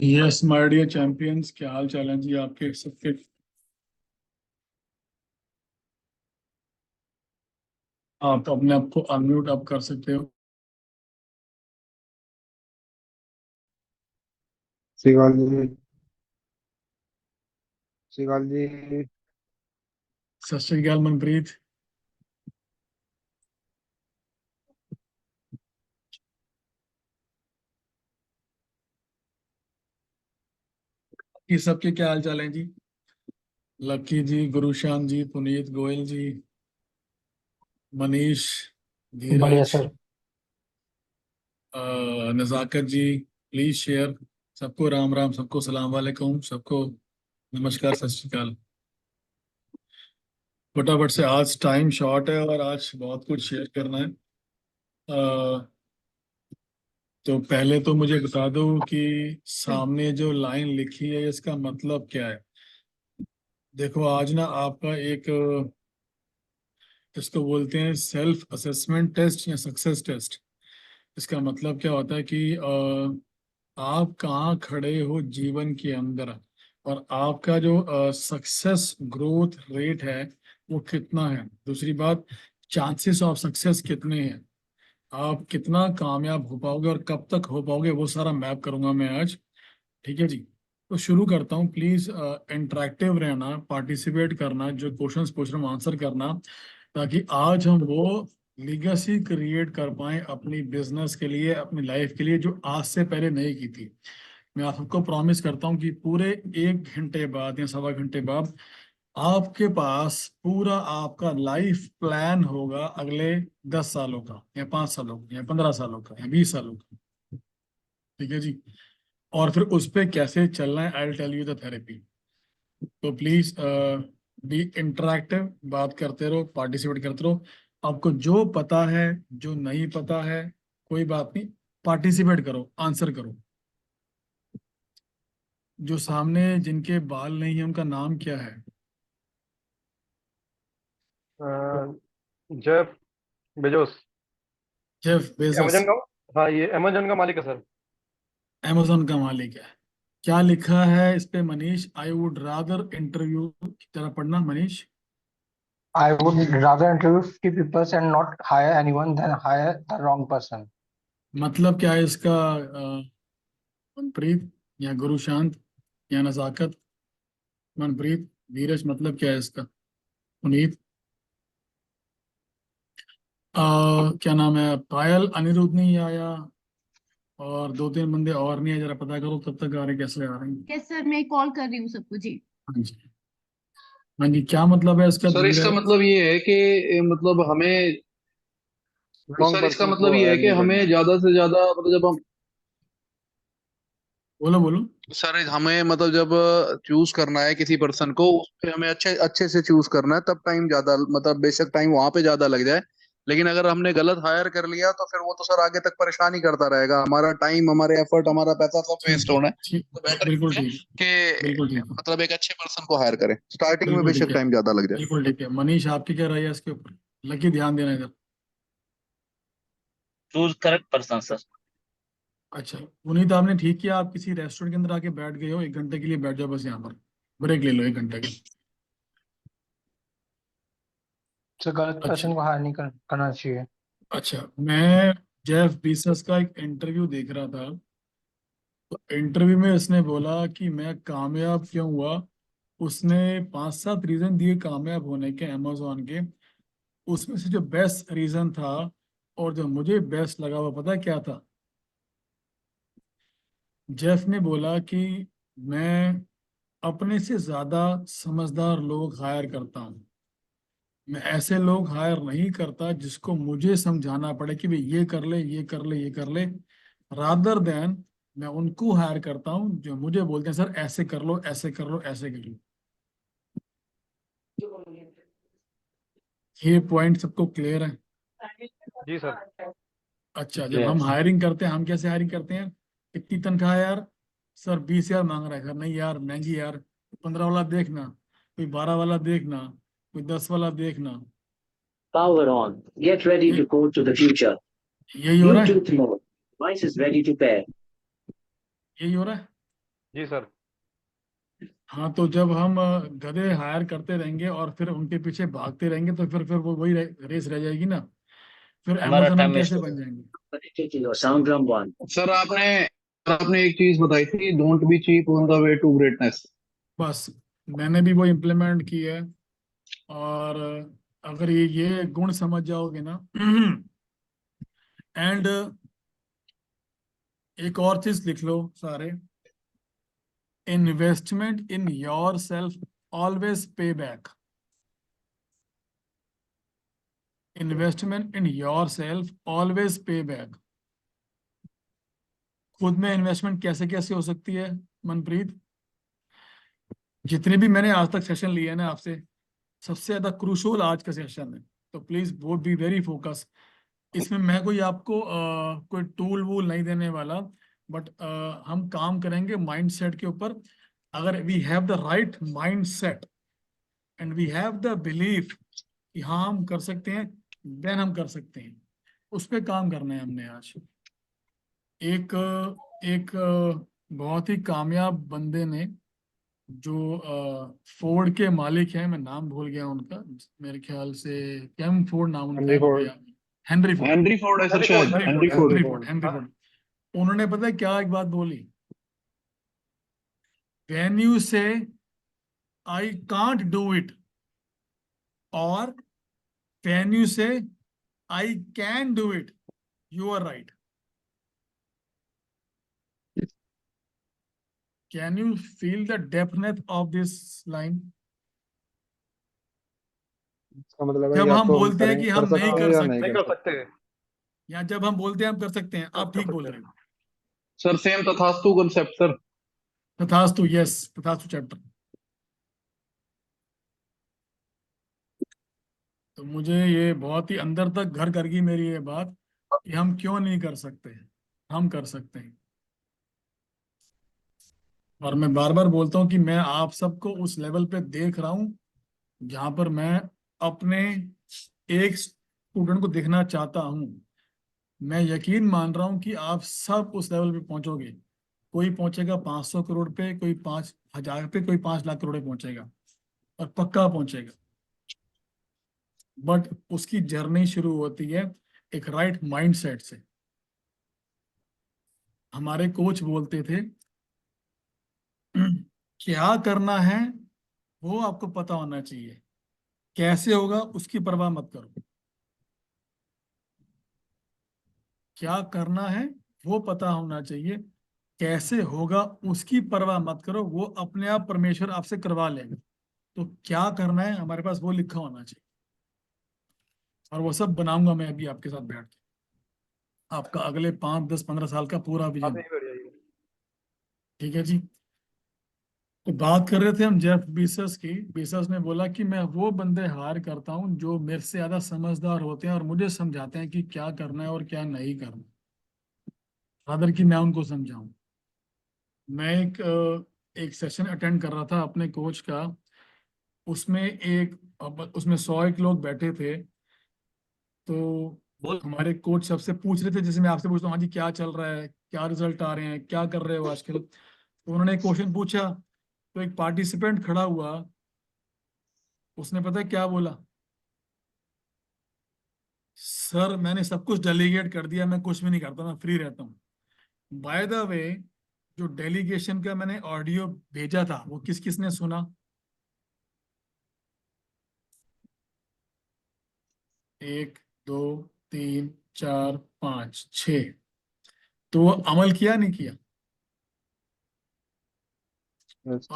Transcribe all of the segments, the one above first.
Yes my dear champions, क्या हाल चाल है जी आपके सबके। आप अपने आप को अनम्यूट आप कर सकते हो। श्रीकाल जी। श्रीकाल जी। सत श्री अकाल मनप्रीत। ये सबके क्या हाल चाल है जी। लक्की जी, गुरुशान जी, पुनीत गोयल जी, मनीष, बढ़िया धीरज, sir. Nazakat ji. Please share. सबको राम राम, सबको सलाम वालेकुम, सबको नमस्कार, सत श्री अकाल। फटाफट से, आज टाइम शॉर्ट है और आज बहुत कुछ शेयर करना है। तो पहले तो मुझे बता दो कि सामने जो लाइन लिखी है इसका मतलब क्या है। देखो, आज ना आपका एक इसको बोलते हैं सेल्फ असेसमेंट टेस्ट या सक्सेस टेस्ट। इसका मतलब क्या होता है कि आप कहाँ खड़े हो जीवन के अंदर, और आपका जो सक्सेस ग्रोथ रेट है वो कितना है। दूसरी बात, चांसेस ऑफ सक्सेस कितने हैं, आप कितना कामयाब हो पाओगे और कब तक हो पाओगे, वो सारा मैप करूंगा मैं आज। ठीक है जी। तो शुरू करता हूँ। प्लीज इंटरेक्टिव रहना, पार्टिसिपेट करना, जो क्वेश्चंस पूछ रहा हूँ आंसर करना, ताकि आज हम वो लीगेसी क्रिएट कर पाए अपनी बिजनेस के लिए, अपनी लाइफ के लिए, जो आज से पहले नहीं की थी। मैं आप सबको प्रॉमिस करता हूँ कि पूरे 1 घंटे बाद या सवा घंटे बाद आपके पास पूरा आपका लाइफ प्लान होगा, अगले 10 सालों का या 5 सालों का या 15 सालों का या 20 सालों का। ठीक है जी। और फिर उस पे कैसे चलना है, I will tell you the therapy. तो प्लीज बी इंटरेक्टिव, बात करते रहो, पार्टिसिपेट करते रहो। आपको जो पता है, जो नहीं पता है, कोई बात नहीं, पार्टिसिपेट करो, आंसर करो। जो सामने जिनके बाल नहीं है उनका नाम क्या है। Jeff Bezos. Jeff Bezos. Amazon का। हाँ, ये अमेजन का मालिक है सर। amazon का मालिक है। क्या लिखा है इस पे Manish? I would rather interview, की तरह पढ़ना Manish. I would rather interview 50 people and not hire anyone than hire the wrong person. मतलब क्या है इसका? मनप्रीत या गुरु शांत या नजाकत। मनप्रीत, धीरज, मतलब क्या है इसका? पुनीत, क्या नाम है? पायल, अनिरुद्ध नहीं आया, और 2-3 बंदे और नहीं है, जरा पता करो तब तक आ रहे कैसे आ रहे हैं। यस सर, मैं कॉल कर रही हूँ सबको जी। हाँ जी। हाँ जी, क्या मतलब है इसका सर इसका धीरज? मतलब ये है कि मतलब हमें रॉन्ग सर इसका पर्सन मतलब को ये है हायर कि नहीं हमें करना। ज्यादा से ज्यादा मतलब जब हम बोलो बोलो। सर हमें मतलब जब चूज करना है किसी पर्सन को उस पे हमें अच्छे अच्छे से चूज करना है, तब टाइम ज्यादा मतलब बेशक टाइम वहां पे ज्यादा लग जाए, लेकिन अगर हमने गलत हायर कर लिया तो फिर वो तो सर आगे तक परेशान ही करता रहेगा, हमारा टाइम, हमारे एफर्ट, हमारा पैसा सब ठीक वेस्ट है, होना है। ठीक। तो बेटर बिल्कुल है ठीक है। कि बिल्कुल ठीक है। मतलब एक अच्छे पर्सन को हायर करें, स्टार्टिंग में बिल्कुल ठीक बेशक है। टाइम ज्यादा लग जाए। बिल्कुल ठीक है। मनीष, आपकी क्या राय है इसके ऊपर? लकी, ध्यान देना इधर। Choose correct person sir. अच्छा, पुनीत, आपने ठीक किया, आप किसी रेस्टोरेंट के अंदर आके बैठ गए हो, 1 घंटे के लिए बैठ जाओ बस यहाँ पर। ब्रेक ले लो 1 घंटे का। तो गलत अच्छा। पर्सन को हायर नहीं करना चाहिए। अच्छा, मैं जेफ बीसस का एक इंटरव्यू देख रहा था। तो इंटरव्यू में इसने बोला कि मैं कामयाब क्यों हुआ। उसने 5-7 रीजन दिए कामयाब होने के, अमेजोन के। उसमें से जो बेस्ट रीजन था और जो मुझे बेस्ट लगा, वो पता है क्या था? जेफ ने बोला कि मैं अपने से ज्यादा समझदार लोग हायर करता हूँ। मैं ऐसे लोग हायर नहीं करता जिसको मुझे समझाना पड़े कि भाई ये कर ले, ये कर ले, ये कर ले। रादर देन मैं उनको हायर करता हूँ जो मुझे बोलते हैं सर ऐसे कर लो, ऐसे कर लो, ऐसे कर लो। ये पॉइंट सबको क्लियर है? जी सर। अच्छा, जब हम यस। हायरिंग करते हैं, हम कैसे हायरिंग करते हैं? कितनी तनख्वाह है यार? सर 20,000 मांग रहा है। सर नहीं यार, महंगी यार, 15 वाला देखना, कोई 12 वाला देखना, कोई 10 वाला देखना। Power on. Get ready ये to go to the future. यही हो रहा है। Bluetooth mode. Device is ready to pair. यही हो रहा है। जी सर। हाँ, तो जब हम गधे हायर करते रहेंगे और फिर उनके पीछे भागते रहेंगे तो फिर वो वही रेस रह जाएगी ना। फिर हमारा अमेजन हम टाइम कैसे वेस्ट बन जाएंगे? Sound drum one. सर आपने एक चीज बताई थी, don't be cheap on the way to greatness. बस मैंने भी वो इम्प्लीमेंट की है। और अगर ये गुण समझ जाओगे ना एंड एक और चीज लिख लो सारे, investment in your self always पे back. Investment in your self always पे बैक। खुद में इन्वेस्टमेंट कैसे कैसे हो सकती है मनप्रीत? जितने भी मैंने आज तक सेशन लिए हैं ना आपसे, सबसे ज्यादा क्रूशल आज का सेशन है। तो प्लीज वो बी वेरी फोकस। इसमें मैं कोई आपको कोई टूल वूल नहीं देने वाला, बट हम काम करेंगे माइंडसेट के ऊपर। अगर we have the right mindset and we have the belief कि हाँ हम कर सकते हैं, देन हम कर सकते हैं। उस पर काम करना है हमने आज। एक एक बहुत ही कामयाब बंदे ने, जो फोर्ड के मालिक हैं, मैं नाम भूल गया उनका, मेरे ख्याल से केम फोर्ड नाम उनका हेनरी है, Ford. Henry Ford. Henry Ford है सर, हेनरी शायद Ford, Henry Henry Ford. Ford, Henry Ford. उन्होंने पता है क्या एक बात बोली? When you say I can't do it, और when you say I can do it, you are right. Can you feel the depth of this line? इसका मतलब है जब या हम तो हम बोलते हैं कि कर हम नहीं सकते हैं कर या नहीं सकते, नहीं कर कर सकते। सकते। या जब हम बोलते हैं हम कर सकते हैं, आप कर ठीक बोल सकते रहे हैं। हो। सर सेम तथास्तु कंसेप्ट सर। तथास्तु, यस, तथास्तु चैप्टर। तो मुझे ये बहुत ही अंदर तक घर कर गई मेरी ये बात कि हम क्यों नहीं कर सकते। हम कर सकते हैं। और मैं बार बार बोलता हूँ कि मैं आप सबको उस लेवल पे देख रहा हूँ जहां पर मैं अपने एक स्टूडेंट को देखना चाहता हूँ। मैं यकीन मान रहा हूँ कि आप सब उस लेवल पे पहुंचोगे। कोई पहुंचेगा 500 करोड़ पे, कोई 5,000 पे, कोई 5 लाख करोड़ पे पहुंचेगा, और पक्का पहुंचेगा। बट उसकी जर्नी शुरू होती है एक राइट माइंडसेट से। हमारे कोच बोलते थे क्या करना है वो आपको पता होना चाहिए, कैसे होगा उसकी परवाह मत करो। क्या करना है वो पता होना चाहिए, कैसे होगा उसकी परवाह मत करो, वो अपने आप परमेश्वर आपसे करवा लेगा। तो क्या करना है हमारे पास वो लिखा होना चाहिए, और वो सब बनाऊंगा मैं अभी आपके साथ बैठ के, आपका अगले 5, 10, 15 साल का पूरा बात विजन। ही बढ़ जाएगी। ठीक है जी। तो बात कर रहे थे हम जेफ बीसस की। बीसस ने बोला कि मैं वो बंदे हायर करता हूं जो मेरे से ज्यादा समझदार होते हैं और मुझे समझाते हैं कि क्या करना है और क्या नहीं करना, रादर कि मैं उनको समझाऊं। मैं एक सेशन अटेंड कर रहा था अपने कोच का। उसमें 100 एक लोग बैठे थे। तो बोल। हमारे कोच सबसे पूछ रहे थे, जैसे मैं आपसे पूछता हूँ हाँ जी क्या चल रहा है, क्या रिजल्ट आ रहे हैं, क्या कर रहे हो आजकल। तो उन्होंने एक क्वेश्चन पूछा। तो एक पार्टिसिपेंट खड़ा हुआ, उसने पता है क्या बोला? सर मैंने सब कुछ डेलीगेट कर दिया, मैं कुछ भी नहीं करता, मैं फ्री रहता हूँ। बाय द वे, जो डेलीगेशन का मैंने ऑडियो भेजा था वो किस किसने सुना? एक, दो, तीन, चार, पांच, छह। तो वो अमल किया नहीं किया? और यस।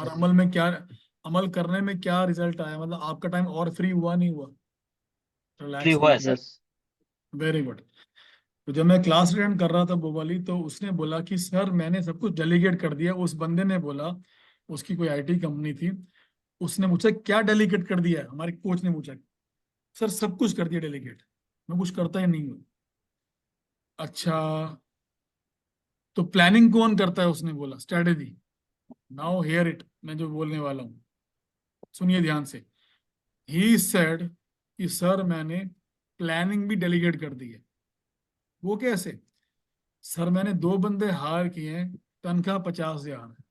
अमल करने में क्या रिजल्ट आया? मतलब आपका टाइम और फ्री हुआ नहीं हुआ? फ्री रिलैक्स हुआ है हुआ? सर। यस। Very good. तो जब मैं क्लास अटेंड कर रहा था वो वाली, तो उसने बोला कि सर मैंने सब कुछ डेलीगेट कर दिया। उस बंदे ने बोला, उसकी कोई आईटी कंपनी थी, उसने मुझसे क्या डेलीगेट कर दिया है? हमारे कोच ने पूछा। सर सब कुछ कर दिया डेलीगेट, मैं कुछ करता ही नहीं हूँ। अच्छा, तो प्लानिंग कौन करता है? उसने बोला स्ट्रेटेजी। नाउ हियर इट, मैं जो बोलने वाला हूँ सुनिए ध्यान से। ही सेड कि सर मैंने प्लानिंग भी डेलीगेट कर दी है। वो कैसे? सर मैंने 2 बंदे हायर किए हैं, तनख्वाह 50,000 है।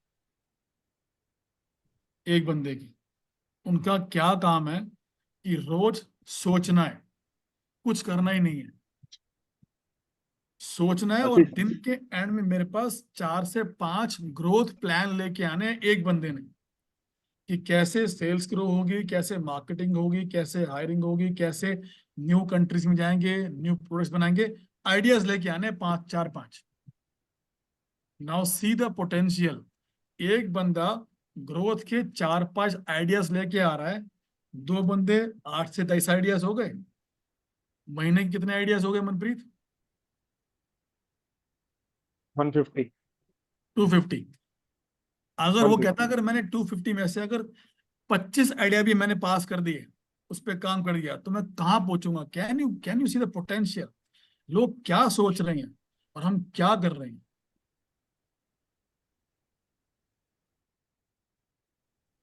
एक बंदे की। उनका क्या काम है कि रोज सोचना है, कुछ करना ही नहीं है, सोचना है। और दिन के एंड में मेरे पास 4 से 5 ग्रोथ प्लान लेके आने हैं एक बंदे ने, कि कैसे सेल्स ग्रो होगी, कैसे मार्केटिंग होगी, कैसे हायरिंग होगी, कैसे न्यू कंट्रीज में जाएंगे, न्यू प्रोडक्ट्स बनाएंगे। आइडियाज लेके आने हैं 5, 4, 5। Now see the potential. एक बंदा ग्रोथ के 4, 5 आइडियाज लेके आ रहा है, 2 बंदे 8 से 10 आइडियाज हो गए। महीने के कितने आइडियाज हो गए मनप्रीत? 150 250। अगर वो 150 कहता अगर मैंने 250 में से अगर 25 आइडिया भी मैंने पास कर दिए, उस पर काम कर दिया, तो मैं कहाँ पहुंचूंगा? Can you see the potential? लोग क्या सोच रहे हैं और हम क्या कर रहे हैं।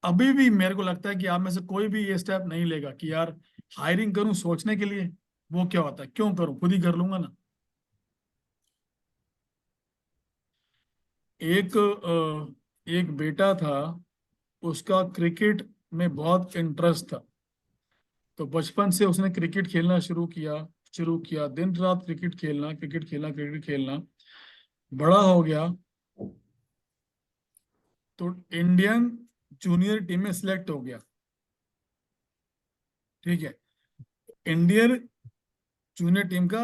अभी भी मेरे को लगता है कि आप में से कोई भी ये स्टेप नहीं लेगा कि यार हायरिंग करूं सोचने के लिए। वो क्या होता है, क्यों करूं, खुद ही कर लूंगा ना। एक बेटा था, उसका क्रिकेट में बहुत इंटरेस्ट था। तो बचपन से उसने क्रिकेट खेलना शुरू किया, दिन रात क्रिकेट खेलना, क्रिकेट खेलना, क्रिकेट खेलना। बड़ा हो गया तो इंडियन जूनियर टीम में सिलेक्ट हो गया। ठीक है, इंडियन जूनियर टीम का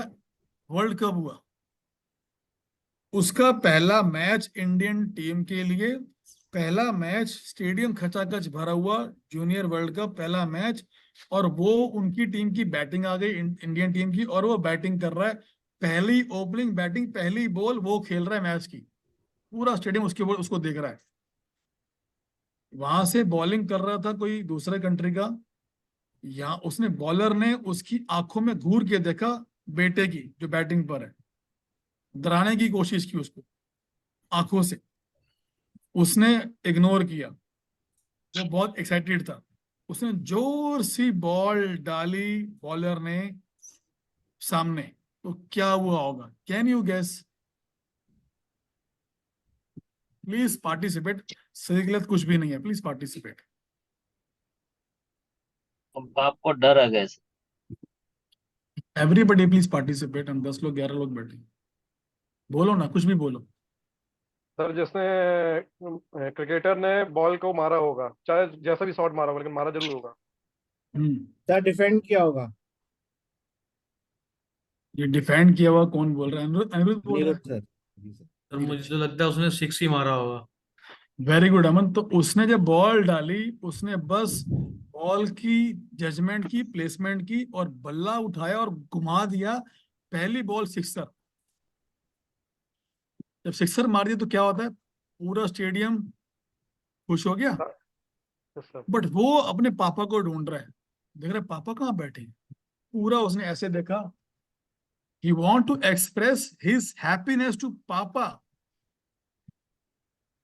वर्ल्ड कप हुआ। उसका पहला मैच इंडियन टीम के लिए, पहला मैच, स्टेडियम खचाखच भरा हुआ, जूनियर वर्ल्ड कप पहला मैच। और वो उनकी टीम की बैटिंग आ गई, इंडियन टीम की, और वो बैटिंग कर रहा है। पहली ओपनिंग बैटिंग, पहली बॉल वो खेल रहा है मैच की। पूरा स्टेडियम उसके बॉल उसको देख रहा है। वहां से बॉलिंग कर रहा था कोई दूसरे कंट्री का, या उसने, बॉलर ने उसकी आंखों में घूर के देखा बेटे की जो बैटिंग पर है, डराने की कोशिश की उसको आंखों से। उसने इग्नोर किया, वो बहुत एक्साइटेड था। उसने जोर सी बॉल डाली बॉलर ने सामने। तो क्या हुआ होगा, can you guess? Please participate. सही गलत कुछ भी नहीं है, प्लीज पार्टिसिपेट। बाप को डर आ गया सर। Everybody please participate. हम 10 लोग 11 लोग बैठे, बोलो ना, कुछ भी बोलो। सर जिसने क्रिकेटर ने बॉल को मारा होगा, चाहे जैसा भी शॉट मारा होगा, लेकिन मारा जरूर होगा। हम्म। सर डिफेंड किया होगा। ये डिफेंड किया हुआ कौन बोल रहा है? अनिरुद्ध, अनिरुद्ध बोल रहा नीरज है। सर। जी सर। सर मुझे तो लगता है उसने 6 ही मारा होगा। वेरी गुड अमन। तो उसने जब बॉल डाली, उसने बस बॉल की जजमेंट की, प्लेसमेंट की, और बल्ला उठाया और घुमा दिया। पहली बॉल सिक्सर। जब सिक्सर मार दिया तो क्या होता है, पूरा स्टेडियम खुश हो गया। Yes sir. बट वो अपने पापा को ढूंढ रहा है, देख रहा है पापा कहाँ बैठे हैं। पूरा उसने ऐसे देखा, he want to express his happiness to पापा।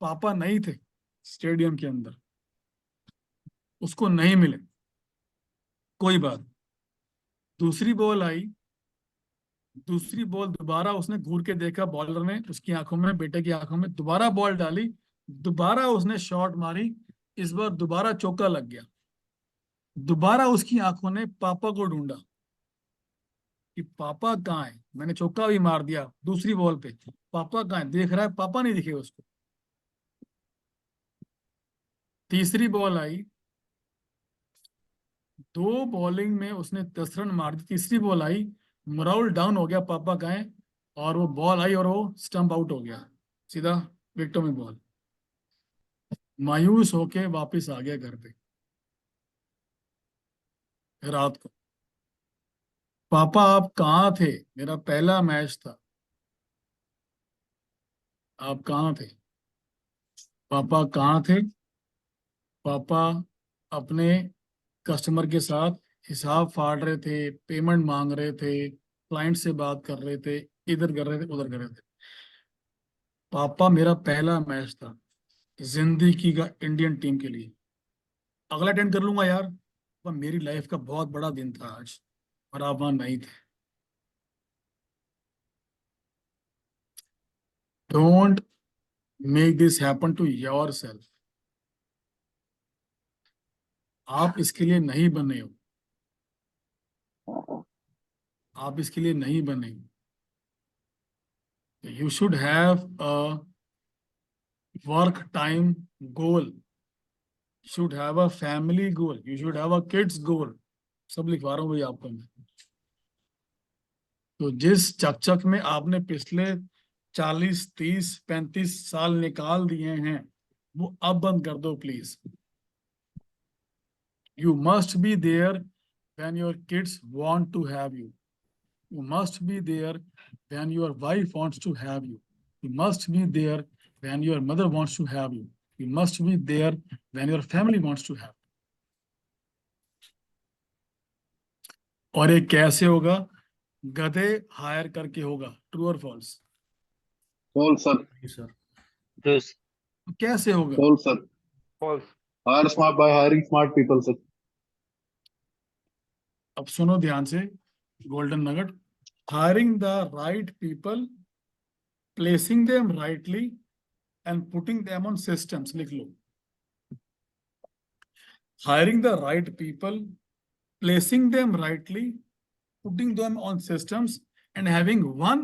पापा नहीं थे स्टेडियम के अंदर, उसको नहीं मिले। कोई बात। दूसरी बॉल आई, दूसरी बॉल दोबारा उसने घूर के देखा, बॉलर ने उसकी आंखों में, बेटे की आंखों में, दोबारा बॉल डाली, दोबारा उसने शॉट मारी। इस बार दोबारा चौका लग गया। दोबारा उसकी आंखों ने पापा को ढूंढा कि पापा कहाँ है। मैंने चौका भी मार दिया दूसरी बॉल पे, पापा कहाँ है, देख रहा है, पापा नहीं दिखे उसको। तीसरी बॉल आई, 2 बॉलिंग में उसने 10 रन मार दी। तीसरी बॉल आई, मोराल डाउन हो गया, पापा कहाँ है, और वो बॉल आई और वो स्टंप आउट हो गया, सीधा विकेटों में बॉल। मायूस होके वापस आ गया घर पे रात को। पापा आप कहाँ थे, मेरा पहला मैच था, आप कहाँ थे? पापा कहाँ थे? पापा अपने कस्टमर के साथ हिसाब फाड़ रहे थे, पेमेंट मांग रहे थे, क्लाइंट से बात कर रहे थे, इधर कर रहे थे, उधर कर रहे थे। पापा मेरा पहला मैच था जिंदगी का इंडियन टीम के लिए, अगला अटेंड कर लूंगा यार, पर मेरी लाइफ का बहुत बड़ा दिन था आज, और आप वहां नहीं थे। Don't make this happen to your self. आप इसके लिए नहीं बने हो, आप इसके लिए नहीं बने हो। You should have a work time goal, should have a family goal, you should have a kids goal. सब लिखवा रहा हूँ भाई आपको मैं। तो जिस चकचक में आपने पिछले 40, 30, 35 साल निकाल दिए हैं, वो अब बंद कर दो please. You must be there when your kids want to have you. You must be there when your wife wants to have you. You must be there when your mother wants to have you. You must be there when your family wants to have you. और ये कैसे होगा? गधे higher करके होगा। True और false? False sir. Sir true कैसे होगा? False sir. False. Hire smart by hiring smart people sir. अब सुनो ध्यान से, golden nugget. Hiring the right people, placing them rightly and putting them on systems. लिख लो। Hiring the right people, placing them rightly, putting them on systems, and having one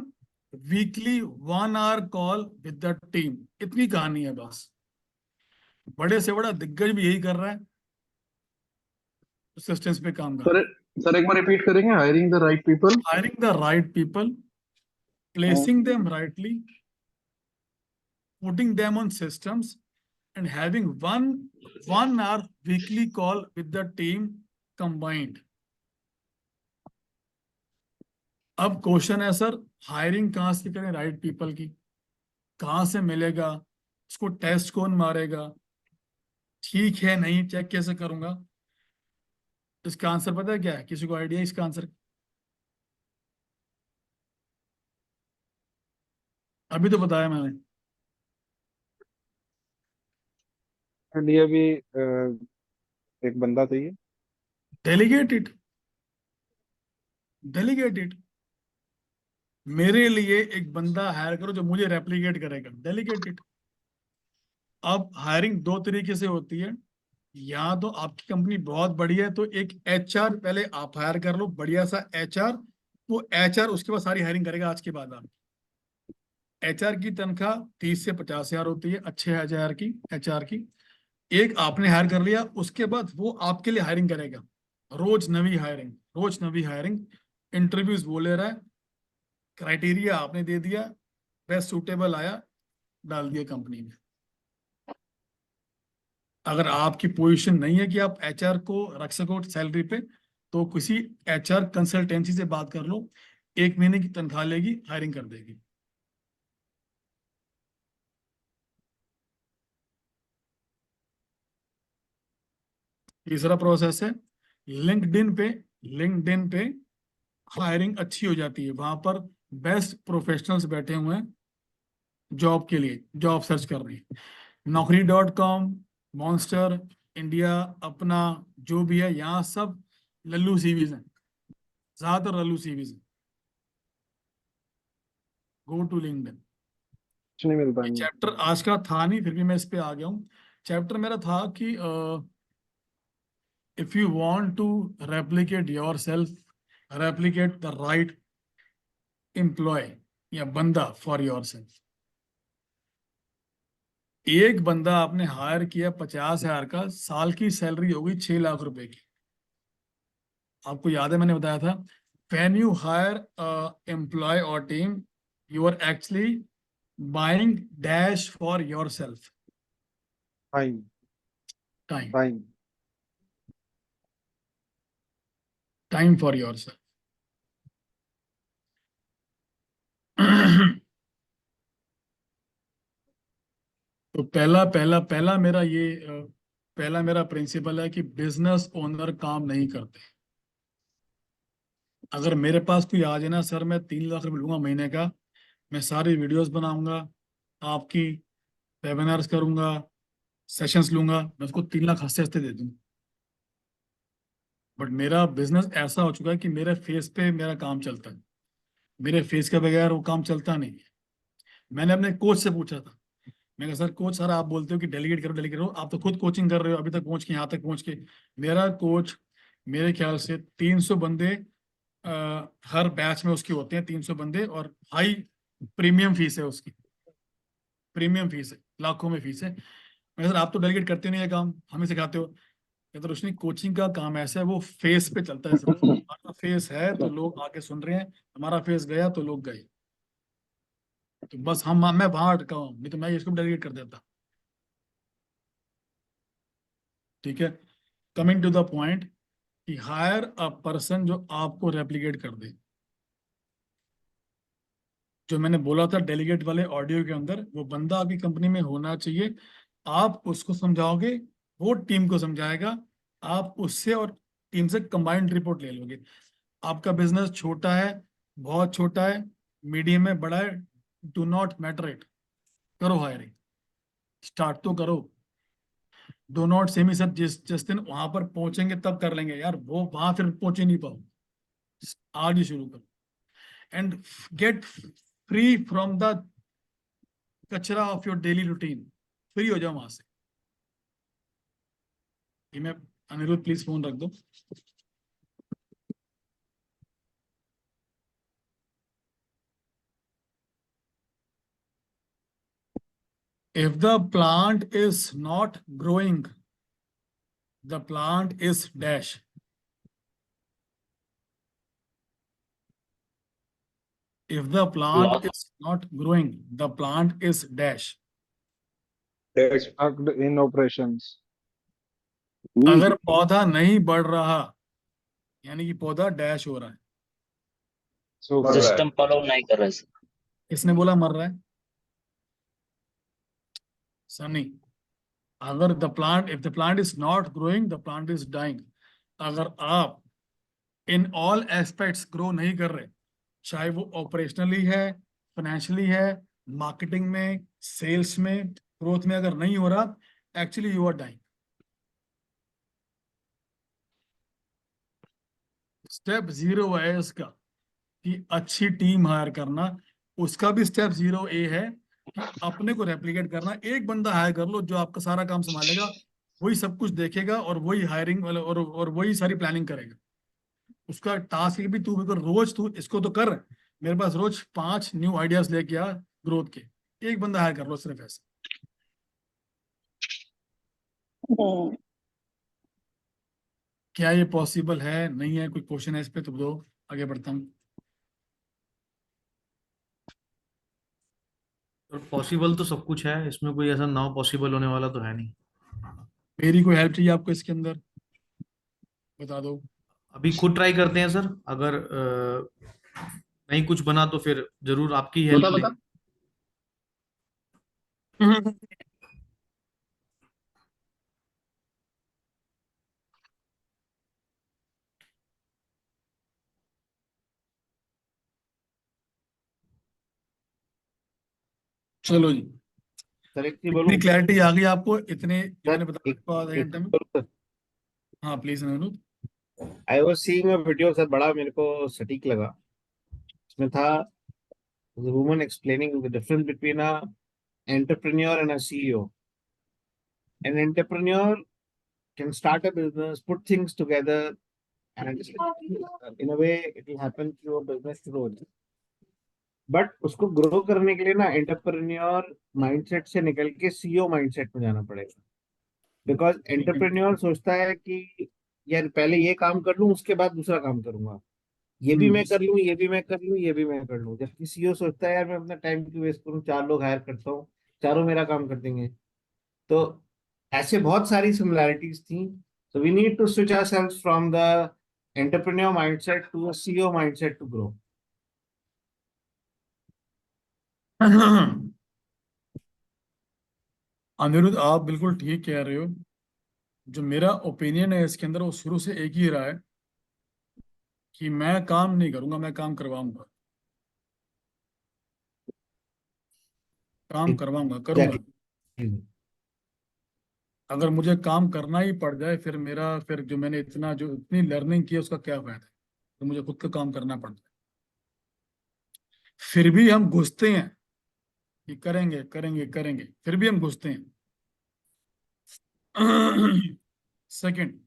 weekly 1 hour call with the team. इतनी कहानी है बस। बड़े से बड़ा दिग्गज भी यही कर रहा है, सिस्टम्स पे काम कर रहा है। सर एक बार रिपीट करेंगे। Hiring the right people, Hiring the right people, placing them rightly, putting them on systems, and having one hour weekly call with the team combined. अब क्वेश्चन है सर, हायरिंग कहाँ से करें राइट पीपल की? कहाँ से मिलेगा? उसको टेस्ट कौन मारेगा? ठीक है नहीं चेक कैसे करूंगा? इसका आंसर पता है क्या है? किसी को आइडिया इसका आंसर? अभी तो बताया मैंने। लिए भी एक बंदा चाहिए। Delegate it, delegate it. मेरे लिए एक बंदा हायर करो जो मुझे रेप्लिकेट करेगा। Delegate it. अब हायरिंग दो तरीके से होती है। या तो आपकी कंपनी बहुत बड़ी है तो एक एचआर पहले आप हायर कर लो, बढ़िया सा एचआर। वो एचआर उसके बाद सारी हायरिंग करेगा। आज के बाद आप एचआर की तनख्वाह 30 से 50 हजार होती है, अच्छे एचआर की, एचआर की। एक आपने हायर कर लिया, उसके बाद वो आपके लिए हायरिंग करेगा। रोज नवी हायरिंग, रोज नवी हायरिंग। इंटरव्यूज वो ले रहा है, क्राइटेरिया आपने दे दिया, बेस्ट सूटेबल आया, डाल दिया कंपनी में। अगर आपकी पोजीशन नहीं है कि आप एचआर को रख सको सैलरी पे, तो किसी एचआर कंसल्टेंसी से बात कर लो, 1 महीने की तनख्वाह लेगी, हायरिंग कर देगी। तीसरा प्रोसेस है लिंक्डइन पे। लिंक्डइन पे हायरिंग अच्छी हो जाती है, वहां पर बेस्ट प्रोफेशनल्स बैठे हुए हैं जॉब के लिए, जॉब सर्च कर रहे हैं। Naukri.com, मॉन्स्टर, इंडिया, अपना, जो भी है, यहाँ सब लल्लू सीवीज हैं, ज्यादातर लल्लू सीवीज हैं। Go to LinkedIn. कुछ नहीं मिलता ये है। चैप्टर आज का था नहीं, फिर भी मैं इस पे आ गया हूँ। चैप्टर मेरा था कि if you want to replicate yourself, replicate the right employ या बंदा फॉर योरसेल्फ। एक बंदा आपने हायर किया 50 हजार का, साल की सैलरी होगी 6 लाख रुपए की। आपको याद है मैंने बताया था, व्हेन यू हायर एम्प्लॉय और team, you are actually buying dash for yourself. Time time, time time for yourself. तो पहला पहला पहला मेरा ये पहला मेरा प्रिंसिपल है कि बिजनेस ओनर काम नहीं करते। अगर मेरे पास कोई आ जाए ना, सर मैं 3 लाख रुपए लूंगा महीने का, मैं सारी वीडियोस बनाऊंगा, आपकी वेबिनार्स करूंगा, सेशंस लूंगा, मैं उसको 3 लाख हंसते हंसते दे दूंगा। बट मेरा बिजनेस ऐसा हो चुका है कि मेरे फेस पे मेरा काम चलता है, मेरे फेस के बगैर वो काम चलता नहीं है। मैंने अपने कोच से पूछा था, मैं कहा सर कोच, सर आप बोलते हो कि डेलीगेट करो, आप तो खुद कोचिंग कर रहे हो अभी तक पहुंच के, यहाँ तक पहुंच के। मेरा कोच मेरे ख्याल से 300 बंदे हर बैच में उसके होते हैं, 300 बंदे, और हाई प्रीमियम फीस है उसकी, प्रीमियम फीस है, लाखों में फीस है। मैं सर आप तो डेलीगेट करते नहीं है काम, हमें सिखाते हो। कहते रोशनी कोचिंग का काम ऐसा है, वो फेस पे चलता है सर, हमारा फेस है तो लोग आके सुन रहे हैं, हमारा फेस गया तो लोग गए। तो बस मैं वहां अटका हूँ, नहीं तो मैं इसको डेलीगेट कर देता। ठीक है, कमिंग टू द पॉइंट, कि हायर अ पर्सन जो आपको रेप्लिकेट कर दे। जो मैंने बोला था डेलीगेट वाले ऑडियो के अंदर, वो बंदा आपकी कंपनी में होना चाहिए। आप उसको समझाओगे, वो टीम को समझाएगा, आप उससे और टीम से कंबाइंड रिपोर्ट ले लोगे। आपका बिजनेस छोटा है, बहुत छोटा है, मीडियम है, बड़ा है, डू नॉट मैटर इट, करो हायरिंग, स्टार्ट तो करो। डो नॉट सेमी सर जिस दिन वहां पर पहुंचेंगे तब कर लेंगे, यार वो वहां फिर पहुंच ही नहीं पाओ, आज ही शुरू करो। And get free from the कचरा of your daily routine, free हो जाओ वहां से। ये मैं, अनिरुद्ध प्लीज फोन रख दो। If the plant is not growing, the plant is dash. If the plant Loss. is not growing, the plant is dash. Stuck in operations. अगर पौधा नहीं बढ़ रहा, यानी कि पौधा डैश हो रहा है। So सिस्टम फॉलो नहीं कर रहे सर। किसने बोला मर रहा है? सनी। अगर the plant, if the plant is not growing, the plant is dying. अगर आप इन ऑल एस्पेक्ट्स ग्रो नहीं कर रहे, चाहे वो ऑपरेशनली है, फाइनेंशियली है, मार्केटिंग में, सेल्स में, ग्रोथ में अगर नहीं हो रहा, actually you are dying. Step 0 है इसका कि अच्छी टीम हायर करना। उसका भी स्टेप 0A है कि अपने को रेप्लिकेट करना। एक बंदा हायर कर लो जो आपका सारा काम संभालेगा, वही सब कुछ देखेगा, और वही हायरिंग वाला, और वही सारी प्लानिंग करेगा। उसका टास्क है भी तू मेरे को रोज, तू इसको तो कर, मेरे पास रोज 5 न्यू आइडियाज लेके आ ग्रोथ के। एक बंदा हायर कर लो सिर्फ ऐसे। क्या ये पॉसिबल है, नहीं है? कोई क्वेश्चन है इस पे तो दो, आगे बढ़ता हूँ। और पॉसिबल तो सब कुछ है इसमें, कोई ऐसा ना पॉसिबल होने वाला तो है नहीं। मेरी कोई हेल्प चाहिए आपको इसके अंदर, बता दो। अभी खुद ट्राई करते हैं सर, अगर नहीं कुछ बना तो फिर जरूर आपकी हेल्प बता। चलो जी, सर एक चीज बोलूं इतनी क्लैरिटी आ गई आपको, इतने जो मैंने सर, बताया एक आपको आधे एक घंटे में। बोलूं सर। हाँ please Anirudh. I was seeing a video sir, बड़ा मेरे को सटीक लगा। इसमें था woman explaining the difference between a entrepreneur and a CEO. An entrepreneur can start a business, put things together, and in a way it will happen to your business growth. But उसको grow करने के लिए ना entrepreneur mindset से निकल के CEO mindset में जाना पड़ेगा। बिकॉज एंटरप्रेन्योर सोचता है कि यार पहले ये काम कर लूं, उसके बाद दूसरा काम करूंगा, ये भी मैं कर लूं, ये भी मैं कर लूं, ये भी मैं कर लूं। जबकि सीईओ सोचता है यार मैं अपना टाइम क्यों वेस्ट करूं, 4 लोग हायर करता हूँ, चारों मेरा काम कर देंगे। तो ऐसे बहुत सारी सिमिलैरिटीज थी। So we need to switch ourselves from the entrepreneur mindset to a CEO mindset to grow. Anirudh आप बिल्कुल ठीक कह रहे हो। जो मेरा ओपिनियन है इसके अंदर, वो शुरू से एक ही रहा है कि मैं काम नहीं करूंगा, मैं काम करवाऊंगा, काम करवाऊंगा, करूंगा। अगर मुझे काम करना ही पड़ जाए, फिर मेरा, फिर जो मैंने इतनी लर्निंग की है उसका क्या फायदा है? तो मुझे खुद का काम करना पड़ता है। फिर भी हम घुसते हैं, कि करेंगे करेंगे करेंगे, फिर भी हम घुसते हैं। सेकंड,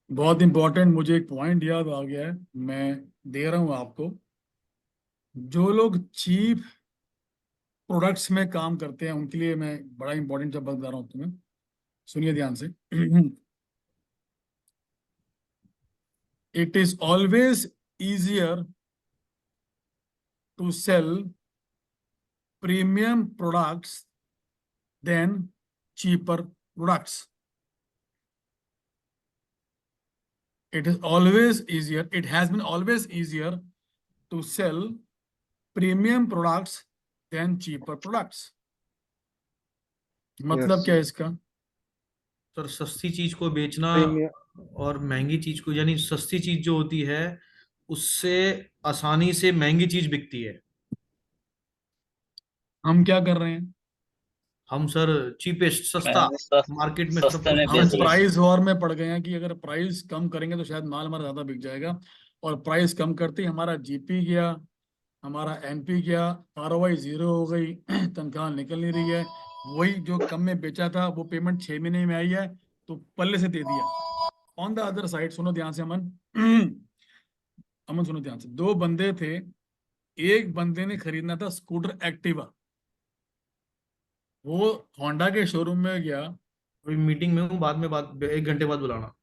बहुत इंपॉर्टेंट, मुझे एक पॉइंट याद आ गया है, मैं दे रहा हूं आपको। जो लोग चीप प्रोडक्ट्स में काम करते हैं उनके लिए मैं बड़ा इंपॉर्टेंट जब बता रहा हूं तुम्हें, सुनिए ध्यान से। It is always easier to sell premium products than cheaper products. It is always easier, it has been always easier to sell premium products than cheaper products. मतलब Yes. क्या है इसका? सर सस्ती चीज को बेचना Premium. और महंगी चीज को, यानी सस्ती चीज जो होती है उससे आसानी से महंगी चीज बिकती है। हम क्या कर रहे हैं? हम सर चीपेस्ट, सस्ता, मार्केट में सब सस्ते कुछ में दाम हम बेच रहे हैं। प्राइस वॉर में पड़ गए हैं कि अगर प्राइस कम करेंगे तो शायद माल हमारा ज्यादा बिक जाएगा, और प्राइस कम करते ही हमारा जीपी गया, हमारा एनपी गया, आरओआई 0 हो गई, तनख्वाह निकल नहीं रही है, वही जो कम में बेचा था वो पेमेंट 6 महीने में आई है तो पल्ले से दे दिया। ऑन द अदर साइड, सुनो ध्यान से अमन, अमन सुनो ध्यान से, दो बंदे थे, एक बंदे ने खरीदना था स्कूटर एक्टिवा, वो होंडा के शोरूम में गया, अभी मीटिंग में हूँ, बाद में बात, 1 घंटे बाद बुलाना।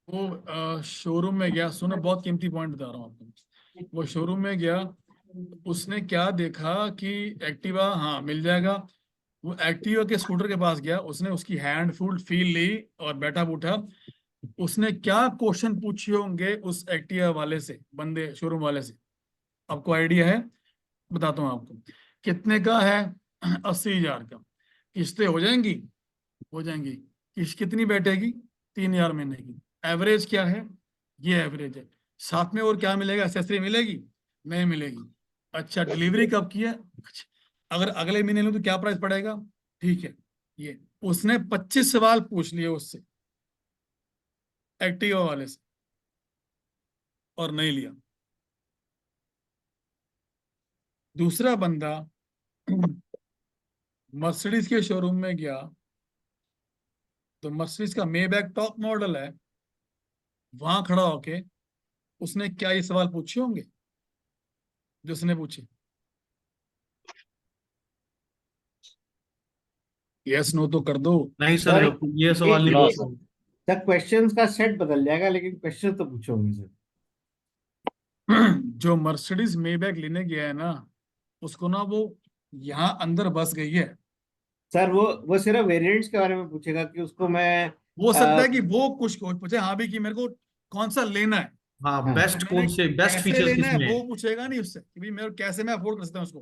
वो शोरूम में गया, सुनो बहुत कीमती पॉइंट बता रहा हूँ आपको, वो शोरूम में गया, उसने क्या देखा कि एक्टिवा हाँ मिल जाएगा, वो एक्टिवा के स्कूटर के पास गया, उसने उसकी हैंड फुल फील ली और बैठा बूठा, उसने क्या क्वेश्चन पूछे होंगे उस एक्टिवा वाले से, बंदे शोरूम वाले से, आपको आइडिया है? बताता हूँ आपको। कितने का है? 80,000 का। किस्तें हो जाएंगी? हो जाएंगी। किस्त कितनी बैठेगी? 3,000 महीने की। एवरेज क्या है? ये एवरेज है। साथ में और क्या मिलेगा? एक्सेसरी मिलेगी? नहीं मिलेगी। अच्छा, डिलीवरी कब की है? अच्छा, अगर अगले महीने लूँ तो क्या प्राइस पड़ेगा? ठीक है, ये उसने 25 सवाल पूछ लिए उससे, एक्टिवा वाले से, और नहीं लिया। दूसरा बंदा मर्सिडीज के शोरूम में गया, तो मर्सिडीज का मेबैक टॉप मॉडल है, वहां खड़ा होके उसने क्या ये सवाल पूछे होंगे जो उसने पूछे? यस नो तो कर दो। नहीं सर, ये सवाल नहीं नो पूछ रहा हूँ। सर क्वेश्चंस का सेट बदल जाएगा, लेकिन क्वेश्चन तो पूछोगे सर। जो मर्सिडीज मेबैक लेने गया है ना, उसको ना वो यहाँ अंदर बस गई है। सर वो सिर्फ वेरिएंट्स के बारे में पूछेगा कि उसको मैं हो सकता है कि वो कुछ पूछे, हाँ भी, कि मेरे को कौन सा लेना है, हाँ, हाँ। बेस्ट मैंने कौन से, बेस्ट कैसे फीचर्स लेना है किसमें है। वो पूछेगा नहीं उससे कि भाई मेरे कैसे मैं अफोर्ड कर सकता हूँ उसको,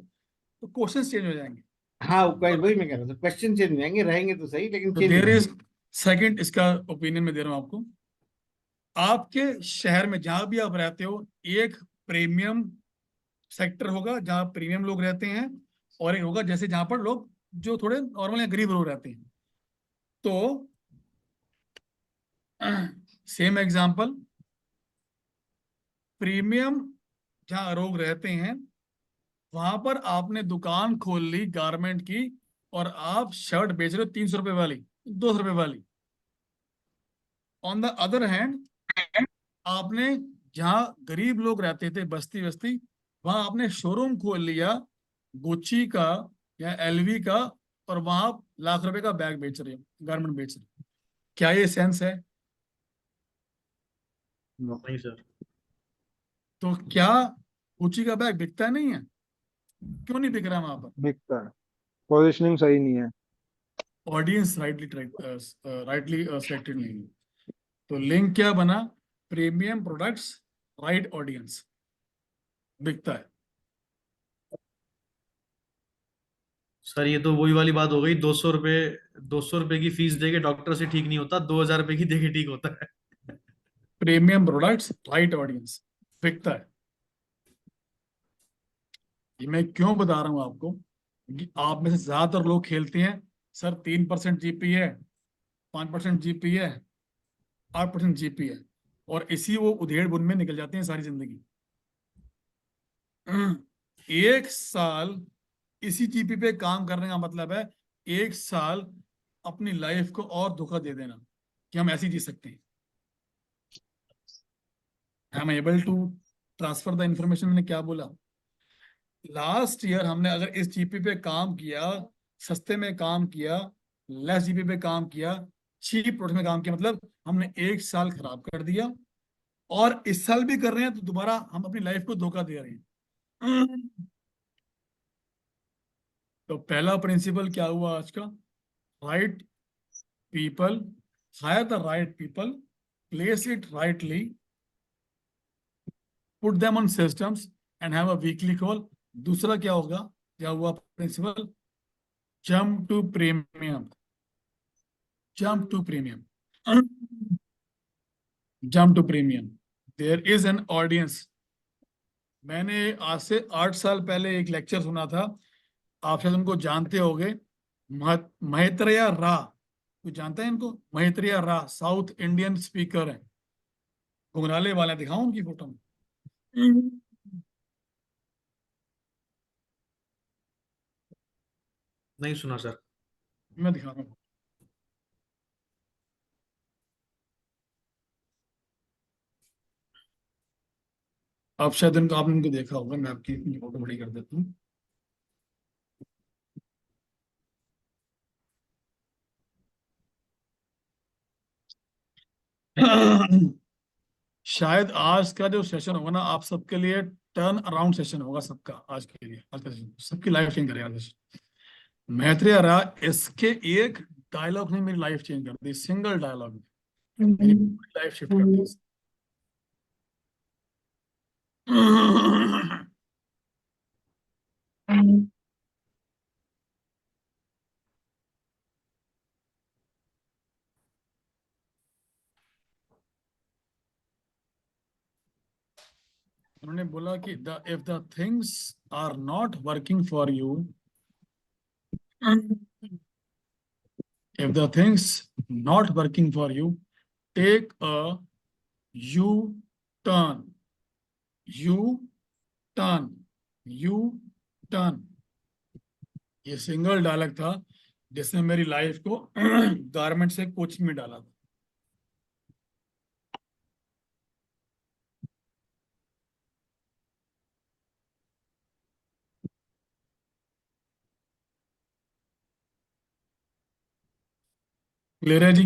तो क्वेश्चन चेंज हो जाएंगे। हाँ, वही मैं कह रहा था, क्वेश्चन चेंज हो जाएंगे, रहेंगे तो सही लेकिन तो चेंज देयर इज, सेकंड इसका ओपिनियन में दे रहा हूँ आपको, आपके शहर में जहां भी आप रहते हो, एक प्रीमियम सेक्टर होगा जहां प्रीमियम लोग रहते हैं, और एक होगा जैसे जहां पर लोग जो थोड़े नॉर्मल या गरीब लोग रहते हैं। तो सेम एग्जांपल, प्रीमियम जहां लोग रहते हैं वहां पर आपने दुकान खोल ली गारमेंट की, और आप शर्ट बेच रहे हो 300 रुपए वाली, 200 रुपए वाली। ऑन द अदर हैंड, आपने जहां गरीब लोग रहते थे, बस्ती बस्ती, वहां आपने शोरूम खोल लिया गुच्ची का या एलवी का, और वहां आप लाख रुपए का बैग बेच रहे हो, गारमेंट बेच रहे हो। क्या ये सेंस है? नहीं सर। तो क्या गुच्ची का बैग बिकता नहीं है? क्यों नहीं बिक रहा वहां पर? बिकता है, पोजिशनिंग सही नहीं है। ऑडियंस राइटली सिलेक्टेड नहीं है। तो लिंक क्या बना? प्रीमियम प्रोडक्ट्स, राइट ऑडियंस, बिकता है। सर ये तो वही वाली बात हो गई, 200 रुपए की फीस देके डॉक्टर से ठीक नहीं होता, 2,000 रुपए की देके ठीक होता है। प्रीमियम प्रोडक्ट्स, राइट ऑडियंस, बिकता है। ये मैं क्यों बता रहा हूं आपको, कि आप में से ज्यादातर लोग खेलते हैं, सर 3% जीपी है, 5% जीपी है, 8% जीपी है, और इसी वो उधेड़ बुन में निकल जाते हैं सारी जिंदगी। एक साल इसी जीपी पे काम करने का मतलब है एक साल अपनी लाइफ को और धोखा दे देना कि हम ऐसे ही जी सकते हैं। I am able to transfer the information. मैंने क्या बोला? लास्ट ईयर हमने अगर इस जीपी पे काम किया, सस्ते में काम किया, लेस जीपी पे काम किया, चीप प्रोडक्ट में काम किया, मतलब हमने एक साल खराब कर दिया और इस साल भी कर रहे हैं, तो दोबारा हम अपनी लाइफ को धोखा दे रहे हैं। तो पहला प्रिंसिपल क्या हुआ आज का? Right people, hire the right people, place it rightly, put them on systems and have a weekly call. दूसरा क्या होगा, क्या हुआ principle? Jump to premium, jump to premium, jump to premium. There is an audience. मैंने आज से 8 साल पहले एक लेक्चर सुना था, आप शायद उनको जानते होंगे, मैत्रेय रा। कोई जानता है इनको? मैत्रेय रा साउथ इंडियन स्पीकर है, घुंघराले वाले। दिखाऊं उनकी फोटो? नहीं सुना सर। मैं दिखा रहा हूँ। आप शायद इनको, आपने इनको देखा होगा। मैं आपकी फोटो बड़ी कर देता हूँ। शायद आज का जो सेशन होगा ना, आप सबके लिए टर्न अराउंड सेशन होगा सबका। आज के लिए, आज का सेशन सबकी लाइफ चेंज करेगा सेशन। मैत्रेय रा, इसके एक डायलॉग ने मेरी लाइफ चेंज कर दी। सिंगल डायलॉग ने मेरी लाइफ शिफ्ट कर दी। उन्होंने बोला कि the if the things are not working for you, if the things not working for you, take a U turn, U turn, U turn। ये सिंगल डायलॉग था जिसने मेरी लाइफ को गारमेंट से कोचिंग में डाला था। क्लियर है जी?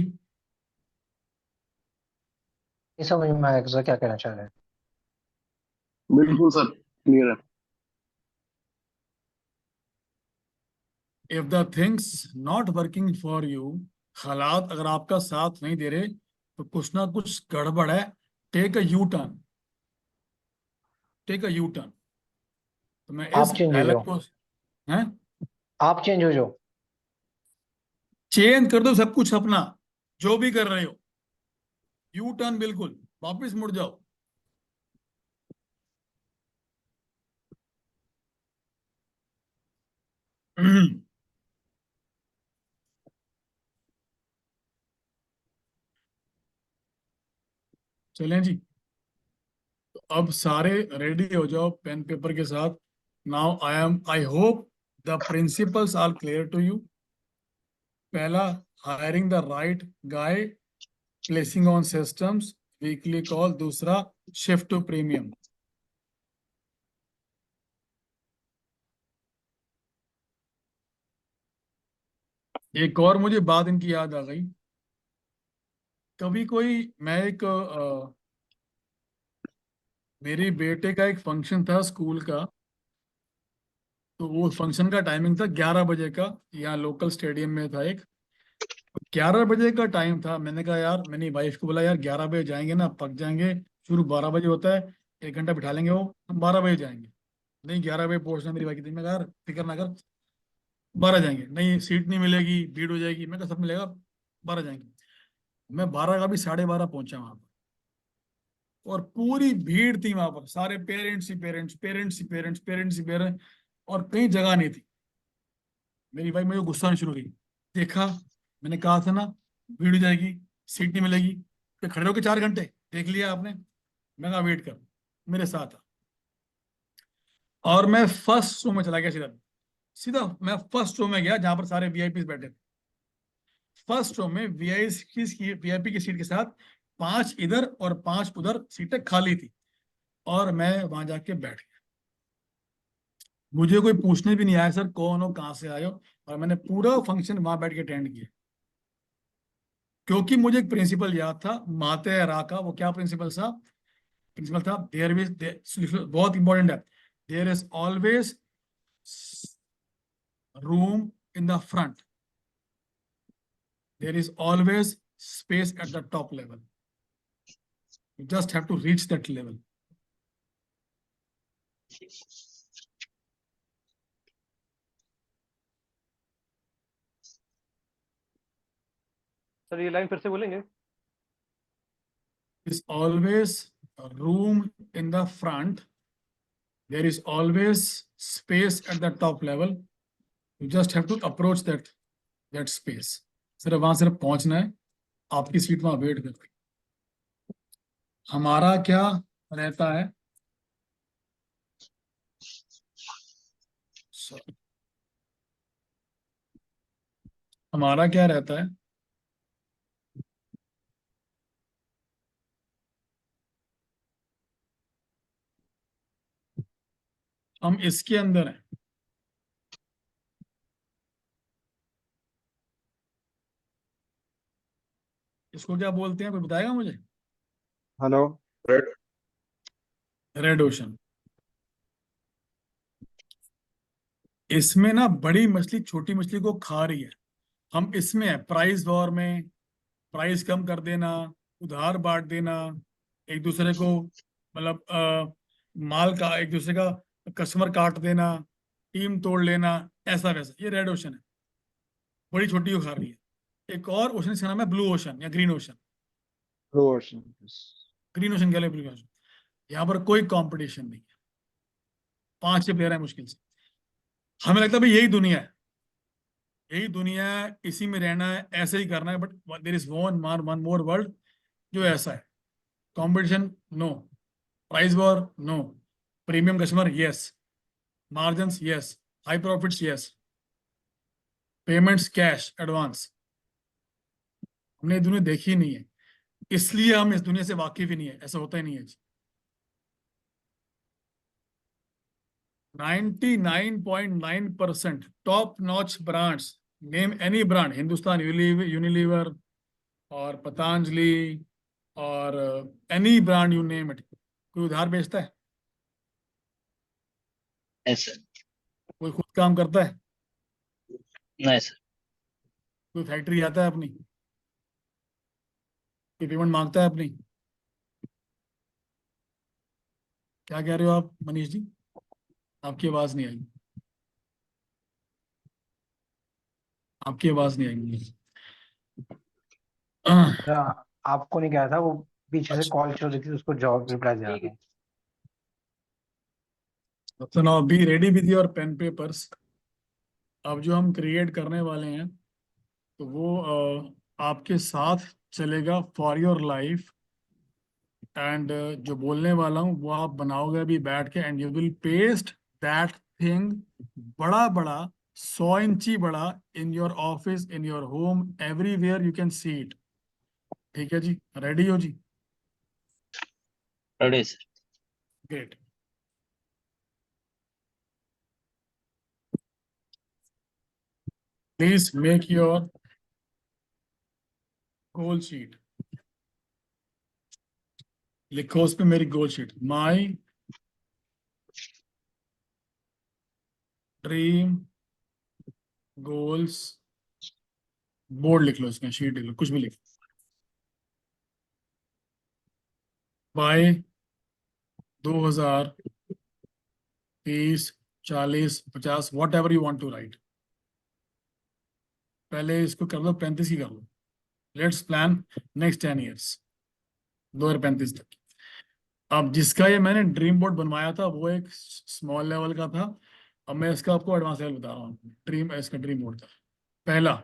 ये समझ में आया सर क्या कहना चाह रहे हैं। बिल्कुल सर, क्लियर है। If the things not working for you, हालात अगर आपका साथ नहीं दे रहे, तो कुछ ना कुछ गड़बड़ है। Take a U turn, take a U turn. तो मैं इस आप चेंज हो डायलॉग जाओ, को, हैं, आप चेंज हो जाओ। चेंज कर दो सब कुछ अपना, जो भी कर रहे हो। यू टर्न, बिल्कुल वापस मुड़ जाओ। चलें जी, तो अब सारे रेडी हो जाओ पेन पेपर के साथ। Now I hope the principles are clear to you. पहला, hiring the right guy, placing on systems, weekly call. दूसरा, शिफ्ट टू प्रीमियम। एक और मुझे बात इनकी याद आ गई। कभी कोई, मैं एक मेरे बेटे का एक फंक्शन था स्कूल का, तो वो फंक्शन का टाइमिंग था 11 बजे का, यहाँ लोकल स्टेडियम में था एक। 11 बजे का टाइम था। मैंने कहा यार, मैंने वाइफ को बोला यार 11 बजे जाएंगे ना, पक जाएंगे, शुरू 12 बजे होता है, 1 घंटा बिठा लेंगे, वो हम 12 बजे जाएंगे। नहीं, 11 बजे पहुंचना। मेरी वाइफ की थी। मैं कहा यार फिक्र ना कर, 12 जाएंगे। नहीं, सीट नहीं मिलेगी, भीड़ हो जाएगी। मैं कहा सब मिलेगा, 12 जाएंगे। मैं 12 का भी 12:30 पहुंचा वहां पर, और पूरी भीड़ थी वहां पर। सारे पेरेंट्स ही पेरेंट्स, पेरेंट्स ही पेरेंट्स, पेरेंट्स ही पेरेंट्स, और कहीं जगह नहीं थी। मेरी वाइफ मुझे गुस्सा आना शुरू हुई। देखा, मैंने कहा था ना भीड़ हो जाएगी, सीट नहीं मिलेगी, तो खड़े रहो के 4 घंटे। देख लिया आपने। मैं कहा वेट कर, मेरे साथ आ। और मैं फर्स्ट रो में चला गया, सीधा सीधा मैं फर्स्ट रो में गया जहां पर सारे वीआईपी बैठे थे। फर्स्ट रो में वीआईपी की सीट के साथ 5 इधर और 5 उधर सीटें खाली थी, और मैं वहां जाके बैठ गया। मुझे कोई पूछने भी नहीं आया सर कौन हो, कहाँ से आए हो, और मैंने पूरा फंक्शन वहां बैठ के अटेंड किया, क्योंकि मुझे एक प्रिंसिपल याद था माते रा का। वो क्या प्रिंसिपल था? प्रिंसिपल था देयर इज, बहुत इंपॉर्टेंट है, there is always room in the front, there is always space at the top level, you just have to reach that level. Sir ये लाइन फिर से बोलेंगे? There is always a room in the front, there is always space at the top level, you just have to approach that space. सिर्फ वहां सिर्फ पहुंचना है, आपकी सीट वहां वेट करती है। हमारा क्या रहता है? Sorry. हमारा क्या रहता है? हम इसके अंदर हैं, इसको क्या बोलते हैं, कोई बताएगा मुझे? हेलो। Red ocean. इसमें ना बड़ी मछली छोटी मछली को खा रही है, हम इसमें है प्राइस वॉर में, प्राइस कम कर देना, उधार बांट देना, एक दूसरे को मतलब माल का एक दूसरे का कस्टमर काट देना, टीम तोड़ लेना, ऐसा वैसा। ये रेड ओशन है, बड़ी छोटी को खा रही है। एक और ओशन इसका नाम है ब्लू ओशन या green ocean. Blue ocean. Green ocean क्या है? Blue ocean. यहाँ पर कोई कंपटीशन नहीं है, 5-6 प्लेयर है मुश्किल से। हमें लगता है भाई यही दुनिया है, यही दुनिया है, इसी में रहना है, ऐसे ही करना है, but there is one more world जो ऐसा है। Competition no, price war no, premium customer yes, margins yes, high profits yes, payments cash advance. हमने ये दुनिया देखी नहीं है, इसलिए हम इस दुनिया से वाकिफ ही नहीं है। ऐसा होता ही नहीं है जी। 99.9% top notch brands, name any brand, Hindustan Unilever और पतंजलि और any brand you name it, कोई उधार बेचता है? नहीं सर। कोई खुद काम करता है? नहीं सर। कोई फैक्ट्री आता है अपनी, कोई पेमेंट मांगता है अपनी? क्या कह रहे हो आप मनीष जी? आपकी आवाज नहीं आई, आपकी आवाज नहीं आई मनीष। आपको नहीं कहा था, वो पीछे से अच्छा, कॉल चल रही थी, उसको जवाब रिप्लाई दे रहा था। तो now be ready with your pen papers. अब जो हम क्रिएट करने वाले हैं तो वो आपके साथ चलेगा फॉर योर लाइफ, एंड जो बोलने वाला हूँ वो आप बनाओगे अभी बैठ के, and you will paste that thing बड़ा बड़ा, 100 इंची बड़ा, in your office, in your home, everywhere you can see it. ठीक है जी, रेडी हो जी? Ready sir. Great. Please make your goal sheet. लिखो उस पे मेरी goal sheet, my dream goals. Board लिख लो, इसमें शीट लिख लो, कुछ भी लिख लो। By 2030, 40, 50, whatever you want to right. पहले इसको कर लो, 35 की कर लो। लेट्स प्लान नेक्स्ट 10 ईयर्स, 2035 तक। अब जिसका ये मैंने ड्रीम बोर्ड बनवाया था वो एक स्मॉल लेवल का था, अब मैं इसका आपको एडवांस लेवल बता रहा हूँ। इसका ड्रीम बोर्ड था पहला,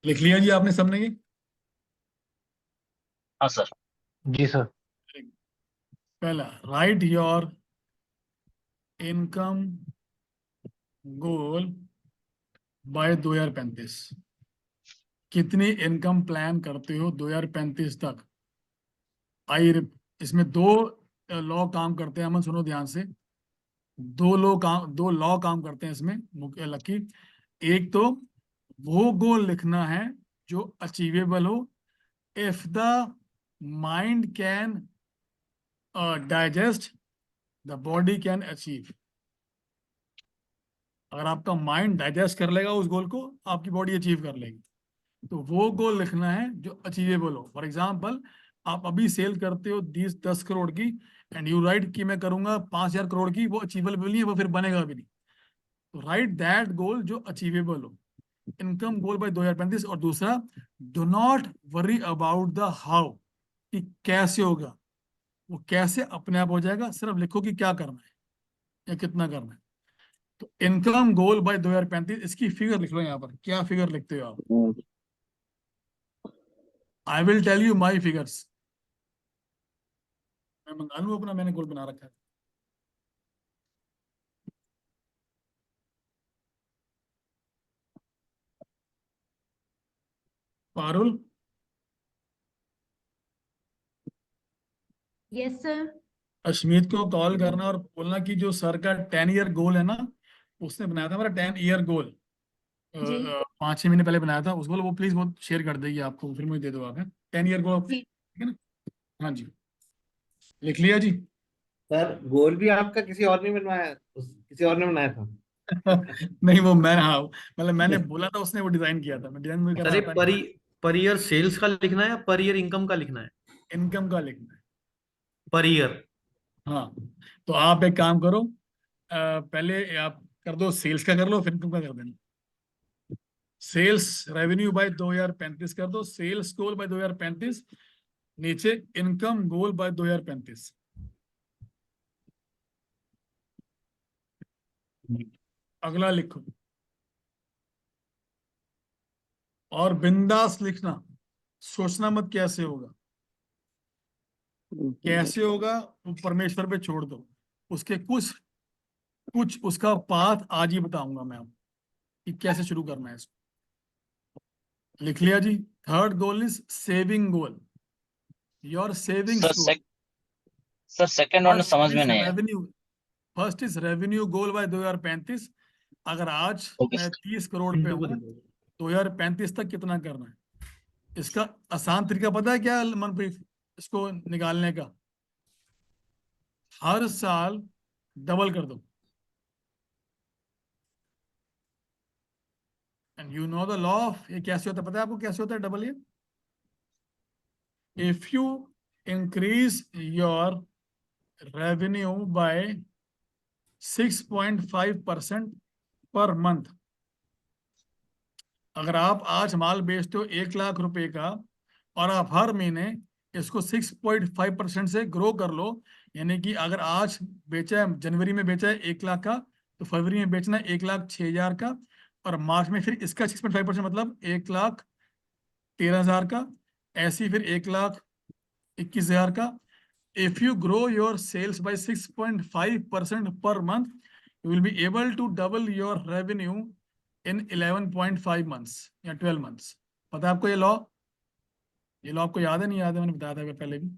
लिख लिया जी आपने सबने? ये हाँ सर। जी सर। पहला, right your income goal by 2035। कितनी इनकम प्लान करते हो 2035 तक? इसमें दो लॉ काम करते हैं, अमन सुनो ध्यान से। दो लॉ काम करते हैं इसमें मुख्य लकी। एक तो वो गोल लिखना है जो अचीवेबल हो, if the mind can digest the body can achieve. अगर आपका माइंड डाइजेस्ट कर लेगा उस गोल को, आपकी बॉडी अचीव कर लेगी। तो वो गोल लिखना है जो अचीवेबल हो। फॉर एग्जाम्पल, आप अभी सेल करते हो 10 करोड़ की, एंड यू राइट कि मैं करूंगा 5,000 करोड़ की, वो अचीवेबल नहीं है, वो फिर बनेगा भी नहीं। तो राइट दैट गोल जो अचीवेबल हो, इनकम गोल बाय 2035। और दूसरा, do not worry about the how, कि कैसे होगा, वो कैसे अपने आप हो जाएगा, सिर्फ लिखो कि क्या करना है या कितना करना है। तो इनकम गोल बाय 2035, इसकी फिगर लिख लो यहाँ पर। क्या फिगर लिखते हो आप? I will tell you my figures. मैं मंगा लूँ अपना, मैंने गोल बना रखा है। Parul, yes sir. अश्मीत को कॉल करना और बोलना कि जो सर का 10 ईयर गोल है ना, उसने बनाया था मेरा 10 ईयर गोल, जी 5-6 महीने पहले बनाया था। उसको वो प्लीज वो शेयर कर देगी आपको, फिर मुझे दे दो आप। 10 ईयर गोल, जी। ठीक है ना? हाँ जी, लिख लिया जी। सर गोल भी आपका किसी और ने बनवाया, किसी और ने बनाया था? नहीं, वो मैं, हाँ मतलब मैंने बोला था, उसने वो डिजाइन किया था। मैं डिजाइन मुझे सर करना ये आता पर नहीं। पर ईयर सेल्स का लिखना है या पर ईयर इनकम का लिखना है? इनकम का लिखना है। Per year. हाँ, तो आप एक काम करो, पहले आप कर दो सेल्स का, कर लो, फिर इनकम का कर देना। सेल्स रेवेन्यू बाय 2035 कर दो, सेल्स गोल बाय 2035, नीचे इनकम गोल बाय 2035। अगला लिखो, और बिंदास लिखना, सोचना मत कैसे होगा। कैसे होगा वो परमेश्वर पे छोड़ दो, उसके कुछ कुछ उसका पाथ आज ही बताऊंगा मैं आपको कि कैसे शुरू करना है इसको। लिख लिया जी। Third goal is saving goal, your savings sir goal. Sir second one first समझ में इज नहीं आया। Revenue, first is revenue goal by 2035। अगर आज ओके मैं सर। 30 करोड़ पे पिंटू को हूँ, देखो। 2035 तक कितना करना है? इसका आसान तरीका पता है क्या मनप्रीत, इसको निकालने का? हर साल डबल कर दो। And you know the law of, ये कैसे होता है पता है आपको? कैसे होता है डबल ये? If you increase your revenue by 6.5% per month, अगर आप आज माल बेचते हो 1 लाख रुपए का, और आप हर महीने इसको 6.5% से ग्रो कर लो, यानी कि अगर आज बेचा है, जनवरी में बेचा है 1 लाख का, तो फरवरी में बेचना है 1,06,000 का, और मार्च में फिर इसका 6.5% मतलब 1,13,000 का, ऐसे ही फिर 1,21,000 का। If you grow your sales by 6.5% per month, you will be able to double your revenue in 11.5 months या 12 मंथ्स। पता है आपको ये लॉ? ये लॉ आपको याद है, नहीं याद है? मैंने बताया था पहले भी।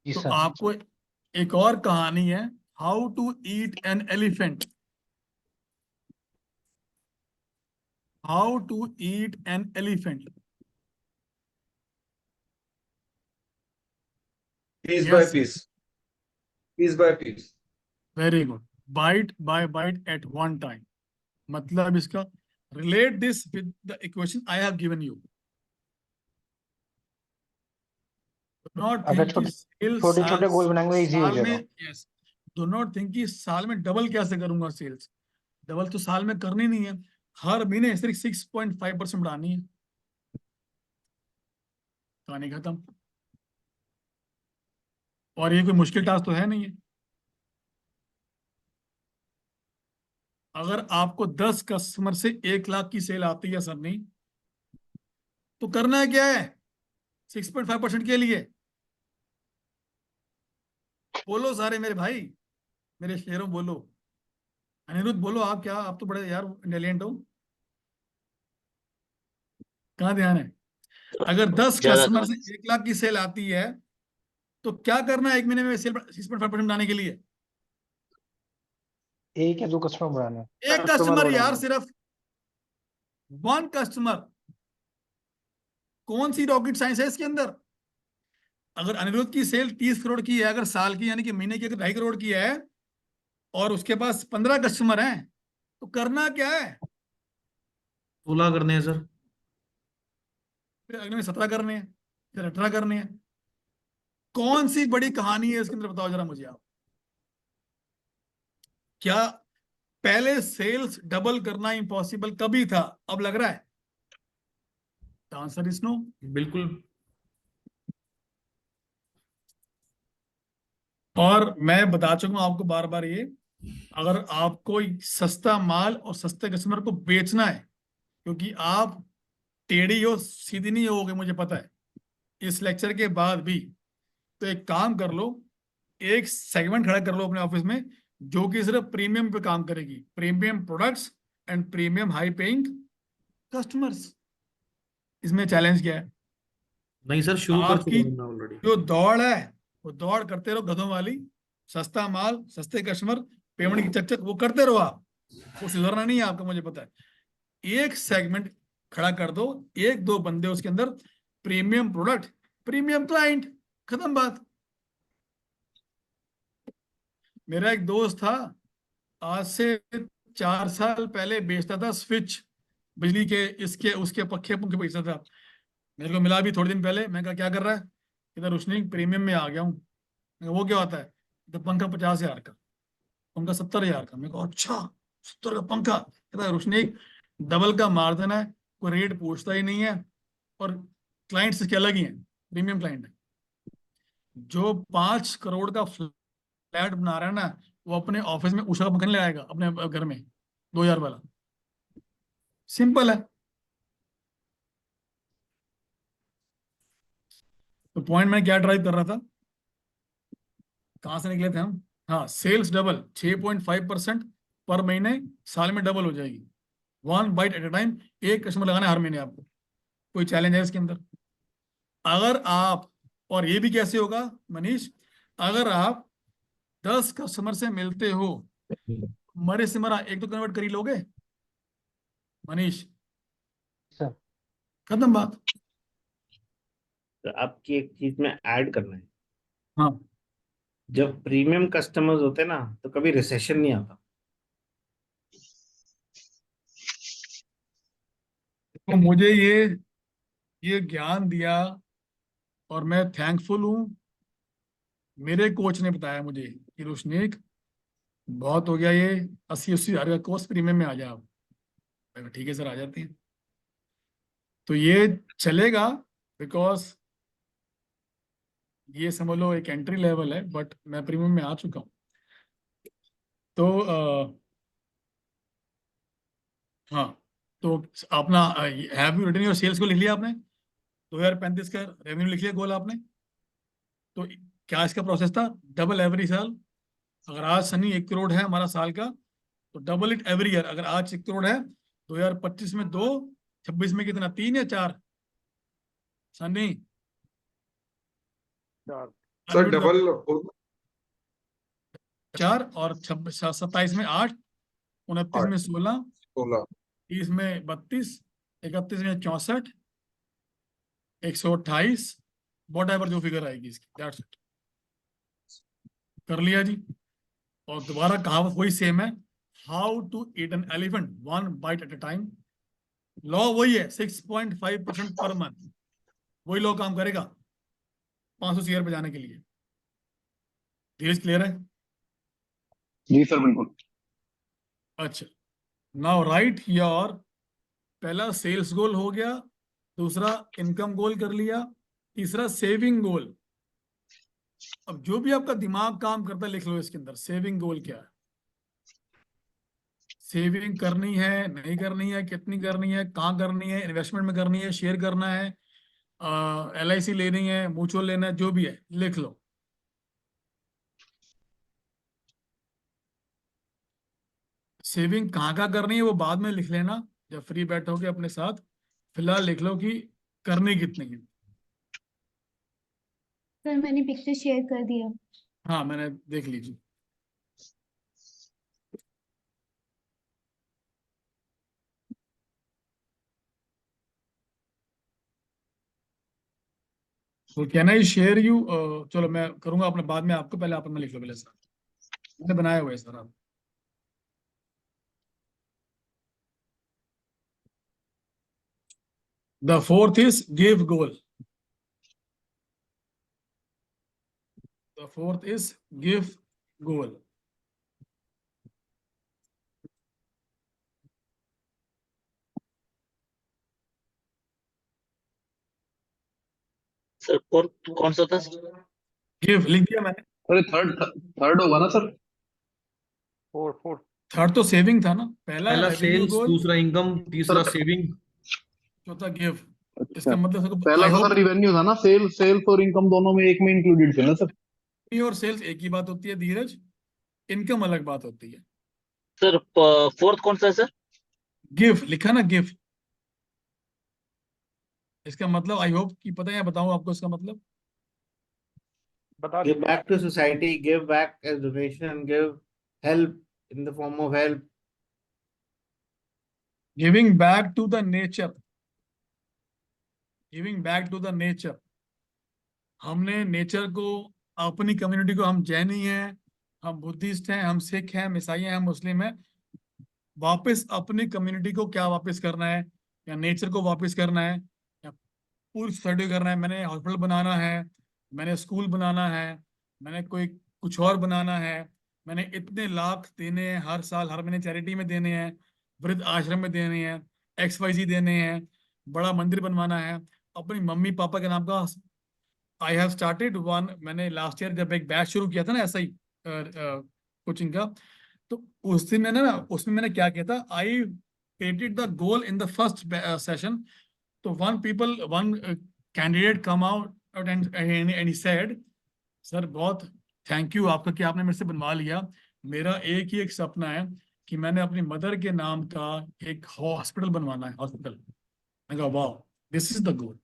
जी तो सर। आपको एक और कहानी है, how to eat an elephant. How to eat an elephant. Piece by yes, piece. Piece by piece. Very good. Bite by bite at one time, मतलब इसका relate this with the equation I have given you. Not अगर think कि छोटे sales छोटे छोटे गोल बनाएंगे easy हो साल में, जाएगा। यस, डू नॉट थिंक कि साल में डबल कैसे करूंगा सेल्स। डबल तो साल में करनी नहीं है, हर महीने सिर्फ 6.5% बढ़ानी है। कहानी खत्म। और ये कोई मुश्किल टास्क तो है नहीं है। अगर आपको 10 कस्टमर से 1 लाख की सेल आती है सर, नहीं तो करना है क्या है? 6.5% के लिए बोलो सारे मेरे भाई। मेरे शेरों बोलो। अनिरुद्ध बोलो, आप क्या, आप तो बड़े यार इंटेलिजेंट हो, कहाँ ध्यान है? अगर 10 ज्यादा कस्टमर था। से 1 लाख की सेल आती है तो क्या करना है 1 महीने में सेल 6.5% बढ़ाने के लिए? एक या दो कस्टमर बढ़ाना है। एक कस्टमर कस्टमर यार, बढ़ाना। सिर्फ 1 कस्टमर। कौन सी रॉकेट साइंस है इसके अंदर? अगर अनिरुद्ध की सेल 30 करोड़ की है, अगर साल की यानी कि महीने की अगर 2.5 करोड़ की है, और उसके पास 15 कस्टमर हैं, तो करना क्या है? 16 करने हैं सर। फिर अगले में 17 करने हैं, फिर 18 करने हैं। कौन सी बड़ी कहानी है इसके अंदर, बताओ जरा मुझे आप। क्या पहले सेल्स डबल करना इम्पॉसिबल कभी था, अब लग रहा है? Answer is no. बिल्कुल। और मैं बता चुका हूं आपको बार बार ये, अगर आपको सस्ता माल और सस्ते कस्टमर को बेचना है, क्योंकि आप टेढ़ी हो सीधी नहीं होगे मुझे पता है इस लेक्चर के बाद भी, तो एक काम कर लो, एक सेगमेंट खड़ा कर लो अपने ऑफिस में जो कि सिर्फ प्रीमियम पे काम करेगी, premium products and premium high paying customers. इसमें चैलेंज क्या है? नहीं सर, शुरू कर चुका आपकी हूं मैं ऑलरेडी। जो दौड़ है वो दौड़ करते रहो गधों वाली, सस्ता माल सस्ते कस्टमर पेमेंट की चकचक वो करते रहो आप, वो सुधरना नहीं है आपका मुझे पता है। एक सेगमेंट खड़ा कर दो, एक दो बंदे उसके अंदर, प्रीमियम प्रोडक्ट प्रीमियम क्लाइंट, खत्म बात। मेरा एक दोस्त था, आज से 4 साल पहले बेचता था स्विच, बिजली के इसके उसके पक्के पंखे बेचता था। मेरे को मिला भी थोड़े दिन पहले, मैं कहा क्या कर रहा है? इधर रोशनी प्रीमियम में आ गया हूँ। मैं कहा, वो क्या होता है? तो पंखा 50,000 का, पंखा 70,000 का। मैं कहा अच्छा, 70 का पंखा? कहता है रोशनी डबल का मार्जिन है, कोई रेट पूछता ही नहीं है, और क्लाइंट्स इसके अलग ही हैं, प्रीमियम क्लाइंट है। जो 5 करोड़ का फ्लैट बना रहा है ना, वो अपने ऑफिस में उषा का पंखा नहीं लगाएगा अपने घर में 2,000 वाला। सिंपल है। तो पॉइंट मैं क्या ड्राइव कर रहा था, कहां से निकले थे हम? हाँ, सेल्स डबल 6.5% पर महीने, साल में डबल हो जाएगी। 1 बाइट एट ए टाइम, एक कस्टमर लगाना है हर महीने आपको। कोई चैलेंज है इसके अंदर? अगर आप, और ये भी कैसे होगा मनीष, अगर आप 10 कस्टमर से मिलते हो, मरे से मरा एक तो कन्वर्ट कर ही लोगे मनीष, सर खत्म बात। तो आपकी एक चीज में ऐड करना है, हाँ, जब प्रीमियम कस्टमर्स होते हैं ना तो कभी रिसेशन नहीं आता। तो मुझे ये ज्ञान दिया और मैं थैंकफुल हूँ। मेरे कोच ने बताया मुझे कि रोशनीक बहुत हो गया ये, 80-80 हज़ार का कोर्स प्रीमियम में आ जाओ। मैं कहा, ठीक है सर, आ जाते हैं। तो ये चलेगा, बिकॉज ये समझ लो एक एंट्री लेवल है, बट मैं प्रीमियम में आ चुका हूँ। तो हाँ, तो अपना have you written your sales को लिख लिया आपने? 2035 का रेवेन्यू लिख लिया गोल आपने? तो क्या इसका प्रोसेस था? डबल एवरी साल। अगर आज सनी 1 करोड़ है हमारा साल का, तो डबल इट एवरी ईयर। अगर आज 1 करोड़ है, 2025 में 2, 26 में कितना, 3 या 4? सनी, चार। सर अनिरुद्ध डबल 4, और 27 में 8, 29 में 16, 16। 30 में 32, 31 में 64, 128, वॉट एवर जो फिगर आएगी इसकी, दैट्स इट। कर लिया जी। और दोबारा कहावत वही सेम है, how to eat an elephant 1 bite at a time. Law वही है, 6.5% पर मंथ। वही लॉ काम करेगा 500 शेयर पे जाने के लिए। धीरज क्लियर है? जी सर बिल्कुल। अच्छा, नाउ राइट योर, पहला सेल्स गोल हो गया, दूसरा इनकम गोल कर लिया, तीसरा सेविंग गोल। अब जो भी आपका दिमाग काम करता है लिख लो इसके अंदर, सेविंग गोल क्या है? सेविंग करनी है नहीं करनी है, कितनी करनी है, कहाँ करनी है, इन्वेस्टमेंट में करनी है, शेयर करना है, LIC लेनी है, म्यूचुअल लेना है, जो भी है लिख लो। सेविंग कहाँ का करनी है वो बाद में लिख लेना जब फ्री बैठोगे अपने साथ। फिलहाल लिख लो कि करनी कितनी है। सर मैंने पिक्चर शेयर कर दिया। हाँ मैंने देख लीजिए। तो कैन आई शेयर यू, चलो मैं करूंगा अपने बाद में आपको, पहले आप अपना लिख लो पहले सर, मैंने बनाया हुआ है सर आप। The fourth is give goal. The fourth is give goal. Sir fourth कौन सा था सर? गिव लिख दिया मैंने। अरे थर्ड थर्ड होगा ना सर? फोर फोर थर्ड तो सेविंग था ना, पहला पहला रेवेन्यू सेल्स, गोल, दूसरा इनकम, तीसरा सेविंग। चौथा गिव। अच्छा, इसका मतलब पहला आई तो होप सर रिवेन्यू था ना, सेल्स और इनकम दोनों में एक में इंक्लूडेड थे ना सर? और सेल्स एक ही बात होती है धीरज, इनकम अलग बात होती है। सर फोर्थ कौन सा है सर? गिव लिखा ना, गिव। इसका मतलब आई होप कि पता है, या बताऊं आपको इसका मतलब? बता Give दीजिए। back to society, give back as donation, give help in the form of help. Giving back to the nature. Giving back to the nature. हमने नेचर को, अपनी कम्युनिटी को, हम जैनी हैं, हम बुद्धिस्ट हैं, हम सिख हैं, हम ईसाई हैं, हम मुस्लिम हैं, वापस अपनी कम्युनिटी को क्या वापस करना है, या नेचर को वापस करना है, या पूरी सोसाइटी करना है। मैंने हॉस्पिटल बनाना है, मैंने स्कूल बनाना है, मैंने कोई कुछ और बनाना है, मैंने इतने लाख देने हैं हर साल, हर महीने चैरिटी में देने हैं, वृद्ध आश्रम में देने हैं, XYZ देने हैं, बड़ा मंदिर बनवाना है अपनी मम्मी पापा के नाम का। आई हैव स्टार्टेड वन, मैंने लास्ट ईयर जब एक बैच शुरू किया था ना ऐसा ही कोचिंग का, तो उस दिन मैंने ना, उसमें मैंने क्या किया था, आई created the goal in the first session. तो one candidate come out and he said, sir बहुत थैंक यू आपका कि आपने मेरे से बनवा लिया। मेरा एक ही एक सपना है कि मैंने अपनी मदर के नाम का एक हॉस्पिटल बनवाना है, हॉस्पिटल। मैं कहा वाह, this is the goal.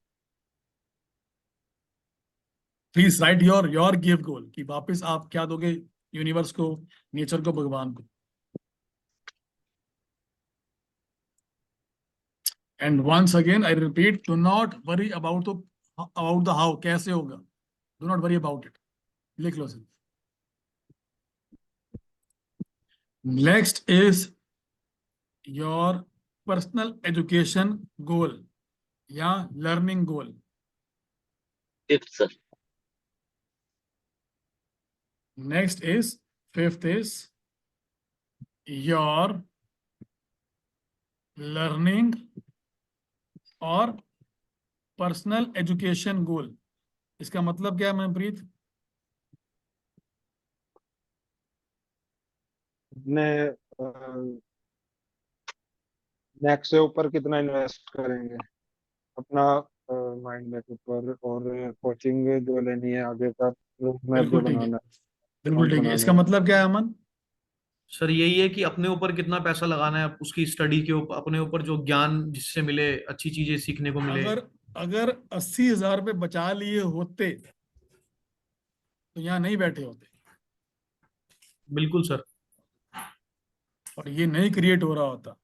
Please write your give goal, कि वापस आप क्या दोगे यूनिवर्स को, नेचर को, भगवान को। And once again I repeat, do not worry about the how, कैसे होगा, do not worry about it. लिख लो sir. Next is your personal education goal या learning goal. Fifth sir. Next is fifth is your learning और personal education goal. इसका मतलब क्या है मनप्रीत? अपने नेक्स्ट से ऊपर कितना इन्वेस्ट करेंगे अपना माइंड के ऊपर, और कोचिंग जो लेनी है आगे का रोड मैप जो बिल्कुल ठीक है, बनाना है, बिल्कुल अकाउंट ठीक है। बनाने इसका हैं। मतलब क्या है अमन? सर यही है कि अपने ऊपर कितना पैसा लगाना है, उसकी स्टडी के ऊपर, अपने ऊपर जो ज्ञान जिससे मिले, अच्छी चीजें सीखने को मिले। अगर अगर 80,000 रुपये बचा लिए होते तो यहाँ नहीं बैठे होते, बिल्कुल सर। और ये नहीं क्रिएट हो रहा होता।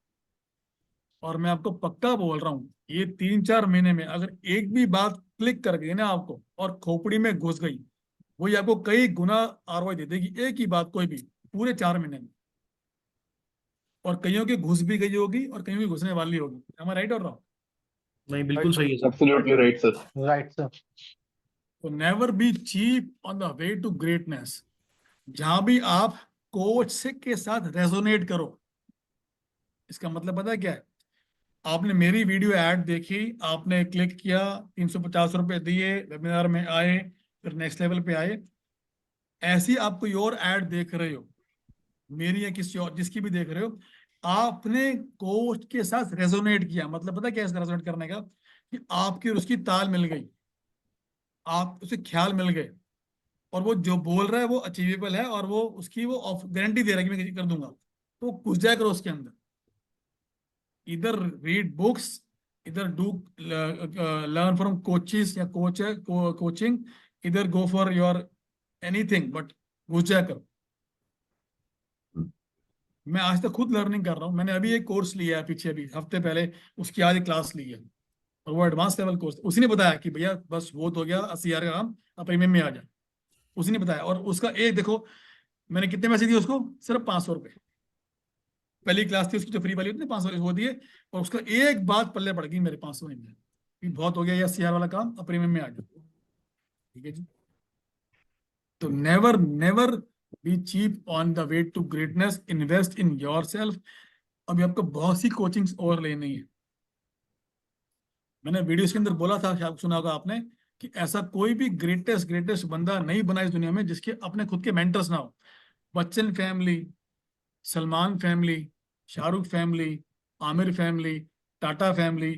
और मैं आपको पक्का बोल रहा हूँ, ये 3-4 महीने में अगर एक भी बात क्लिक कर गई ना आपको और खोपड़ी में घुस गई, वही आपको कई गुना ROI दे देगी, एक ही बात, कोई भी, पूरे 4 महीने में। और कईयों की घुस भी गई होगी और कईयों की घुसने वाली होगी। am I राइट और रॉन्ग? नहीं, बिल्कुल सही है sir. Absolutely right sir. Right, sir. तो never be cheap on the way to greatness. जहां भी आप कोच से के साथ रेजोनेट करो, इसका मतलब पता है क्या है? आपने मेरी वीडियो ऐड देखी, आपने क्लिक किया, 350 रुपए दिए, वेबिनार में आए, फिर नेक्स्ट लेवल पे आए। ऐसी आप कोई और ऐड देख रहे हो, मेरी या किसी और जिसकी भी देख रहे हो, आपने कोच के साथ रेजोनेट किया, मतलब पता है क्या है रेजोनेट करने का? कि आपकी और उसकी ताल मिल गई, आप उसे ख्याल मिल गए, और वो जो बोल रहा है वो अचीवेबल है, और वो उसकी वो गारंटी दे रहा है कि मैं कर दूंगा। तो घुस जाया करो उसके अंदर, इधर रीड बुक्स, इधर डू लर्न फ्रॉम कोचेस या कोचिंग, इधर go for your anything, but घुस जाया करो। मैं आज तक खुद लर्निंग कर रहा हूँ, मैंने अभी एक कोर्स लिया है पीछे, अभी हफ्ते पहले उसकी आधी क्लास ली है, और वो एडवांस लेवल कोर्स, उसी ने बताया कि भैया बस वो तो हो गया 80,000 का काम, अब प्रीमियम में आ जा, उसी ने बताया। और उसका एक देखो मैंने कितने पैसे दिए उसको, सिर्फ 500 रुपये। पहली क्लास थी उसकी जो फ्री वाली होती है 500 वो दिए, और उसका एक बात पल्ले पड़ गई मेरे 500 में, कि बहुत हो गया ये 80,000 वाला काम, अब प्रीमियम में आ जाओ। ठीक है जी। तो never never be cheap on the way to greatness, invest in yourself. अभी आपको बहुत सी कोचिंग्स और लेनी है। मैंने वीडियोस के अंदर बोला था, शायद सुना होगा आपने, कि ऐसा कोई भी ग्रेटेस्ट ग्रेटेस्ट बंदा नहीं बना इस दुनिया में जिसके अपने खुद के मेंटर्स ना हो। Bachchan family, Salman family, Shahrukh family, Aamir family, Tata family,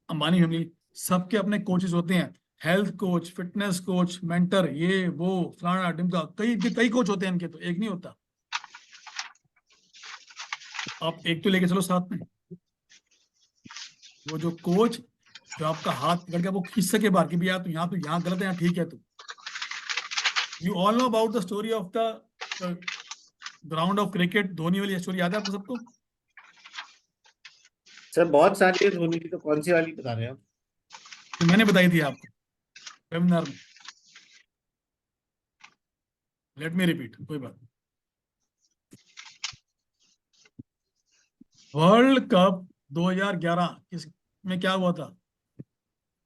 Ambani family, सबके अपने कोचेस होते हैं। Health coach, fitness coach, mentor, ये वो फलाना ढिमका, कई कई कोच होते हैं इनके, तो एक नहीं होता। आप एक तो लेके चलो साथ में, वो जो कोच जो आपका हाथ पकड़ के आपको खींच सके बाहर की, भी यार तू यहाँ गलत है, यहाँ ठीक है तू। You all know about the story of the ground of cricket, Dhoni वाली स्टोरी याद है आपको सबको? सर बहुत सारी है धोनी की, तो कौन सी वाली बता रहे हैं आप? तो मैंने बताई थी आपको वेबिनार में, लेट मी रिपीट, कोई बात। वर्ल्ड कप 2011 किस में क्या हुआ था?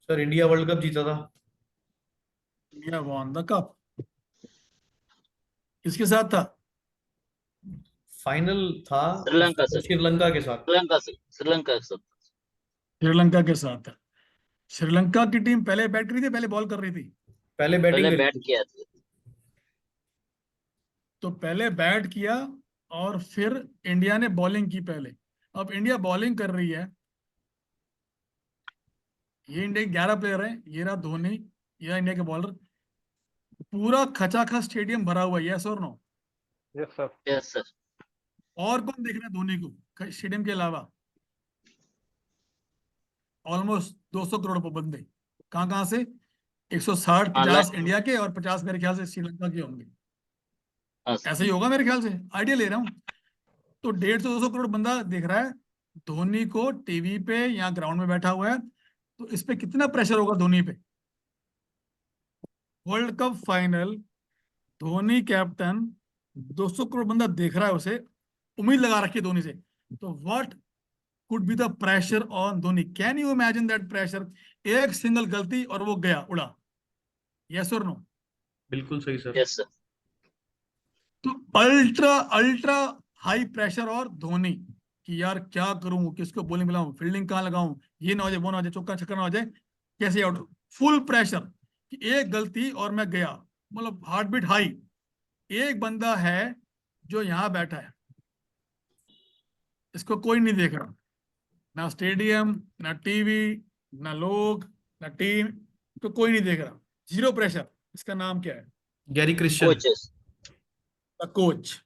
सर इंडिया वर्ल्ड कप जीता था। India won the cup. किसके साथ था? फाइनल था श्रीलंका सर, श्रीलंका के साथ। श्रीलंका से, श्रीलंका के साथ। श्रीलंका के साथ था। श्रीलंका की टीम पहले बैट कर रही थी, पहले बॉल कर रही थी? पहले बैटिंग पहले करी बैट थी। किया था। तो पहले बैट किया और फिर इंडिया ने बॉलिंग की पहले। अब इंडिया बॉलिंग कर रही है, ये इंडिया के 11 प्लेयर हैं, ये रहा धोनी, ये रहा इंडिया के बॉलर, पूरा खचाखच स्टेडियम भरा हुआ है, यस और no? Yes sir. Yes sir. और कौन देख रहा है धोनी को स्टेडियम के अलावा? ऑलमोस्ट 200 करोड़ बंदे। कहाँ से? 160 50 इंडिया के और 50 मेरे ख्याल से श्रीलंका के होंगे, ऐसे ही होगा मेरे ख्याल से, आइडिया ले रहा हूँ। तो 150-200 करोड़ बंदा देख रहा है धोनी को टीवी पे या ग्राउंड में बैठा हुआ है, तो इस पे कितना प्रेशर होगा धोनी पे? World cup final, Dhoni captain, 200 crore बंदा देख रहा है उसे, उम्मीद लगा रखी है धोनी से, तो what could be the pressure on Dhoni? Can you imagine that pressure? एक सिंगल गलती और वो गया, उड़ा। यस और नो? बिल्कुल सही सर। Yes sir. तो अल्ट्रा अल्ट्रा हाई प्रेशर और धोनी कि यार क्या करूं, किसको बॉलिंग मिलाऊं, फील्डिंग कहां लगाऊं, ये ना हो जाए, वो ना हो जाए, चौका छक्का ना हो जाए, कैसे आउट। फुल प्रेशर कि एक गलती और मैं गया, मतलब हार्ट बीट हाई। एक बंदा है जो यहां बैठा है, इसको कोई नहीं देख रहा, ना स्टेडियम, ना टीवी, ना लोग, ना टीम, तो कोई नहीं देख रहा, जीरो प्रेशर। इसका नाम क्या है? Gary Christian. Coaches. Coach.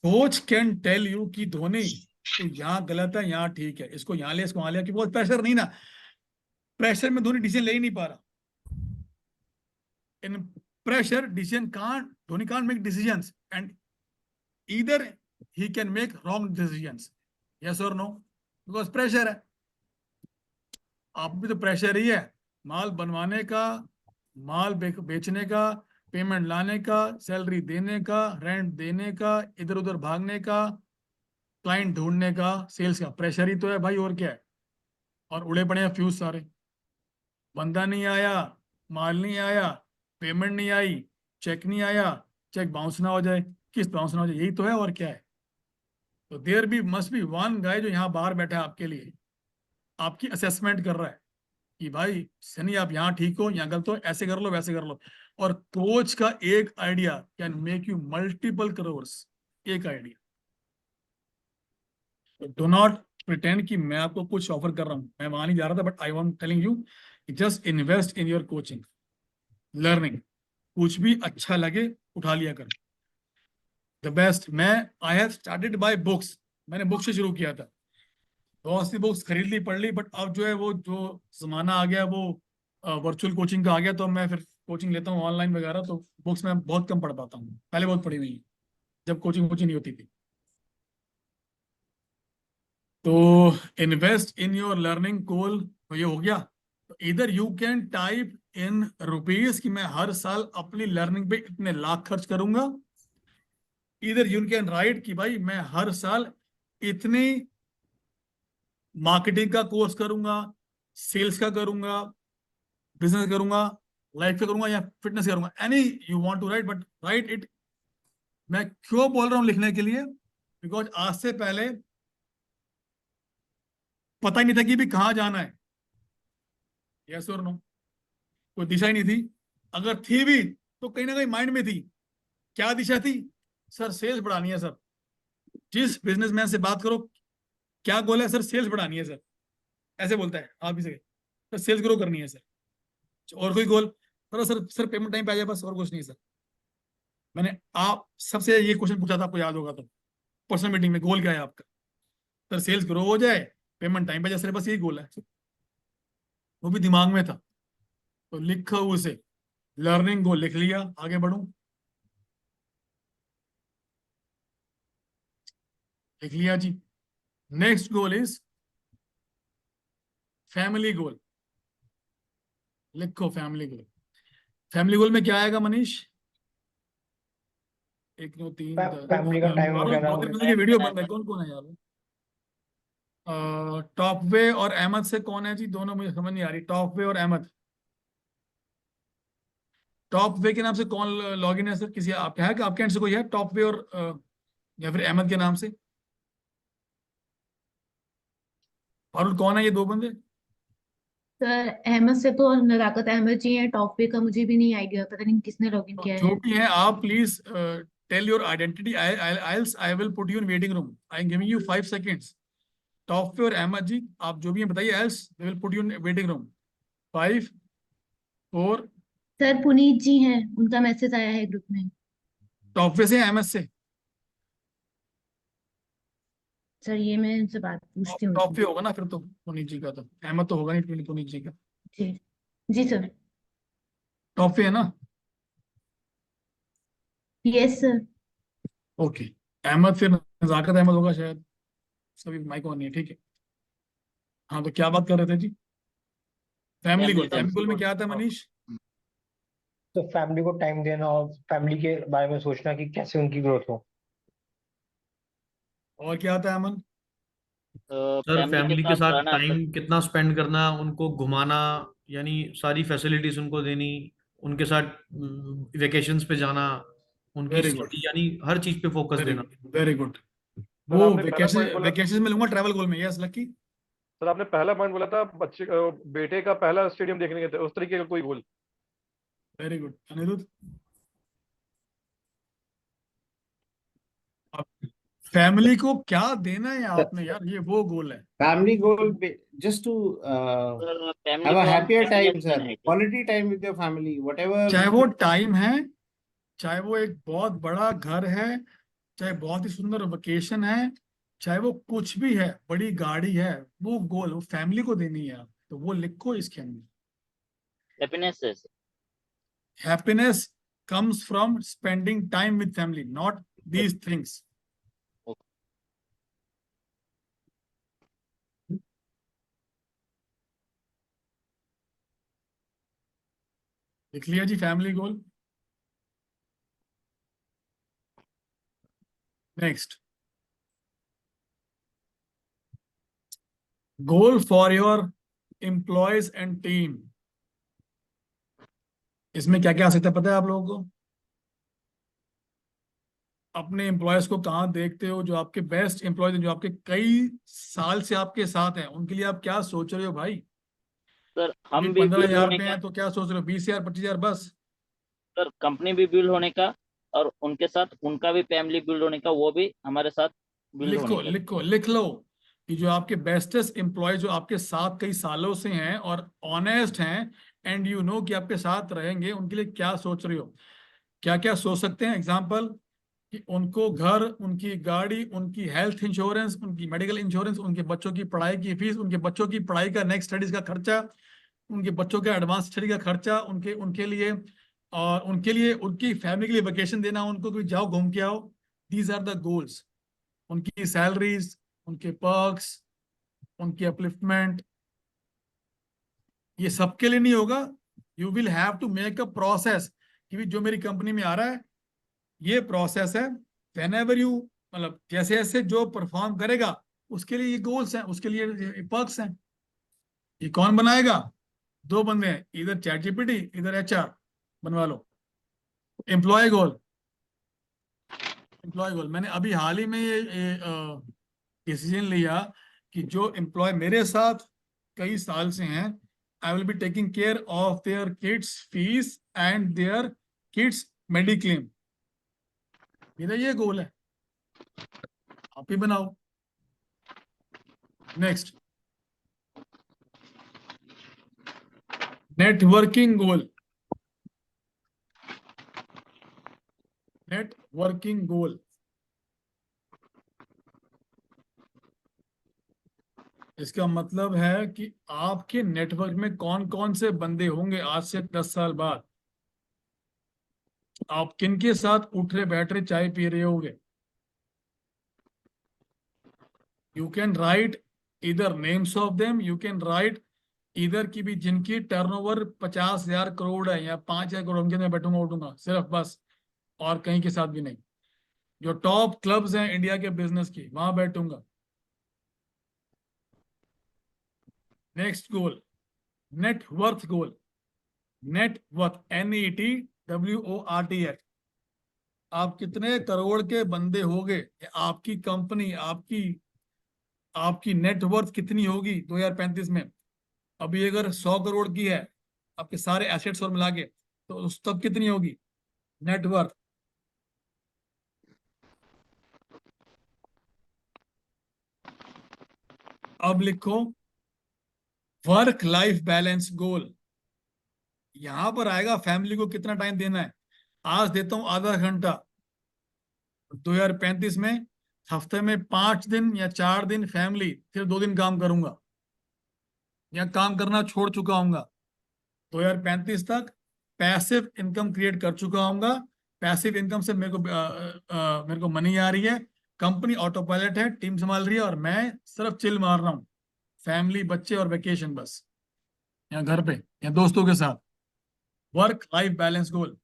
Coach can tell you कि धोनी तो यहाँ गलत है, यहाँ ठीक है, इसको यहाँ ले, इसको वहां ले, कि बहुत प्रेशर नहीं ना, प्रेशर में धोनी डिसीजन ले ही नहीं पा रहा। इन pressure decision can't, Dhoni can't make decisions, and either he can make wrong decisions, yes और नो? बिकॉज प्रेशर है। आप भी तो प्रेशर ही है, माल बनवाने का, माल बेचने का, पेमेंट लाने का, सैलरी देने का, रेंट देने का, इधर उधर भागने का, क्लाइंट ढूंढने का, सेल्स का, प्रेशर ही तो है भाई, और क्या है? और उड़े पड़े हैं फ्यूज सारे, बंदा नहीं आया, माल नहीं आया, पेमेंट नहीं आई, चेक नहीं आया, चेक बाउंस ना हो जाए, किस्त बाउंस ना हो जाए, यही तो है, और क्या है? तो there be must be one guy जो यहाँ बाहर बैठा है आपके लिए, आपकी असेसमेंट कर रहा है कि भाई सनी आप यहाँ ठीक हो, यहाँ गलत हो, ऐसे कर लो, वैसे कर लो। और कोच का एक idea can make you multiple crores, एक आइडिया। डो नॉट प्रिटेंड कि मैं आपको कुछ ऑफर कर रहा हूं, मैं वहां नहीं जा रहा था, but I want telling you just invest in your coaching, learning. कुछ भी अच्छा लगे उठा लिया कर। The best. I have started by books, मैंने बुक से शुरू किया था, बहुत सी बुक्स खरीद ली, पढ़ ली, बट अब जो है वो जो जमाना आ गया वो वर्चुअल कोचिंग का आ गया, तो मैं फिर कोचिंग लेता हूँ ऑनलाइन वगैरह, तो बुक्स मैं बहुत कम पढ़ पाता हूँ, पहले बहुत पढ़ी हुई है जब कोचिंग नहीं होती थी। तो इन्वेस्ट इन योर लर्निंग गोल, तो ये हो गया। तो इधर you can type in rupees कि मैं हर साल अपनी लर्निंग पे इतने लाख खर्च करूंगा, इधर यू कैन राइट कि भाई मैं हर साल इतनी मार्केटिंग का कोर्स करूंगा, सेल्स का करूंगा, बिजनेस करूंगा, लाइफ का करूंगा, या फिटनेस करूंगा, any you want to write, but write it. मैं क्यों बोल रहा हूं लिखने के लिए, बिकॉज आज से पहले पता ही नहीं था कि भी कहाँ जाना है, यस और नो, कोई दिशा ही नहीं थी, अगर थी भी तो कहीं ना कहीं माइंड में थी। क्या दिशा थी? सर सेल्स बढ़ानी है सर, जिस बिजनेसमैन से बात करो क्या गोल है? सर सेल्स बढ़ानी है सर, ऐसे बोलता है आप भी से, सर सेल्स ग्रो करनी है सर, और कोई गोल? सर पेमेंट टाइम पे आ जाए बस, और कुछ नहीं सर। मैंने आप सबसे ये क्वेश्चन पूछा था, आपको याद होगा तो, पर्सनल मीटिंग में, गोल क्या है आपका? सर सेल्स ग्रो हो जाए, पेमेंट टाइम पे जाए सर, बस यही गोल है। वो भी दिमाग में था, तो लिखा उसे, लर्निंग गोल लिख लिया, आगे बढ़ूं, लिख लिया जी। Next goal is family goal, लिखो फैमिली गोल। फैमिली गोल में क्या आएगा मनीष? 1 2 3 फैमिली का टाइम वगैरह। वीडियो बन रहा है, कौन कौन है यार? टॉप वे और अहमद से कौन है जी? दोनों मुझे समझ नहीं आ रही, टॉप वे और अहमद। टॉप वे के नाम से कौन लॉगिन है सर? किसी आपके है कि आपके एंड से कोई है टॉप वे और या फिर अहमद के नाम से? और कौन है ये 2 बंदे? सर अहमद से तो नजाकत अहमद जी हैं, टॉप पे का मुझे भी नहीं आइडिया, पता नहीं किसने लॉगिन किया जो है। भी है आप please tell your identity, I will put you in waiting room, I am giving you 5 seconds. Top पे और अहमद जी आप जो भी हैं बताइए, else they will put you in waiting room. 5 4। Sir Puneet ji हैं, उनका मैसेज आया है ग्रुप में। टॉप पे से अहमद से? सर ये मैं उनसे बात पूछती हूँ। टॉप पे होगा ना फिर तो पुनीत जी का, तो अहमद तो होगा नहीं पुनीत जी का। जी जी सर। टॉप पे है ना? Yes sir. ओके, अहमद फिर नजाकत अहमद होगा शायद, सभी माइक ऑन नहीं है, ठीक है। हाँ तो क्या बात कर रहे थे जी? फैमिली गोल, फैमिली गोल में क्या आता है मनीष? तो फैमिली को टाइम देना और फैमिली के बारे में सोचना कि कैसे उनकी ग्रोथ हो। और क्या आता है अमन? सर फैमिली फैमिली के के साथ साथ रहना, टाइम कितना स्पेंड करना, उनको घुमाना, यानी सारी फैसिलिटीज उनको देनी, उनके साथ वेकेशंस पे जाना, उनकी वेरी गुड, स्टडी, यानी हर चीज पे फोकस वेरी देना। Good, very good. सर वो आपने पहला पॉइंट बोला, वेकेशन में लूंगा ट्रैवल गोल में, यस लकी। सर आपने पहला पॉइंट बोला था बच्चे बेटे का पहला स्टेडियम देखने गए थे, उस तरीके का कोई गोल? Very good Aniruddh. फैमिली को क्या देना है आपने यार, ये वो गोल है। Family goal just to family have a को हम happier time, happiness sir. देना है। Quality time with your family, whatever. चाहे वो टाइम है, चाहे वो एक बहुत बड़ा घर है, चाहे बहुत ही सुंदर वेकेशन है, चाहे वो कुछ भी है, बड़ी गाड़ी है, वो गोल वो फैमिली को देनी है आप, तो वो लिखो इसके अंदर। हैप्पीनेस है sir. Happiness comes from spending time with family, not these things. लिख लिया जी family goal. Next, goal for your employees and team. इसमें क्या क्या आ सकता है पता है आप लोगों को? अपने एम्प्लॉयज को कहाँ देखते हो, जो आपके बेस्ट एम्प्लॉयज हैं, जो आपके कई साल से आपके साथ हैं, उनके लिए आप क्या सोच रहे हो भाई? सर हम भी 15,000 होने पे का, हैं तो क्या सोच रहे हो? 20,000 25,000 बस? सर कंपनी भी बिल्ड होने का, और उनके साथ उनका भी फैमिली बिल्ड होने का, वो भी हमारे साथ बिल्ड होने का। लिख लो कि जो आपके बेस्टेस्ट एम्प्लॉय जो आपके साथ कई सालों से हैं और ऑनेस्ट हैं, एंड कि आपके साथ रहेंगे, उनके लिए क्या सोच रहे हो, क्या क्या सोच सकते हैं? एग्जाम्पल, कि उनको घर, उनकी गाड़ी, उनकी हेल्थ इंश्योरेंस, उनकी मेडिकल इंश्योरेंस, उनके बच्चों की पढ़ाई की फीस, उनके बच्चों की पढ़ाई का नेक्स्ट स्टडीज का खर्चा, उनके बच्चों के एडवांस स्टडी का खर्चा, उनके उनके लिए, और उनके लिए उनकी फैमिली के लिए वेकेशन देना, उनको कोई जाओ घूम के आओ। These are the goals. उनकी सैलरीज, उनके पर्क्स, उनकी अपलिफ्टमेंट, ये सबके लिए नहीं होगा। You will have to make a process कि जो मेरी कंपनी में आ रहा है ये प्रोसेस है। वेन एवर यू, मतलब जैसे जैसे जो परफॉर्म करेगा उसके लिए ये गोल्स हैं, उसके लिए ये पर्क्स हैं। ये कौन बनाएगा? दो बंदे हैं, इधर चैट जीपीटी, इधर एचआर। बनवा लो एम्प्लॉय गोल। एम्प्लॉय गोल मैंने अभी हाल ही में ये डिसीजन लिया कि जो एम्प्लॉय मेरे साथ कई साल से हैं, I will be taking care of their kids fees and their kids mediclaim. मेरा ये गोल है, आप ही बनाओ। नेक्स्ट, नेटवर्किंग गोल। नेटवर्किंग गोल, इसका मतलब है कि आपके नेटवर्क में कौन कौन से बंदे होंगे आज से 10 साल बाद। आप किन के साथ उठ रहे बैठ रहे चाय पी रहे होगे। यू कैन राइट इधर names of them, you can write इधर की भी जिनकी टर्नओवर 50,000 करोड़ है या 5,000 करोड़, उनके मैं बैठूंगा उठूंगा सिर्फ बस, और कहीं के साथ भी नहीं। जो टॉप क्लब्स हैं इंडिया के बिजनेस की, वहां बैठूंगा। Next goal, net worth goal. Net worth, NETWORTH। आप कितने करोड़ के बंदे होगे, आपकी कंपनी, आपकी आपकी नेटवर्थ कितनी होगी 2035 में। अभी अगर 100 करोड़ की है आपके सारे एसेट्स और मिला के, तो उस तब कितनी होगी नेटवर्थ। अब लिखो वर्क लाइफ बैलेंस गोल। यहां पर आएगा फैमिली को कितना टाइम देना है। आज देता हूं आधा घंटा, 2035 में हफ्ते में 5 दिन या 4 दिन फैमिली, फिर 2 दिन काम करूंगा या काम करना छोड़ चुका हूंगा। 2035 तक पैसिव इनकम क्रिएट कर चुका हूंगा। पैसिव इनकम से मेरे को मनी आ रही है, कंपनी ऑटो पायलट है, टीम संभाल रही है, और मैं सिर्फ चिल मार रहा हूँ। फैमिली, बच्चे और वेकेशन बस, या घर पे या दोस्तों के साथ। Work life balance goal.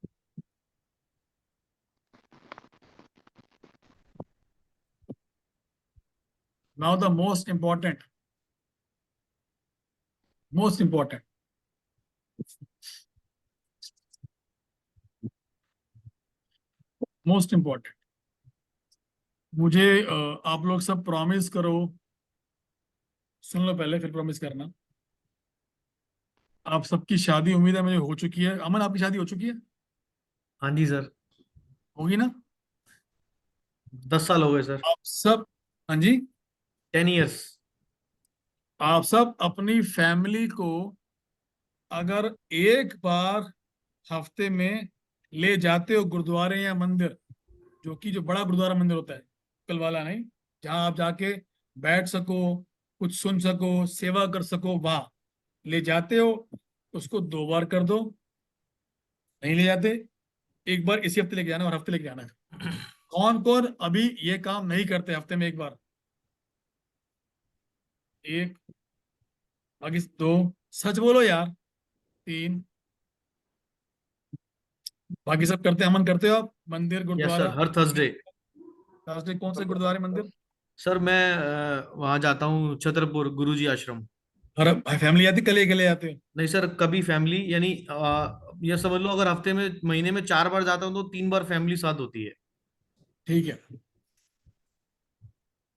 Now the most important, most important, most important. मुझे आप लोग सब प्रॉमिस करो, सुन लो पहले फिर प्रॉमिस करना। आप सबकी शादी उम्मीद है मुझे हो चुकी है। अमन, आपकी शादी हो चुकी है? हाँ जी सर, होगी ना? 10 साल हो गए सर। आप सब, हाँ जी, 10 years। आप सब अपनी फैमिली को अगर एक बार हफ्ते में ले जाते हो गुरुद्वारे या मंदिर, जो बड़ा गुरुद्वारा मंदिर होता है, कल वाला नहीं, जहां आप जाके बैठ सको, कुछ सुन सको, सेवा कर सको, वहां ले जाते हो, उसको 2 बार कर दो। नहीं ले जाते, एक बार इसी हफ्ते लेके जाना और हफ्ते लेके जाना है। कौन कौन अभी ये काम नहीं करते हफ्ते में एक बार? एक, बाकी 2, सच बोलो यार, 3, बाकी सब करते हैं। अमन, करते हो आप मंदिर यस गुरुद्वारा? सर, हर थर्सडे। थर्सडे कौन से गुरुद्वारे मंदिर? सर मैं वहाँ जाता हूँ छतरपुर गुरुजी आश्रम। और फैमिली आती, कल अकेले आते हो? नहीं सर, कभी फैमिली, यानी ये समझ लो अगर हफ्ते में, महीने में 4 बार जाता हूँ तो 3 बार फैमिली साथ होती है। ठीक है,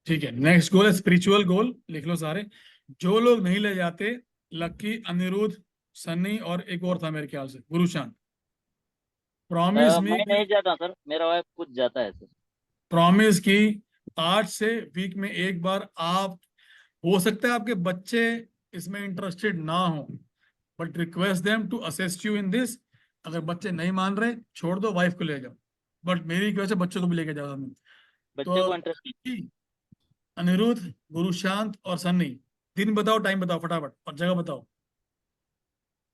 ठीक है। नेक्स्ट गोल है स्पिरिचुअल गोल, लिख लो सारे। जो लोग नहीं ले जाते, लक्की, अनिरुद्ध, सन्नी और एक और था मेरे ख्याल से, गुरुशांत। प्रॉमिस मी, मैं नहीं जाता सर, मेरा वाइफ खुद जाता है सर। प्रॉमिस की आज से वीक में एक बार आप, हो सकता है आपके बच्चे इसमें इंटरेस्टेड ना हो, but request them to assist you in this. अगर बच्चे नहीं मान रहे, छोड़ दो, वाइफ को ले जाओ। बट मेरी वजह से बच्चों को भी लेके जाओ हमें। बच्चे तो को इंटरेस्ट अनिरुद्ध, गुरुशांत और सन्नी, दिन बताओ, टाइम बताओ फटाफट और जगह बताओ।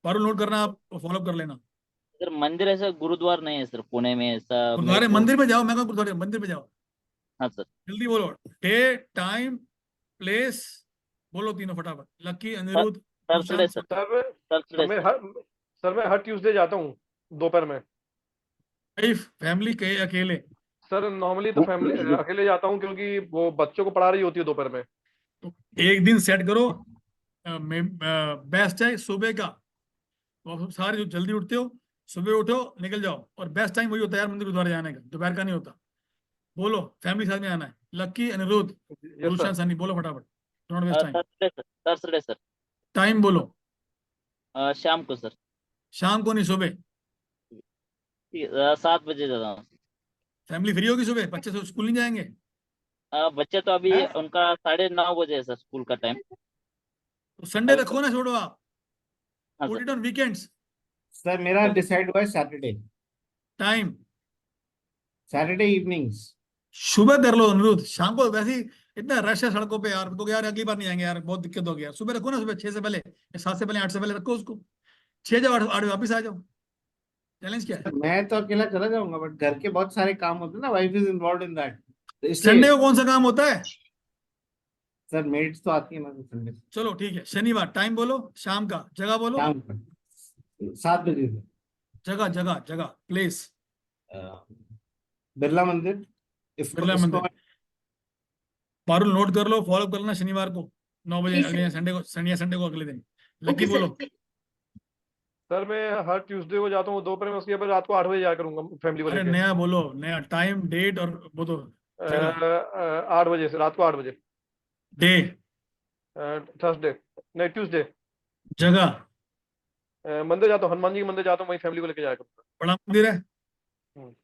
पारुल नोट करना, आप फॉलो कर लेना। सर, मंदिर ऐसा गुरुद्वार नहीं है सर पुणे में ऐसा मेरे गुरुद्वारे को। मंदिर में जाओ, मैं कहा गुरुद्वारे मंदिर में जाओ, हाँ सर। जल्दी बोलो। डे, टाइम, प्लेस, बोलो तीनों फटाफट। Lucky, Aniruddh, Thursday Gurushant, sir. Sunny. Sir Thursday sir. Sir मैं हर ट्यूसडे जाता हूँ दोपहर में। वाइफ, फैमिली के अकेले? सर नॉर्मली तो फैमिली अकेले जाता हूँ, क्योंकि वो बच्चों को पढ़ा रही होती है दोपहर में। तो एक दिन सेट करो, बेस्ट है सुबह का। तो आप सारे जो जल्दी उठते हो, सुबह उठो, निकल जाओ, और बेस्ट टाइम वही होता है यार मंदिर गुरुद्वारे जाने का, दोपहर का नहीं होता। बोलो, फैमिली साथ में आना है। Lucky, Anirudh, yes Gurushant, sir. सन्नी, बोलो फटाफट, don't waste time. Thursday sir. Thursday sir. Time बोलो। शाम को सर। शाम को नहीं, सुबह। 7 बजे जाता हूँ। फैमिली फ्री होगी सुबह, बच्चे तो स्कूल नहीं जाएंगे। बच्चे तो अभी हैं? उनका 9:30 बजे है सर स्कूल का टाइम। तो संडे अभी तो। रखो ना, छोड़ो आप, हाँ put sir. It on weekends. Sir मेरा ओके। डिसाइड हुआ है सैटरडे, टाइम सैटरडे इवनिंग्स। सुबह कर लो अनिरुद्ध, शाम को वैसे ही इतना रश है सड़कों पे यार, तो यार अगली बार नहीं आएंगे यार, बहुत दिक्कत हो गया यार। सुबह रखो ना, सुबह 6 से पहले, या 7 से पहले, 8 से पहले रखो उसको। 6 जाओ, 8 वापिस आ जाओ। चैलेंज क्या है? सर मैं तो अकेला चला जाऊंगा, बट घर के बहुत सारे काम होते हैं ना, wife is involve in that, तो इसलिए। संडे को कौन सा काम होता है? सर मेड्स तो आती है ना संडे चलो ठीक है, शनिवार। टाइम बोलो, शाम का, जगह बोलो। शाम को 7 बजे से। जगह, जगह, जगह, प्लेस। अ, बिरला मंदिर, इसको बिरला इसको। मंदिर। पारुल नोट कर लो, फॉलो कर लेना, शनिवार को 9 बजे, जी अगले सर। संडे को, संडे को अगले दिन। Lucky okay sir. बोलो। सर मैं हर ट्यूसडे को जाता हूँ दोपहर में, उसके बाद रात को 8 बजे जाया करूंगा फैमिली को अरे लेके। नया बोलो, नया टाइम, डेट और वो तो जगह। 8 बजे से रात को 8 बजे। डे, थर्सडे, नहीं ट्यूसडे। जगह। मंदिर जाता हूँ, हनुमान जी के मंदिर जाता हूँ, वहीं फैमिली को लेके जाया करूंगा। बड़ा मंदिर है हम्म।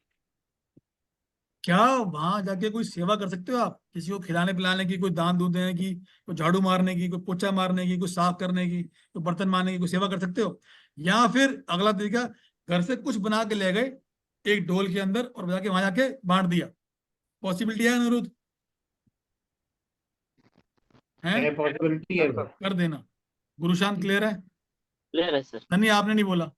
क्या? वहां जाके कोई सेवा कर सकते हो आप? किसी को खिलाने पिलाने की, कोई दान दूध देने की, कोई झाड़ू मारने की, कोई पोछा मारने की, कोई साफ करने की, कोई बर्तन मारने की, कोई सेवा कर सकते हो? या फिर अगला तरीका, घर से कुछ बना के ले गए एक ढोल के अंदर, और जाके वहां जाके बांट दिया। पॉसिबिलिटी है अनिरुद्ध? है? है, पॉसिबिलिटी है हाँ वो। सर। कर देना। गुरुशांत क्लियर है? क्लियर है सर। सनी, आपने नहीं बोला।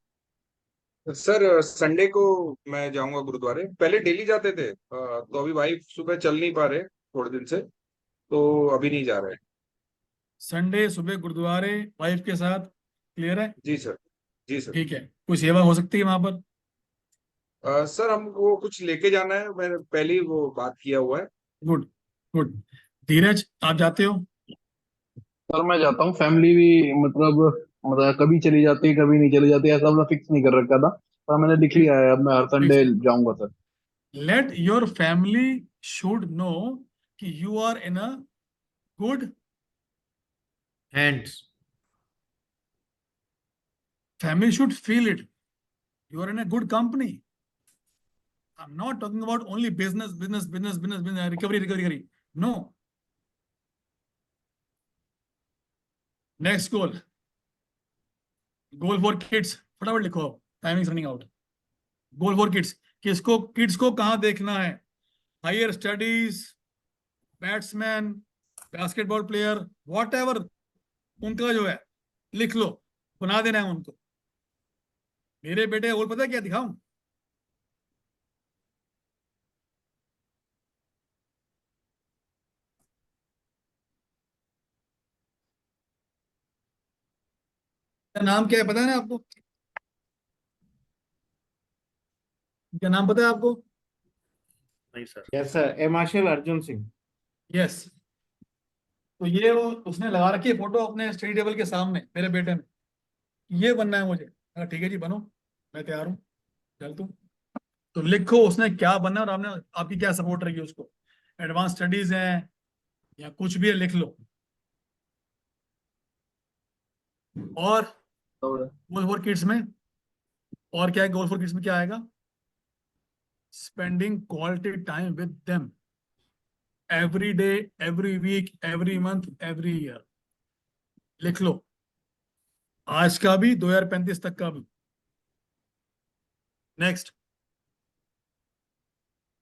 सर संडे को मैं जाऊंगा गुरुद्वारे, पहले डेली जाते थे, तो अभी वाइफ सुबह चल नहीं पा रहे थोड़े दिन से, तो अभी नहीं जा रहे। संडे सुबह गुरुद्वारे वाइफ के साथ, क्लियर है? जी सर। जी सर। ठीक है, कोई सेवा हो सकती है वहां पर? सर हमको कुछ लेके जाना है, मैंने पहले ही वो बात किया हुआ है। Good, good. धीरज, आप जाते हो? सर मैं जाता हूँ, फैमिली भी मतलब कभी चली जाती है कभी नहीं चली जाती, ऐसा हमने फिक्स नहीं कर रखा था, पर मैंने लिख लिया है, अब मैं हर संडे जाऊंगा sir. Let your family should know कि you are in a good hands. family should feel it. You are in a good company. I'm not talking about only business, business, business, business, business, recovery, recovery, recovery. No. Next goal. Goal for kids. फटाफट लिखो, timing running out. Goal for kids, किसको, kids को कहाँ देखना है? Higher studies, batsman, basketball player, whatever उनका जो है, लिख लो, बना देना है उनको। मेरे बेटे का गोल पता है क्या, दिखाऊं? क्या नाम क्या है, पता है ना आपको? क्या नाम पता है आपको? नहीं सर। यस सर, ए मार्शल अर्जुन सिंह। यस। तो ये वो उसने लगा रखी है फोटो अपने स्टडी टेबल के सामने, मेरे बेटे ने, ये बनना है मुझे। कहा, ठीक है जी बनो, मैं तैयार हूँ, चल तू। तो लिखो उसने क्या बनना है, और आपने, आपकी क्या सपोर्ट रहेगी उसको। एडवांस स्टडीज है या कुछ भी है, लिख लो। और गोल फॉर किड्स में, और क्या है गोल फॉर किड्स में, क्या आएगा? Spending quality time with them, every day, every week, every month, every year. लिख लो, आज का भी, 2035 तक का भी। Next.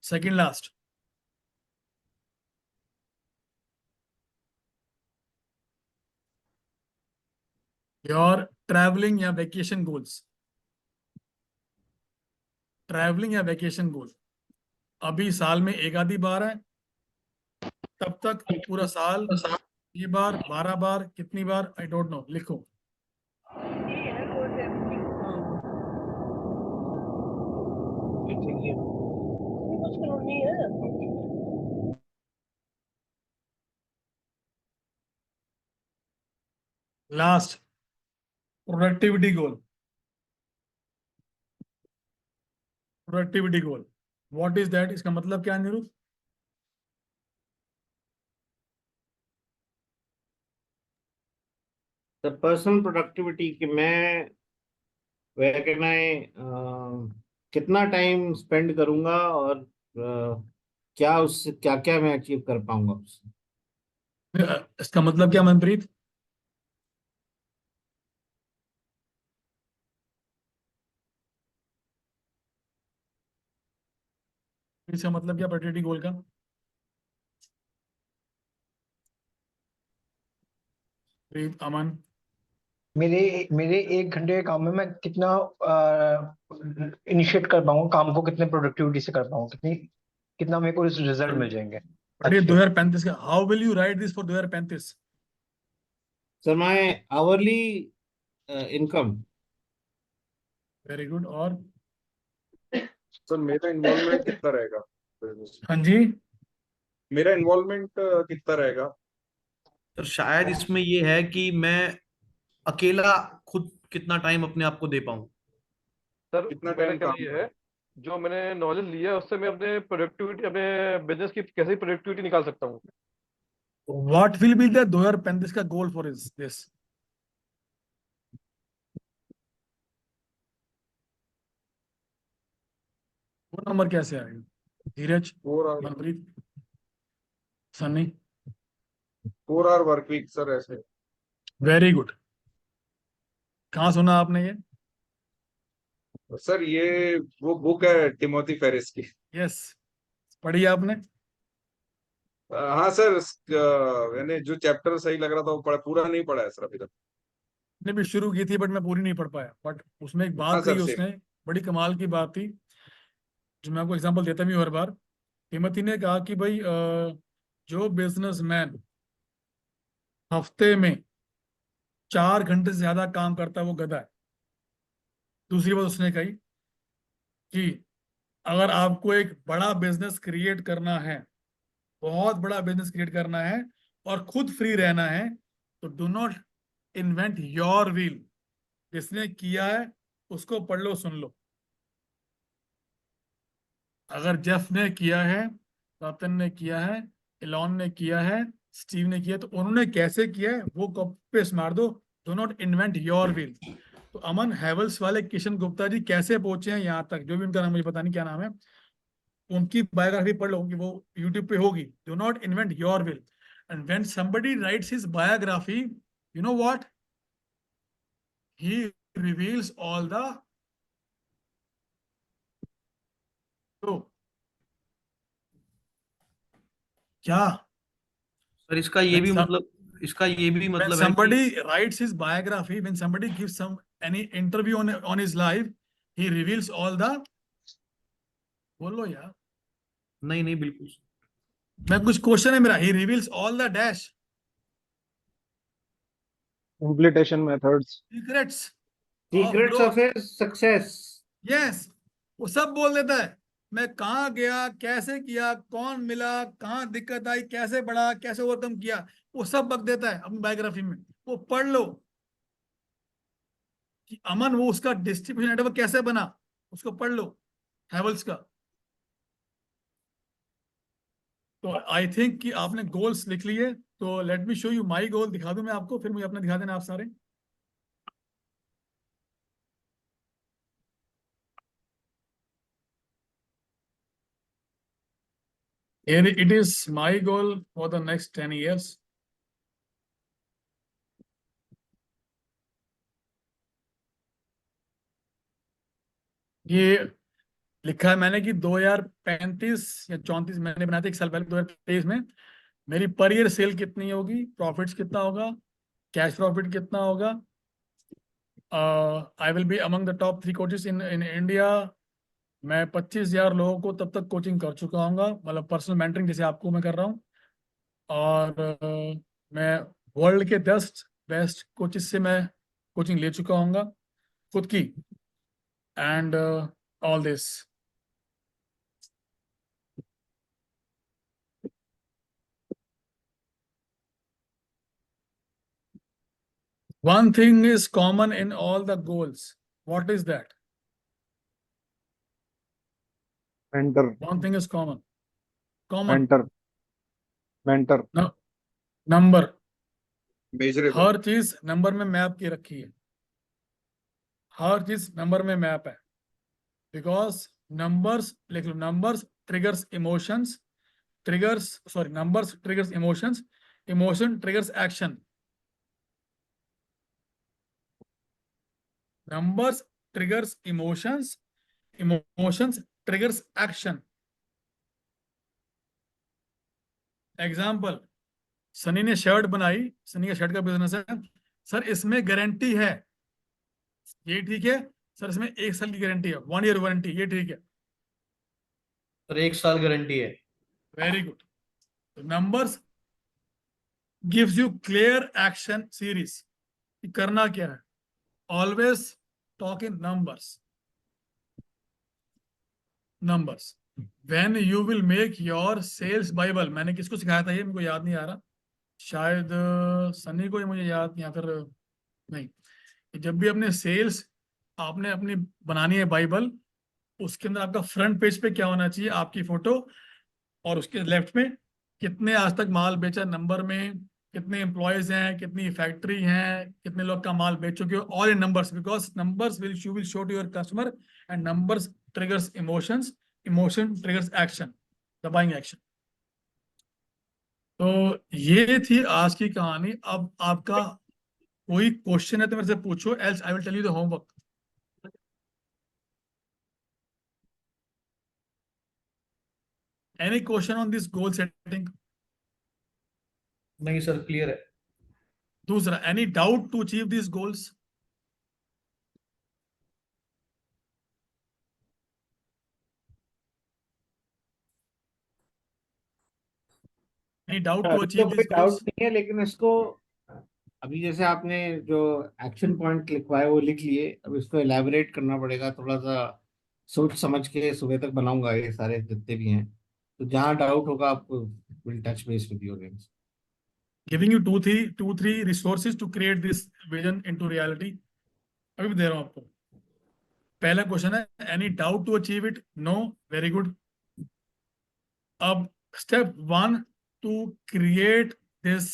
Second last, your travelling या वेकेशन गोल्स। ट्रैवलिंग या वेकेशन गोल अभी साल में एक आधी बार है, तब तक पूरा साल, ये बार, 12 बार, कितनी बार, आई डोंट नो, लिखो। Last, productivity goal. Productivity goal what is that, इसका मतलब क्या है निरुद्ध? द पर्सनल प्रोडक्टिविटी कि मैं वह कहना है कितना टाइम स्पेंड करूंगा और क्या उससे क्या क्या मैं अचीव कर पाऊंगा उससे। इसका मतलब क्या मनप्रीत? इसका मतलब क्या प्रोडक्टिविटी गोल का? प्रीत, अमन? मेरे मेरे 1 घंटे के काम में मैं कितना इनिशिएट कर पाऊंगा, काम को कितने प्रोडक्टिविटी से कर पाऊंगा, कितना मेरे को रिजल्ट मिल जाएंगे अरे अच्छे। 2035 का, how will you right this for 2035? Sir my hourly income. Very good. और सर मेरा इन्वॉल्वमेंट कितना रहेगा business में? हाँ जी, मेरा इन्वॉल्वमेंट कितना रहेगा? तो शायद इसमें ये है कि मैं अकेला खुद कितना टाइम अपने आप को दे पाऊं। सर कितना मेरा टाइम कहना काम ये करूं? है, जो मैंने नॉलेज लिया है उससे मैं अपने प्रोडक्टिविटी, अपने बिजनेस की कैसे प्रोडक्टिविटी निकाल सकता हूँ। व्हाट विल बी द 2035 का गोल फॉर इज दिस? वो नंबर कैसे आएगा? Dheeraj, 4 hour, Manpreet, Sunny? 4 hour work week sir ऐसे। Very good. कहाँ सुना आपने ये? सर ये वो बुक है टिमोथी फेरिस की। यस, पढ़ी आपने? हाँ सर, मैंने जो चैप्टर सही लग रहा था वो पढ़ा, पूरा नहीं पढ़ा है सर अभी तक। ने भी शुरू की थी बट मैं पूरी नहीं पढ़ पाया, बट उसमें एक हाँ बात कही सर सेम। उसने, बड़ी कमाल की बात थी, जो मैं आपको एग्जांपल देता भी हूँ हर बार। टिमोथी ने कहा कि भाई जो बिजनेसमैन हफ्ते में 4 घंटे से ज्यादा काम करता है वो गधा है। दूसरी बात उसने कही कि अगर आपको एक बड़ा बिजनेस क्रिएट करना है, बहुत बड़ा बिजनेस क्रिएट करना है और खुद फ्री रहना है, तो do not invent your wheel. जिसने किया है उसको पढ़ लो, सुन लो। अगर जेफ ने किया है, रतन ने किया है, एलॉन ने किया है, स्टीव ने किया, तो उन्होंने कैसे किया है वो कॉपी पेस्ट मार दो। Do not invent your wheel. तो अमन हैवल्स वाले किशन गुप्ता जी कैसे पहुंचे हैं यहाँ तक, जो भी उनका नाम मुझे पता नहीं क्या नाम है, उनकी बायोग्राफी पढ़ लो कि वो यूट्यूब पे होगी। Do not invent your will. And when somebody writes his biography, you know what, he reveals all the truth. क्या? सर इसका ये when भी some, मतलब, इसका ये भी when मतलब है कि somebody writes his biography, when somebody gives some any interview on his life, he reveals all the, बोलो यार, नहीं नहीं बिल्कुल। मैं कुछ क्वेश्चन है मेरा, he reveals all the dash implementation methods. secrets of secrets growth. Of his success. Yes, वो सब बोल देता है। मैं कहाँ गया, कैसे किया, कौन मिला, कहाँ दिक्कत आई, कैसे बढ़ा, कैसे ओवरकम किया, वो सब बक देता है अपनी बायोग्राफी में। वो पढ़ लो कि अमन वो उसका डिस्ट्रीब्यूशन नेटवर्क कैसे बना, उसको पढ़ लो, हैवल्स का। तो आई थिंक कि आपने गोल्स लिख लिए, तो let me show you my goal, दिखा दूं मैं आपको, फिर मुझे अपना दिखा देना आप सारे। It is my goal for the next 10 years. ये लिखा है मैंने कि 2035 या 34 मैंने बनाया था एक साल पहले 2023 में, मेरी पर ईयर सेल कितनी होगी, प्रॉफिट्स कितना होगा, कैश प्रॉफिट कितना होगा। I will be among the top 3 coaches in in India. मैं 25,000 लोगों को तब तक कोचिंग कर चुका हूँगा, मतलब पर्सनल मेंटरिंग जैसे आपको मैं कर रहा हूँ। और मैं वर्ल्ड के 10 बेस्ट कोचेस से मैं कोचिंग ले चुका हूँगा खुद की। And all this, one thing is common in all the goals. What is that? mentor, One thing is common. mentor, mentor, No, number. Measurable. हर चीज नंबर में मैप की रखी है, हर चीज नंबर में मैप है। बिकॉज नंबर्स, लिख लो, numbers triggers emotions, numbers triggers emotions, emotion triggers action. Numbers triggers emotions, emotions triggers action. Example, Sunny ने शर्ट बनाई, सनी का शर्ट का बिजनेस है, सर इसमें गारंटी है, ये ठीक है। सर इसमें 1 साल की गारंटी है, 1 ईयर वारंटी, ये ठीक है। और 1 साल गारंटी है। Very good. Numbers gives you clear action series. करना क्या है, always talk in numbers. Numbers when you will make your sales bible. मैंने किसको सिखाया था ये, मेरे को याद नहीं आ रहा, शायद सनी को ही, मुझे याद, या फिर नहीं। जब भी अपने सेल्स आपने अपनी बनानी है बाइबल, उसके अंदर आपका फ्रंट पेज पे क्या होना चाहिए, आपकी फोटो, और उसके लेफ्ट में कितने आज तक माल बेचा नंबर में, कितने एम्प्लॉयज हैं, कितनी फैक्ट्री हैं, कितने लोग का माल बेच चुके हो, all in numbers. Because numbers will show to your customer, and numbers triggers emotions, emotion triggers action, the buying action. तो ये थी आज की कहानी। अब आपका कोई क्वेश्चन है तो मेरे से पूछो, else I will tell you the homework. Any question on this goal setting? नहीं सर, क्लियर है। दूसरा, any doubt to achieve this goals? Any doubt to अभी तो अचीव कोई दिस डाउट गोल्स? नहीं है, लेकिन इसको अभी जैसे आपने जो एक्शन पॉइंट लिखवाए वो लिख लिए, अब इसको एलैबोरेट करना पड़ेगा थोड़ा सा। सोच समझ के सुबह तक बनाऊंगा ये सारे जितने भी हैं, तो जहाँ डाउट होगा आपको will touch base with you again. Giving you two three resources to create this vision into reality. अभी भी दे रहा हूं आपको। पहला क्वेश्चन है, any doubt to achieve it? No, very good. अब step 1 to create this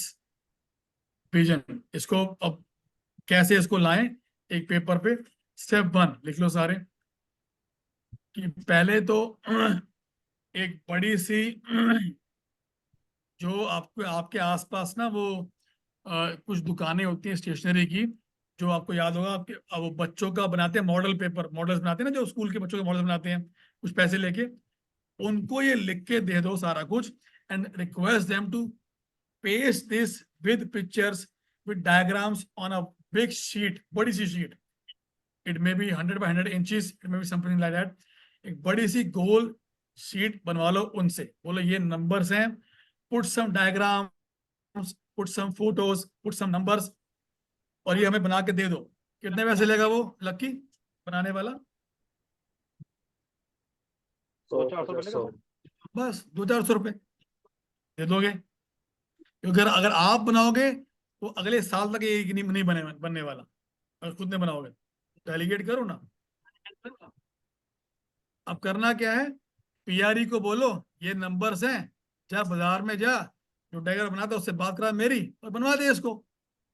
vision, इसको अब कैसे इसको लाएं एक पेपर पे। स्टेप 1 लिख लो सारे, कि पहले तो एक बड़ी सी जो आपको आपके आसपास ना वो कुछ दुकानें होती हैं स्टेशनरी की, जो आपको याद होगा, आपके वो बच्चों का बनाते हैं मॉडल पेपर, मॉडल्स बनाते हैं ना, जो स्कूल के बच्चों के मॉडल्स बनाते हैं कुछ पैसे लेके, उनको ये लिख के दे दो सारा कुछ, and request them to paste this with pictures, with diagrams on a big sheet, बड़ी सी sheet. It may be 100 by 100 inches, it may be something like that. एक बड़ी सी गोल शीट बनवा लो उनसे, बोलो ये नंबर्स हैं, put some diagrams, put some photos, put some numbers, और ये हमें बना के दे दो। कितने पैसे लेगा वो लक्की बनाने वाला? 100-400 मिलेगा सर। बस 200-400 रुपए दे दोगे। क्योंकि अगर आप बनाओगे तो अगले साल तक ये नहीं बनने वाला। अगर खुद ने बनाओगे, डेलीगेट करो ना। अब करना क्या है, पीआरई को बोलो ये नंबर्स हैं, जा बाजार में जा, जो डायग्राम बनाता है उससे बात करा मेरी, और बनवा दे इसको,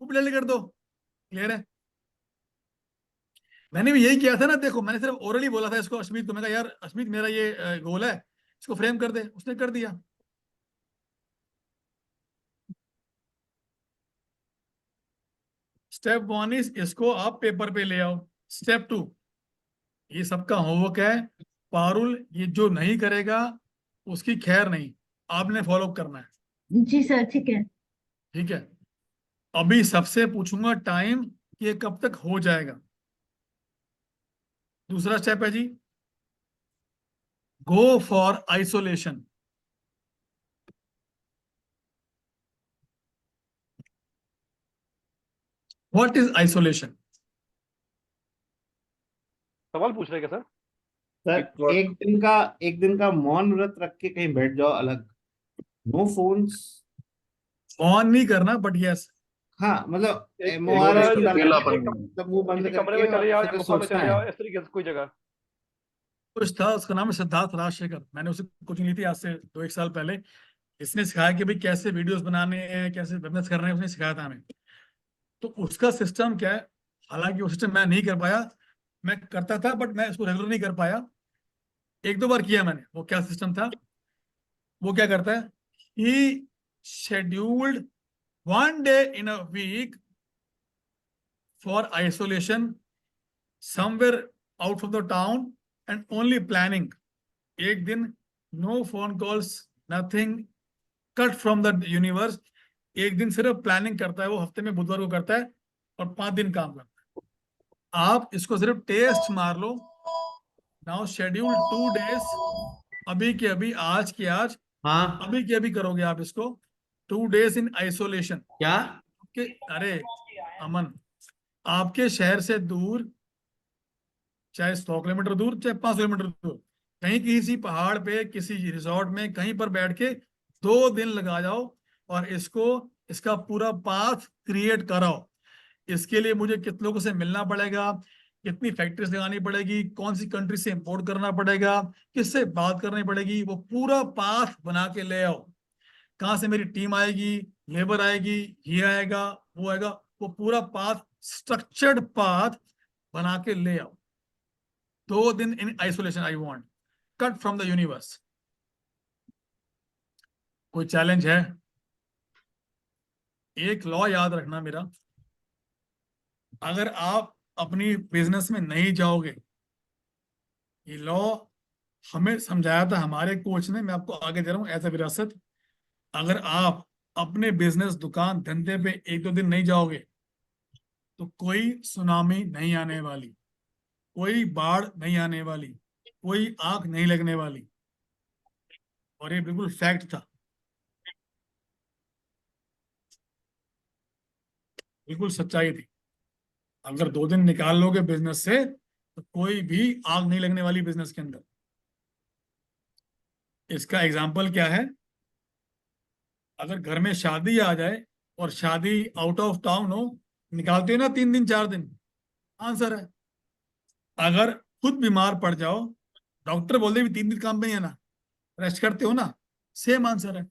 वो भी कर दो। क्लियर है? मैंने भी यही किया था ना, देखो मैंने सिर्फ ओरली बोला था इसको अश्मीत को, मैं कहा यार अश्मीत मेरा ये गोल है, इसको फ्रेम कर दे, उसने कर दिया। स्टेप 1 इज इसको आप पेपर पे ले आओ। स्टेप 2, ये सबका होमवर्क है, पारुल, ये जो नहीं करेगा उसकी खैर नहीं, आपने फॉलो करना है, जी सर, ठीक है। ठीक है। अभी सबसे पूछूंगा टाइम कि ये कब तक हो जाएगा। दूसरा स्टेप है जी, go for isolation. What is isolation? सवाल पूछ रहे हैं क्या सर? सर एक दिन का मौन व्रत रख के कहीं बैठ जाओ अलग, नो फोन्स। ऑन नहीं करना, बट यस, हाँ मतलब एक MORS एक को डाल अकेलापन के मतलब मुंह बंद किसी कमरे करके में चले और जाओ या फिर गुफा में सोचना चले है। जाओ, इस तरीके से कोई जगह। कुछ था, उसका नाम है सिद्धार्थ राजशेखर, मैंने उसे कोचिंग ली थी आज से 2-1 साल पहले। इसने सिखाया कि भाई कैसे वीडियोस बनाने हैं, कैसे बिजनेस करना है, उसने सिखाया था हमें। तो उसका सिस्टम क्या है, हालांकि वो सिस्टम मैं नहीं कर पाया, मैं करता था बट मैं इसको रेगुलर नहीं कर पाया। 1-2 बार किया मैंने। वो क्या सिस्टम था, वो क्या करता है, ही scheduled 1 day in a week for isolation somewhere out from the town and only planning. एक दिन no phone calls, nothing, cut from the universe. एक दिन सिर्फ प्लानिंग करता है वो, हफ्ते में बुधवार को करता है, और 5 दिन काम करता है। आप इसको सिर्फ टेस्ट मार लो। नाउ शेड्यूल 2 days, अभी के अभी, आज की आज, हाँ अभी के अभी करोगे आप इसको। 2 days इन आइसोलेशन। क्या? के अरे अमन, आपके शहर से दूर, चाहे 100 किलोमीटर दूर, चाहे 500 किलोमीटर दूर, कहीं किसी पहाड़ पे, किसी रिसोर्ट में, कहीं पर बैठ के 2 दिन लगा जाओ और इसको, इसका पूरा पाथ क्रिएट कराओ। इसके लिए मुझे कितने लोगों से मिलना पड़ेगा, कितनी फैक्ट्रीज लगानी पड़ेगी, कौन सी कंट्री से इंपोर्ट करना पड़ेगा, किससे बात करनी पड़ेगी, वो पूरा पाथ बना के ले आओ। कहाँ से मेरी टीम आएगी, लेबर आएगी, ये आएगा, वो आएगा, वो पूरा पाथ, स्ट्रक्चर्ड पाथ बना के ले आओ। 2 दिन in isolation I want, cut from the universe. कोई चैलेंज है? एक लॉ याद रखना मेरा, अगर आप अपनी बिजनेस में नहीं जाओगे, ये लॉ हमें समझाया था हमारे कोच ने, मैं आपको आगे दे रहा हूं एज ए विरासत। अगर आप अपने बिजनेस, दुकान धंधे पे 1-2 दिन नहीं जाओगे तो कोई सुनामी नहीं आने वाली, कोई बाढ़ नहीं आने वाली, कोई आग नहीं लगने वाली। और ये बिल्कुल फैक्ट था, बिल्कुल सच्चाई थी। अगर 2 दिन निकाल लोगे बिजनेस से तो कोई भी आग नहीं लगने वाली बिजनेस के अंदर। इसका एग्जाम्पल क्या है, अगर घर में शादी आ जाए और शादी आउट ऑफ टाउन हो, निकालते हो ना 3 दिन 4 दिन? आंसर है, अगर खुद बीमार पड़ जाओ, डॉक्टर बोल दे भी 3 दिन काम पे नहीं आना, रेस्ट करते हो ना, सेम आंसर है।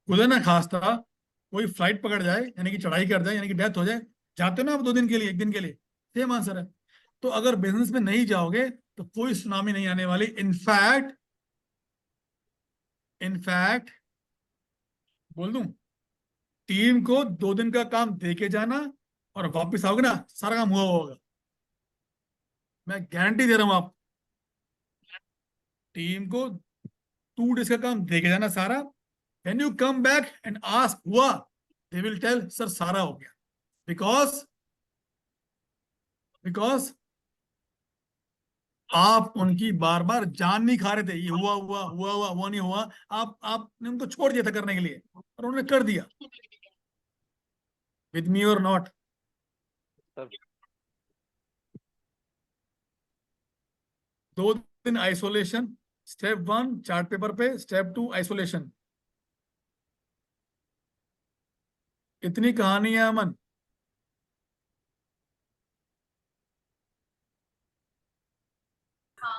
खुदा ना खास्ता कोई फ्लाइट पकड़ जाए, यानी कि चढ़ाई कर जाए, यानी कि डेथ हो जाए, जाते हो ना आप 2 दिन के लिए, 1 दिन के लिए, सेम आंसर है। तो अगर बिजनेस में नहीं जाओगे तो कोई सुनामी नहीं आने वाली। इनफैक्ट बोल दूं, टीम को 2 दिन का काम दे के जाना और वापस आओगे ना, सारा काम हुआ होगा। मैं गारंटी दे रहा हूं आप, टीम को 2 days का काम दे के जाना सारा, when you come back and ask हुआ, दे विल टेल सर सारा हो गया। बिकॉज बिकॉज आप उनकी बार बार जान नहीं खा रहे थे, ये हुआ हुआ हुआ हुआ, वो नहीं हुआ। आपने उनको छोड़ दिया था करने के लिए और उन्होंने कर दिया। विद मी और नॉट? सर 2 दिन आइसोलेशन, स्टेप 1 चार्ट पेपर पे, स्टेप 2 आइसोलेशन। इतनी कहानी है अमन।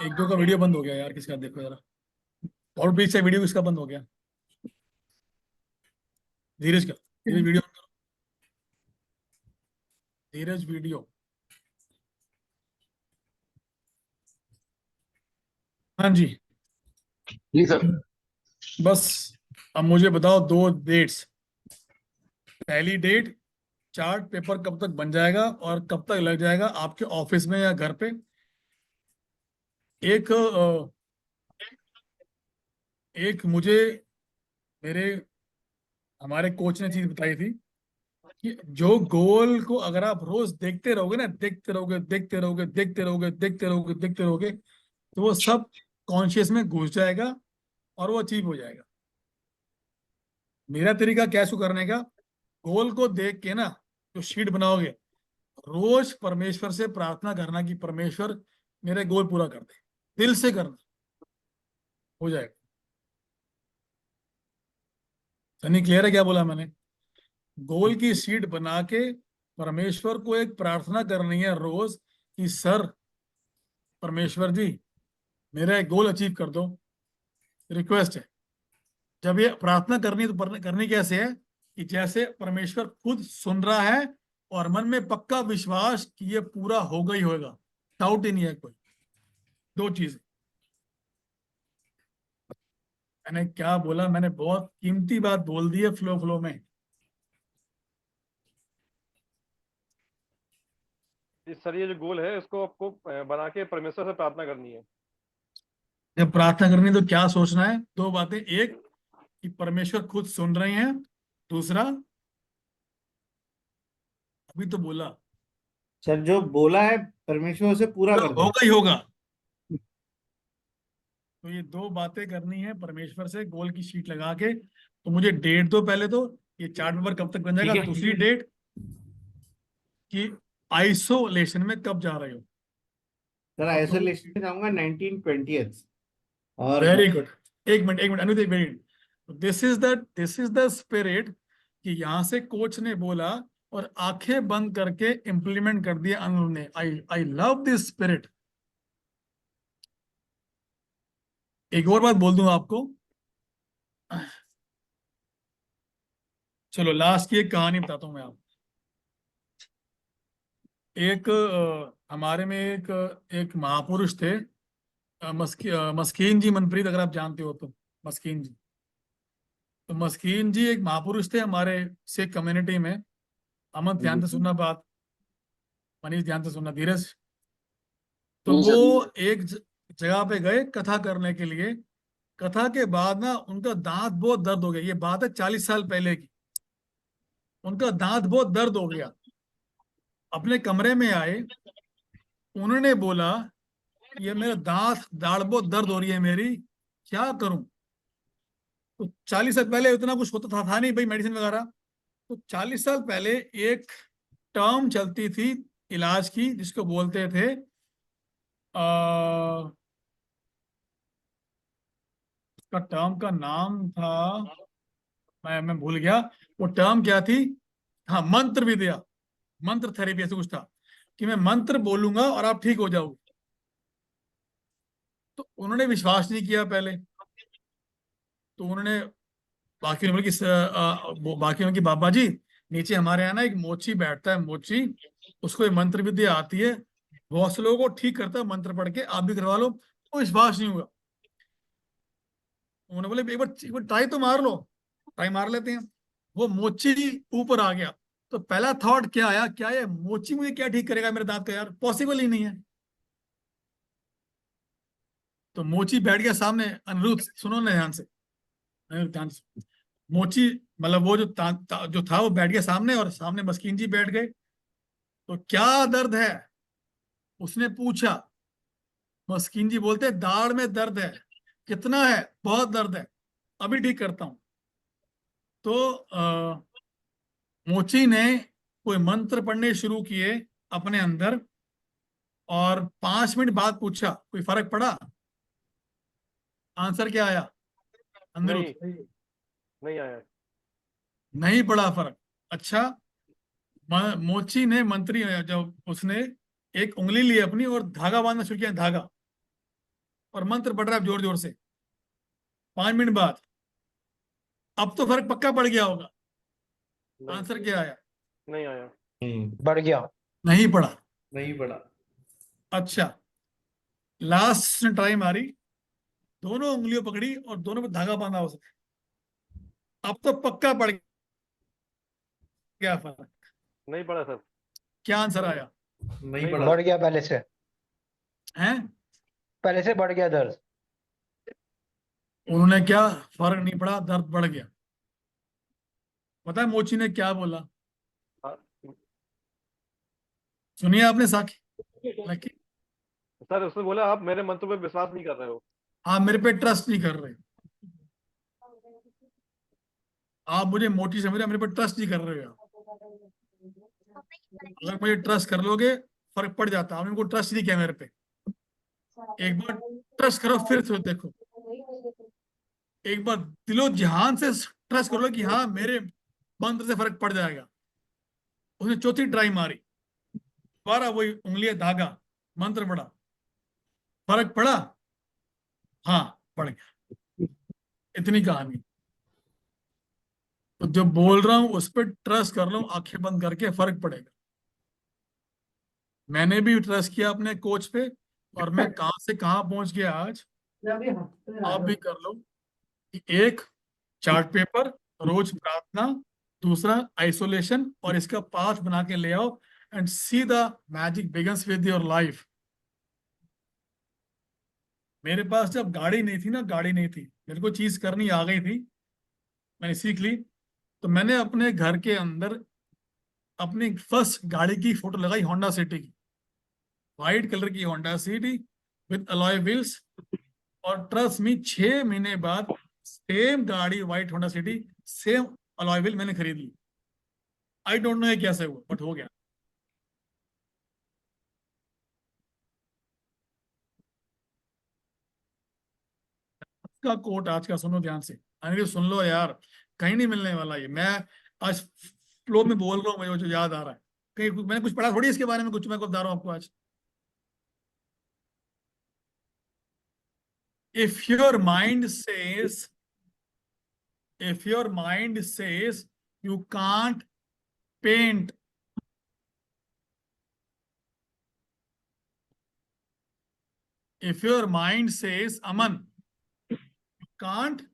एक दो का वीडियो बंद हो गया यार, किसका देखो जरा, और बीच से वीडियो किसका बंद हो गया? धीरज का, धीरज वीडियो बंद करो, धीरज वीडियो। हाँ जी, जी सर। बस अब मुझे बताओ 2 डेट्स। पहली डेट, चार्ट पेपर कब तक बन जाएगा और कब तक लग जाएगा आपके ऑफिस में या घर पे? एक एक मुझे मेरे हमारे कोच ने चीज बताई थी कि जो गोल को अगर आप रोज देखते रहोगे ना, देखते रहोगे देखते रहोगे देखते रहोगे देखते रहोगे देखते रहोगे, तो वो सब कॉन्शियस में घुस जाएगा और वो अचीव हो जाएगा। मेरा तरीका क्या शो करने का, गोल को देख के ना जो शीट बनाओगे, रोज परमेश्वर से प्रार्थना करना कि परमेश्वर मेरे गोल पूरा कर दे, दिल से करना, हो जाएगा। सनी क्लियर है क्या बोला मैंने? गोल की शीट बना के परमेश्वर को एक प्रार्थना करनी है रोज कि सर परमेश्वर जी मेरा एक गोल अचीव कर दो, रिक्वेस्ट है। जब ये प्रार्थना करनी है तो करनी कैसे है कि जैसे परमेश्वर खुद सुन रहा है और मन में पक्का विश्वास कि ये पूरा होगा ही होगा, डाउट ही नहीं है कोई। दो चीज मैंने क्या बोला, मैंने बहुत कीमती बात बोल दी है फ्लो फ्लो में। सर ये जो गोल है इसको आपको बना के परमेश्वर से प्रार्थना करनी है। जब प्रार्थना करनी है तो क्या सोचना है? दो बातें, एक कि परमेश्वर खुद सुन रहे हैं, दूसरा अभी तो बोला सर जो बोला है परमेश्वर से पूरा कर दे। होगा ही होगा। तो ये दो बातें करनी है परमेश्वर से, गोल की शीट लगा के। तो मुझे डेट दो पहले, तो ये चार्ट पेपर कब तक बन ठीक जाएगा। है। दूसरी डेट कि आइसोलेशन में कब जा रहे हो। सर आइसोलेशन में जाऊंगा 19/20 और वेरी गुड। एक मिनट अनुज, एक minute. This is the spirit कि यहाँ से कोच ने बोला और आंखें बंद करके इंप्लीमेंट कर दिया अनुज ने। I love this spirit. एक और बात बोल दूं आपको, चलो लास्ट की एक कहानी बताता हूं मैं आपको। एक हमारे में एक महापुरुष थे, मस्कीन जी मनप्रीत, अगर आप जानते हो तो। मस्कीन जी, तो मस्कीन जी एक महापुरुष थे हमारे सिख कम्युनिटी में। अमन ध्यान से सुनना बात, मनीष ध्यान से सुनना, धीरज। तो वो एक जगह पे गए कथा करने के लिए। कथा के बाद ना उनका दांत बहुत दर्द हो गया। ये बात है 40 साल पहले की। उनका दांत बहुत दर्द हो गया। अपने कमरे में आए, उन्होंने बोला ये मेरा दांत दाढ़ बहुत दर्द हो रही है मेरी, क्या करूं। तो 40 साल पहले इतना कुछ होता था नहीं भाई, मेडिसिन वगैरह। तो 40 साल पहले एक टर्म चलती थी इलाज की जिसको बोलते थे उसका टर्म का नाम था, मैं भूल गया वो टर्म क्या थी। हाँ, मंत्र विद्या, मंत्र थेरेपी ऐसे कुछ था कि मैं मंत्र बोलूंगा और आप ठीक हो जाओगे। तो उन्होंने विश्वास नहीं किया पहले। तो उन्होंने बाकी ने बोला कि बाकी ने कि बाबा जी नीचे हमारे यहाँ ना एक मोची बैठता है, मोची, उसको एक मंत्र विद्या आती है, बहुत से लोगों को ठीक करता है मंत्र पढ़ के, आप भी करवा लो। तो विश्वास नहीं होगा। उन्होंने बोले एक बार ट्राई तो मार लो, ट्राई मार लेते हैं। वो मोची ऊपर आ गया। तो पहला थॉट क्या आया, क्या ये मोची मुझे क्या ठीक करेगा मेरे दांत का, यार पॉसिबल ही नहीं है। तो मोची बैठ गया सामने। अनिरुद्ध सुनो ना ध्यान से, अनिरुद्ध ध्यान से। मोची मतलब वो जो जो था वो बैठ गया सामने, और सामने मस्कीन जी बैठ गए। तो क्या दर्द है उसने पूछा। मस्कीन जी बोलते दाढ़ में दर्द है। कितना है? बहुत दर्द है, अभी ठीक करता हूं। तो मोची ने कोई मंत्र पढ़ने शुरू किए अपने अंदर, और 5 मिनट बाद पूछा कोई फर्क पड़ा? आंसर क्या आया अनिरुद्ध? नहीं आया। नहीं पड़ा फर्क। अच्छा, मोची ने मंत्री जब उसने एक उंगली ली अपनी और धागा बांधना शुरू किया, धागा, और मंत्र पढ़ रहा है जोर जोर से। 5 मिनट बाद अब तो फर्क पक्का पड़ गया होगा। आंसर क्या आया? नहीं आया। बढ़ गया। नहीं पड़ा। नहीं पड़ा। अच्छा, लास्ट ट्राई मारी, दोनों उंगलियों पकड़ी और दोनों पे धागा बांधा उसने, अब तो पक्का पड़ गया फर्क। नहीं पड़ा सर। क्या आंसर आया? नहीं पड़ा। बढ़ गया पहले से। हैं? पहले से बढ़ गया दर्द। उन्होंने क्या, फर्क नहीं पड़ा, दर्द बढ़ गया। पता है मोची ने क्या बोला? हाँ, सुनिए आपने साकी लकी। सर उसने बोला आप मेरे मंत्र पे विश्वास नहीं कर रहे हो। आप मेरे पे ट्रस्ट नहीं कर रहे, आप मुझे मोटी समझ रहे, मेरे पे ट्रस्ट नहीं कर रहे हो। अगर मुझे ट्रस्ट कर लोगे फर्क पड़ जाता। आपने को ट्रस्ट नहीं किया मेरे पे। एक बार ट्रस्ट करो फिर से देखो, एक बार दिलो जहान से ट्रस्ट कर लो कि हाँ मेरे मंत्र से फर्क पड़ जाएगा। उसने चौथी ट्राई मारी, दोबारा वही उंगली धागा, मंत्र पड़ा, फर्क पड़ा, हाँ पड़ गया। इतनी कहानी। तो जो बोल रहा हूं उस पर ट्रस्ट कर लो, आंखें बंद करके, फर्क पड़ेगा। मैंने भी ट्रस्ट किया अपने कोच पे, और मैं कहां से कहां पहुंच गया आज। आप भी कर लो कि एक चार्ट पेपर, रोज प्रार्थना, दूसरा आइसोलेशन, और इसका पाथ बना के ले आओ, and see the magic begins with your life. मेरे पास जब गाड़ी नहीं थी ना, गाड़ी नहीं थी, मेरे को चीज करनी आ गई थी, मैंने सीख ली, तो मैंने अपने घर के अंदर अपनी फर्स्ट गाड़ी की फोटो लगाई, होंडा सिटी की, व्हाइट कलर की Honda city with alloy wheels. और ट्रस्ट मी, 6 महीने बाद सेम गाड़ी, white Honda city, same alloy wheel मैंने खरीद ली। आई डोंट नो ये कैसे हुआ, बट हो गया। का कोट आज का सुनो ध्यान से, अनिल सुन लो यार, कहीं नहीं मिलने वाला ये। मैं आज फ्लो में बोल रहा हूँ, मुझे जो याद आ रहा है, कहीं मैंने कुछ पढ़ा थोड़ी इसके बारे में, कुछ मैं को बता रहा हूँ आपको आज। If your mind says, if your mind says you can't paint, if your mind says, Aman, you can't,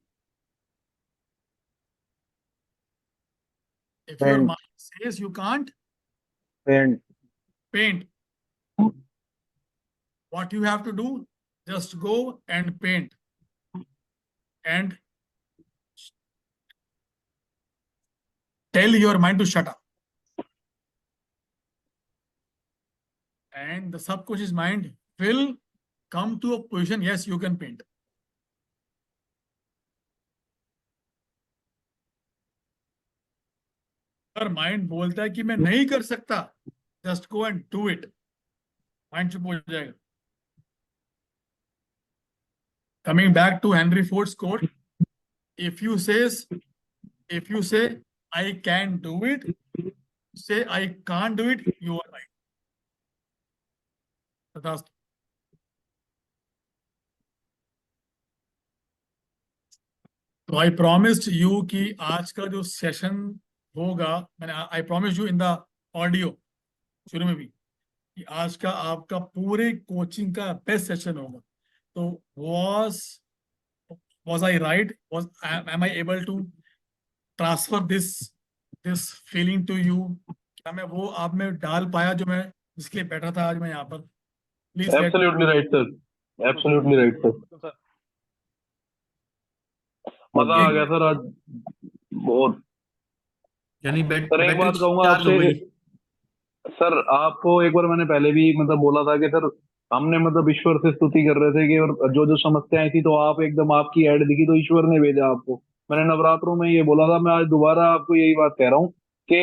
if your Paint. mind says you can't paint. paint, what you have to do, just go and paint, and tell your mind to shut up. And the subconscious mind will come to a position, yes, you can paint. अगर mind बोलता है कि मैं नहीं कर सकता, just go and do it, mind चुप हो जाएगा। Coming back to Henry Ford's quote, if you say I can do it, say I can't do it, you are right. तथास्तु। तो आई प्रॉमिस्ड यू कि आज का जो सेशन होगा, मैंने I promise you in the audio शुरू में भी, कि आज का आपका पूरे कोचिंग का बेस्ट सेशन होगा। तो was I right? Am I able to transfer this feeling to you? क्या मैं वो आप में डाल पाया जो मैं जिसके लिए बैठा था आज मैं यहाँ पर? Please. Absolutely right sir, absolutely right sir, sir मजा आ गया सर आज बहुत। यानी सर एक बैटरी बात कहूंगा चार्ज हो आपसे गई। सर, आपको एक बार मैंने पहले भी मतलब बोला था कि सर हमने मतलब ईश्वर से स्तुति कर रहे थे कि और जो जो समस्याएं थी तो आप एकदम आपकी ऐड दिखी तो ईश्वर ने भेजा आपको। मैंने नवरात्रों में ये बोला था, मैं आज दोबारा आपको यही बात कह रहा हूँ कि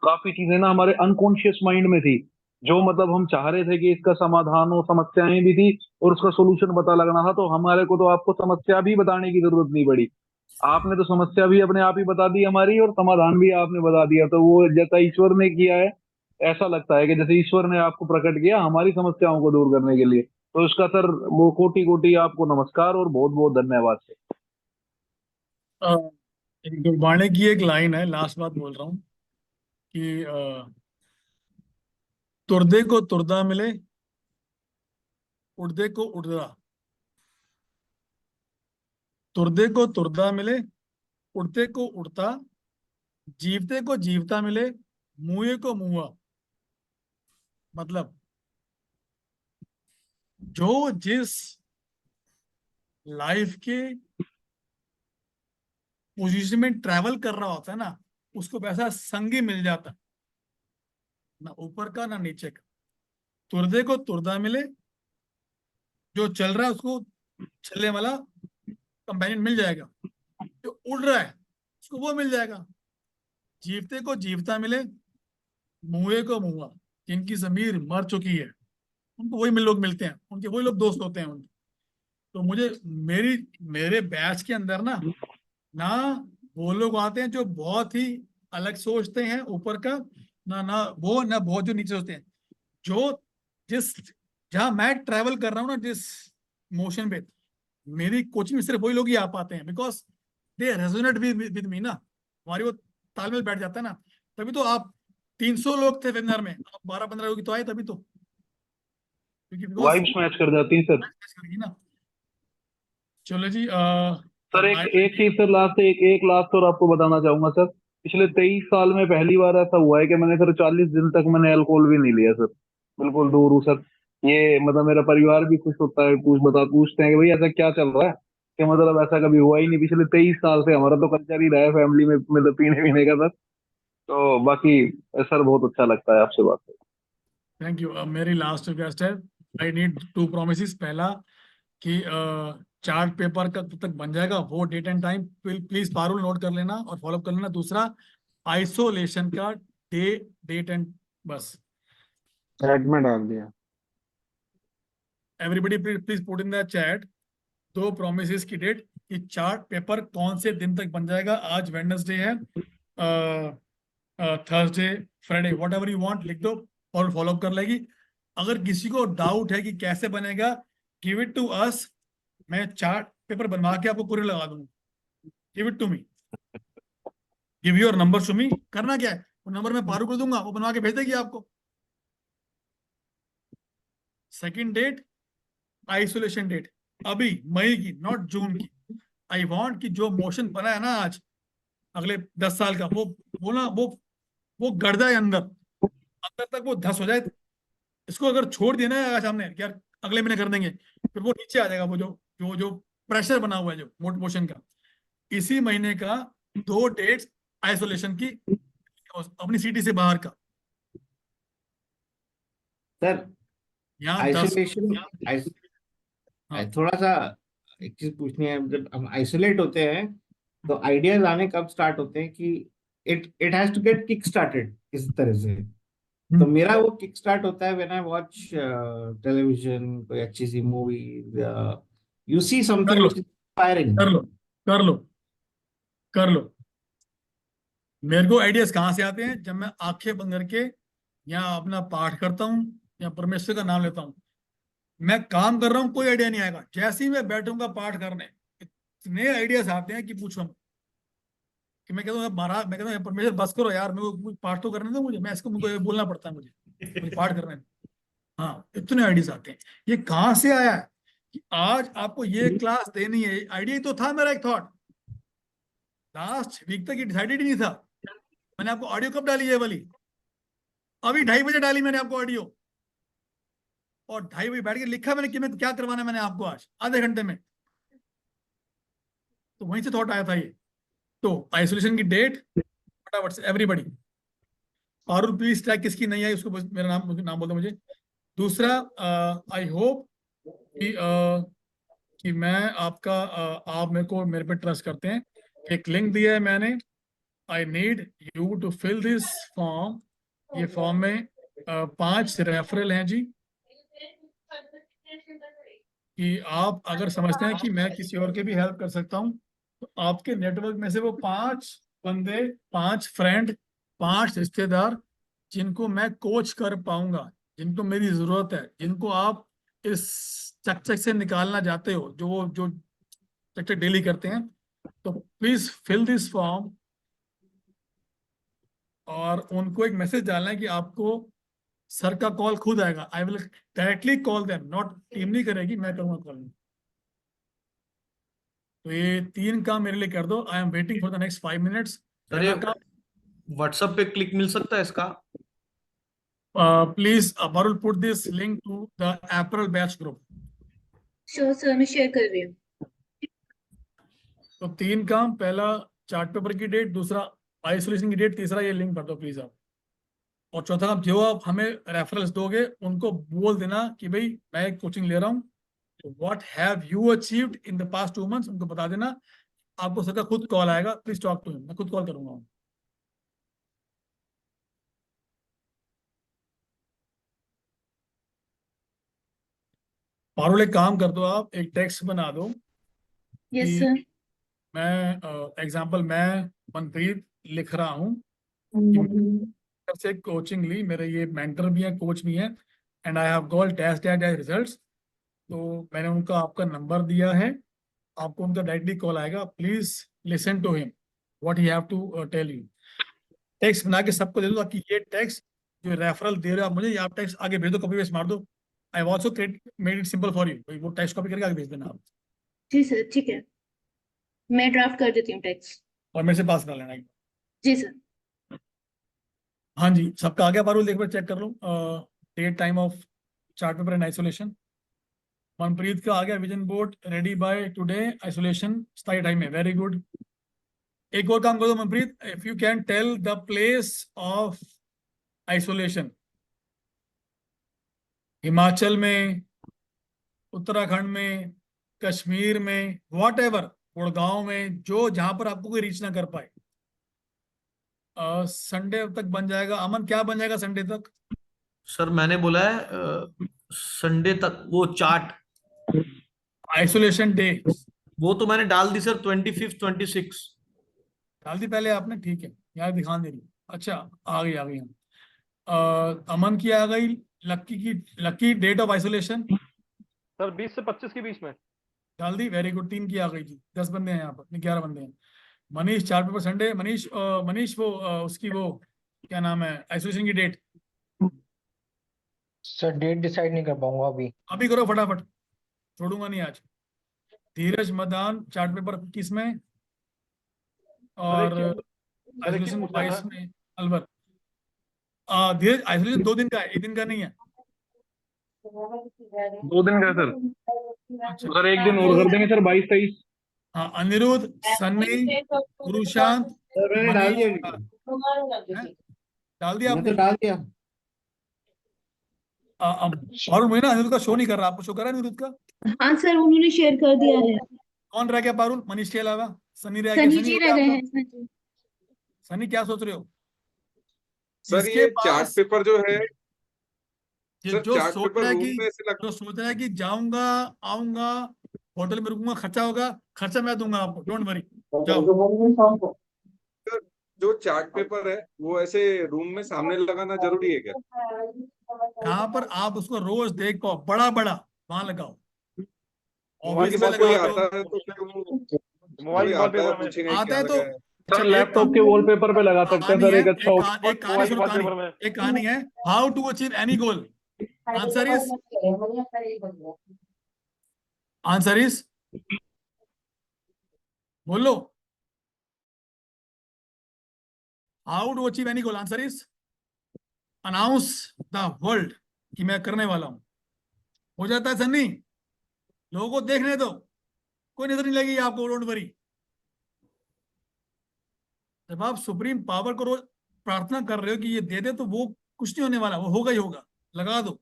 काफी चीजें ना हमारे अनकॉन्शियस माइंड में थी, जो मतलब हम चाह रहे थे कि इसका समाधान हो, समस्याएं भी थी और उसका सोल्यूशन पता लगना था, तो हमारे को तो आपको समस्या भी बताने की जरूरत नहीं पड़ी। आपने तो समस्या भी अपने आप ही बता दी हमारी और समाधान भी आपने बता दिया। तो वो जैसा ईश्वर ने किया है, ऐसा लगता है कि जैसे ईश्वर ने आपको प्रकट किया हमारी समस्याओं को दूर करने के लिए। तो इसका सर वो कोटि कोटि आपको नमस्कार और बहुत बहुत धन्यवाद सर। एक गुरबाणी की एक लाइन है, लास्ट बात बोल रहा हूँ कि तुरदे को तुरदा मिले, उड़दे को उड़दा, तुरदे को तुरदा मिले, उड़ते को उड़ता, जीवते को जीवता मिले, मुए को मुआ। मतलब जो जिस लाइफ के पोजीशन में ट्रैवल कर रहा होता है ना, उसको वैसा संगी मिल जाता है, ना ऊपर का ना नीचे का। तुरदे को तुरदा मिले, जो चल रहा है उसको चलने वाला कंपेनियन मिल जाएगा, जो उड़ रहा है उसको वो मिल जाएगा। जीवते को जीवता मिले, मुए को मुआ। जिनकी जमीर मर चुकी है उनको वही लोग मिलते हैं, उनके वही लोग दोस्त होते हैं उनके। तो मुझे मेरे बैच के अंदर ना वो लोग आते हैं जो बहुत ही अलग सोचते हैं ऊपर का, ना बहुत जो नीचे सोचते हैं। जो जिस जहां मैं ट्रैवल कर रहा हूँ ना, जिस मोशन पे, मेरी कोचिंग में सिर्फ वही लोग ही आ पाते हैं, because they resonate with me ना, हमारी वो तालमेल बैठ जाता है ना। तभी तो आप 300 लोग थे वेबिनार में, आप 12-15 लोग ही तो आए तभी तो, क्योंकि वाइब्स मैच कर जाती है सर। ना। चलो जी, सर एक चीज सर, लास्ट एक लास्ट और आपको बताना चाहूंगा सर। पिछले 23 साल में पहली बार ऐसा हुआ है कि मैंने सर 40 दिन तक मैंने अल्कोहल भी नहीं लिया सर। बिल्कुल दूर हूँ सर। ये मतलब मेरा परिवार भी खुश होता है, पूछते हैं कि भाई ऐसा क्या चल रहा है, कि मतलब ऐसा कभी हुआ ही नहीं पिछले 23 साल से। हमारा तो कल्चर ही रहा है फैमिली में मतलब पीने वीने का सर। तो बाकी सर बहुत अच्छा लगता है आपसे बात करके। Thank you. मेरी लास्ट रिक्वेस्ट है, आई नीड 2 promises। पहला कि चार्ट पेपर का कब तक बन जाएगा वो date and time please Parul note कर लेना और फॉलो कर लेना। दूसरा, आइसोलेशन का डेट एंड बस। चैट में डाल दिया। Everybody please put in the chat 2 promises की डेट, कि चार्ट पेपर कौन से दिन तक बन जाएगा। आज वेडनेसडे है, Thursday, Friday, what ever you want लिख दो और फॉलो कर लेगी। अगर किसी को डाउट है कि कैसे बनेगा, गिव इट टू अस, मैं चार्ट पेपर बनवा के आपको पूरे लगा दूंगा। Give it to me, give your number to me. करना क्या है, वो नंबर मैं पारू कर दूंगा, वो बनवा के भेज देगी आपको। सेकंड डेट, आइसोलेशन डेट, अभी मई की, नॉट जून की। आई वांट कि जो मोशन बना है ना आज अगले 10 साल का, वो ना वो गड़ जाए अंदर अंदर तक, वो धस हो जाए। इसको अगर छोड़ दिया ना आज हमने कि यार अगले महीने कर देंगे, फिर वो नीचे आ जाएगा। वो जो प्रेशर बना हुआ है जो मोशन का। इसी महीने का 2 डेट्स आइसोलेशन की, अपनी सिटी से बाहर का। सर यहाँ 10। आइसोलेशन हाँ, थोड़ा सा एक चीज पूछनी है। जब हम आइसोलेट होते हैं तो आइडियाज आने कब स्टार्ट होते हैं कि it has to get kick started इस तरह से। तो मेरा वो किक स्टार्ट होता है व्हेन आई वॉच टेलीविजन, कोई अच्छी सी मूवी, यू सी कर something low which is inspiring. कर लो कर लो कर लो। मेरे को आइडियाज कहाँ से आते हैं, जब मैं आंखें बंद करके या अपना पाठ करता हूँ या परमेश्वर का नाम लेता हूँ। मैं काम कर रहा हूँ, कोई आइडिया नहीं आएगा। जैसे ही मैं बैठूंगा पाठ करने, इतने आइडियाज आते हैं कि पूछो मत। कि मैं कहता हूँ महाराज, मैं कहता हूँ परमेश्वर बस करो यार, मेरे को पाठ तो करने दो मुझे, मैं इसको मुझे बोलना पड़ता है मुझे पाठ करने में। हाँ, इतने आइडियाज आते हैं। ये कहाँ से आया है कि आज आपको ये क्लास देनी है, आइडिया ही तो था मेरा एक थॉट। लास्ट वीक तक ये डिसाइडेड ही नहीं था। मैंने आपको ऑडियो कब डाली है वाली? अभी 2:30 बजे डाली मैंने आपको ऑडियो, और 2:30 बजे बैठ के लिखा मैंने कि मैं क्या करवाना है मैंने आपको आज आधे घंटे में। तो वहीं से थॉट आया था ये। तो आइसोलेशन की डेट फटाफट से एवरीबडी। पारुल प्लीज ट्रैक किसकी नहीं आई उसको मेरा नाम बोल दो मुझे। दूसरा, आई होप कि मैं आपका आप मेरे पे ट्रस्ट करते हैं। एक लिंक दिया है मैंने, I need you to fill this form. ये फॉर्म में 5 रेफरल हैं जी, कि आप अगर समझते हैं कि मैं किसी और के भी हेल्प कर सकता हूं, तो आपके नेटवर्क में से वो 5 बंदे, 5 फ्रेंड, 5 रिश्तेदार जिनको मैं कोच कर पाऊंगा, जिनको मेरी जरूरत है, जिनको आप इस चकचक से निकालना चाहते हो, जो चकचक डेली करते हैं, तो प्लीज फिल दिस फॉर्म। और उनको एक मैसेज डालना है कि आपको सर का कॉल खुद आएगा। I will directly call them, not team नहीं करेगी, मैं करूंगा कॉल। तो ये 3 काम मेरे लिए कर दो। I am waiting for the next 5 minutes. Sir ये व्हाट्सएप पे क्लिक मिल सकता है इसका? Please Parul put this link to the April batch group. Sure sir, मैं शेयर कर रही हूँ। तो 3 काम, पहला चार्ट पेपर की डेट, दूसरा आइसोलेशन की डेट, तीसरा ये लिंक भर दो प्लीज आप। और चौथा काम, जो आप हमें रेफरेंस दोगे उनको बोल देना कि भाई मैं कोचिंग ले रहा हूँ, what have you achieved in the past 2 months, उनको बता देना। आपको सर का खुद कॉल आएगा, प्लीज टॉक टू हिम, मैं खुद कॉल करूंगा। पारुल एक काम कर दो, आप एक टेक्स्ट बना दो यस कि सर। मैं एग्जांपल मैं मनप्रीत लिख रहा हूँ से कोचिंग ली, मेरे ये मेंटर भी हैं, कोच भी हैं, and I have got test at results. तो मैंने उनका आपका नंबर दिया है, आपको उनका डायरेक्टली कॉल आएगा, please listen to him what he have to tell you. Text बना के सबको दे दो, ताकि ये टेक्स्ट जो रेफरल दे रहे हो आप मुझे, ये आप टेक्स्ट आगे भेज दो, कॉपी पेस्ट मार दो। I also made it simple for you, वो टेक्स्ट कॉपी करके आगे भेज देना आप, जी सर, ठीक है, मैं ड्राफ्ट कर देती हूँ टेक्स्ट। और मेरे से पास करा लेना। जी सर। हाँ जी, सबका आ गया पारुल, एक बार चेक कर लो date time of chart paper and isolation. Manpreet का आ गया, vision board ready by today, isolation स्थायी टाइम है, वेरी गुड। एक और काम कर दो Manpreet, if you can tell the place of isolation, Himachal में, उत्तराखंड में, कश्मीर में, वॉट एवर, गुड़गांव में, जो जहां पर आपको कोई रीच ना कर पाए। संडे तक बन जाएगा। अमन क्या बन जाएगा संडे तक? सर मैंने बोला है संडे तक वो चार्ट, आइसोलेशन डे वो तो मैंने डाल दी सर, 25 26। डाल दी पहले आपने, ठीक है यार, दिखा दे रही। अच्छा, आ गई आ गई। अमन की आ गई, लक्की डेट ऑफ आइसोलेशन सर 20 से 25 के बीच में डाल दी, वेरी गुड। 3 की आ गई जी, 10 बंदे हैं यहाँ पर, नहीं 11 बंदे हैं। Manish chart paper Sunday, Manish वो उसकी वो क्या नाम है आइसोलेशन की डेट? सर डेट डिसाइड नहीं कर पाऊंगा अभी। अभी करो फटाफट, छोड़ूंगा नहीं आज। धीरज मदान चार्ट पेपर 21 में और आइसोलेशन 22 में। अलवर धीरज आइसोलेशन 2 दिन का है, 1 दिन का नहीं है। 2 दिन का सर। अच्छा, सर एक दिन और कर देंगे सर, 22 23। हाँ, अनिरुद्ध, सन्नी, गुरुशांत, सर मैंने डाल मनीष दिया, डाल दिया मैं आपने? तो डाल दिया। पारुल मुझे ना अनिरुद्ध का शो नहीं कर रहा, आपको शो कर रहा है अनिरुद्ध का? हाँ सर, उन्होंने शेयर कर दिया है। कौन रह गया पारुल मनीष के अलावा? सनी रह गया। सनी सनी जी हो रह गया गए आपका? हैं सर जी। सनी क्या सोच रहे हो? सर जिसके ये पास चार्ट पेपर जो है, सर जो चार्ट सोच पेपर रहा है रूम कि में ऐसे जो सोच रहा है कि जाऊंगा, आऊंगा, होटल में रुकूंगा, खर्चा होगा, खर्चा मैं दूंगा आपको, डोंट वरी, जाओ। सर जो चार्ट पेपर है वो ऐसे रूम में सामने लगाना जरूरी है क्या? यहाँ पर आप उसको रोज देख पाओ, बड़ा बड़ा वहां लगाओ, मोबाइल ऑफिस के में पास कोई लगा आता दो। है तो फिर वो मोबाइल कोई के आता है वॉलपेपर में पूछेगा आता क्या है तो लगा है। सर अच्छा, लैपटॉप के वॉलपेपर पे लगा सकते हैं कहानी सर, है, एक अच्छा एक कहानी मोबाइल के सुनो, कहानी वॉलपेपर में। एक कहानी है, how to achieve any goal. Answer is answer is बोलो, how to achieve any goal, answer is announce the world कि मैं करने वाला हूं। हो जाता है सन्नी, लोगों को देखने दो, कोई नजर नहीं लगेगी आपको, डोंट वरी। जब आप सुप्रीम पावर को रोज प्रार्थना कर रहे हो कि ये दे दे, तो वो कुछ नहीं होने वाला, वो होगा ही होगा। लगा दो,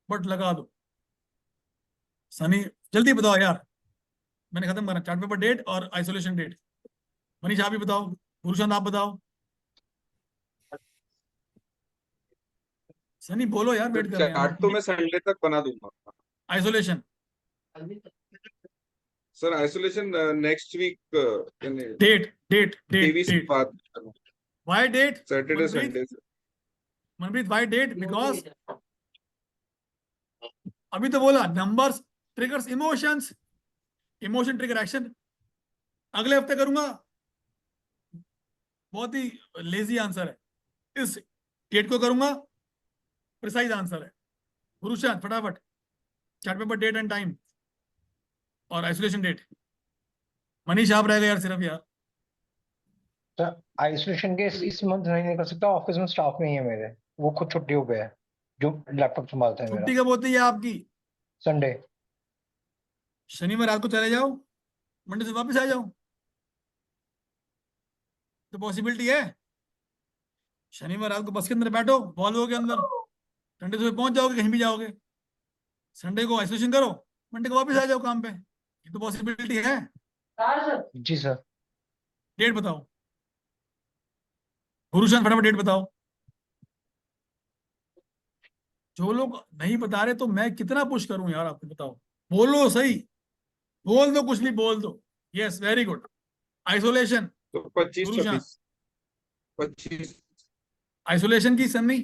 बट लगा दो। सनी जल्दी बताओ यार, मैंने खत्म करना चार्ट पेपर डेट और आइसोलेशन डेट। मनीष आप भी बताओ, गुरुशांत आप बताओ, सनी बोलो यार, तो वेट कर रहे हैं चार्ट तो हम। मैं संडे तक बना दूंगा। Isolation sir isolation next week date date date 23 date बाद, why date? Saturday Manpreet, Sunday. Manpreet why date? Because अभी तो बोला numbers triggers emotions, emotion trigger action. अगले हफ्ते करूंगा, बहुत ही लेजी आंसर है। इस डेट को करूंगा, प्रिसाइज आंसर है। गुरुशांत फटाफट, chart paper date and time और आइसोलेशन डेट। मनीष आप रह गए यार सिर्फ यार। सर आइसोलेशन के इस मंथ नहीं कर सकता, ऑफिस में स्टाफ नहीं है मेरे, वो खुद छुट्टियों पे है जो लैपटॉप संभालता है मेरा। छुट्टी कब होती है आपकी? संडे। शनिवार रात को चले जाओ, मंडे से वापस आ जाओ, तो पॉसिबिलिटी है। शनिवार रात को बस के अंदर बैठो, वॉल्वो के अंदर, संडे सुबह पहुंच जाओगे, कहीं भी जाओगे। संडे को आइसोलेशन करो, मंडे को वापस आ जाओ काम पे, ये तो पॉसिबिलिटी है। जी सर। डेट बताओ गुरुशान, फटाफट डेट बताओ। जो लोग नहीं बता रहे तो मैं कितना पुश करूं यार, आपको बताओ। बोलो सही, बोल दो, कुछ भी बोल दो। Yes, very good. आइसोलेशन तो 25 गुरुशान, 26 आइसोलेशन की Sunny.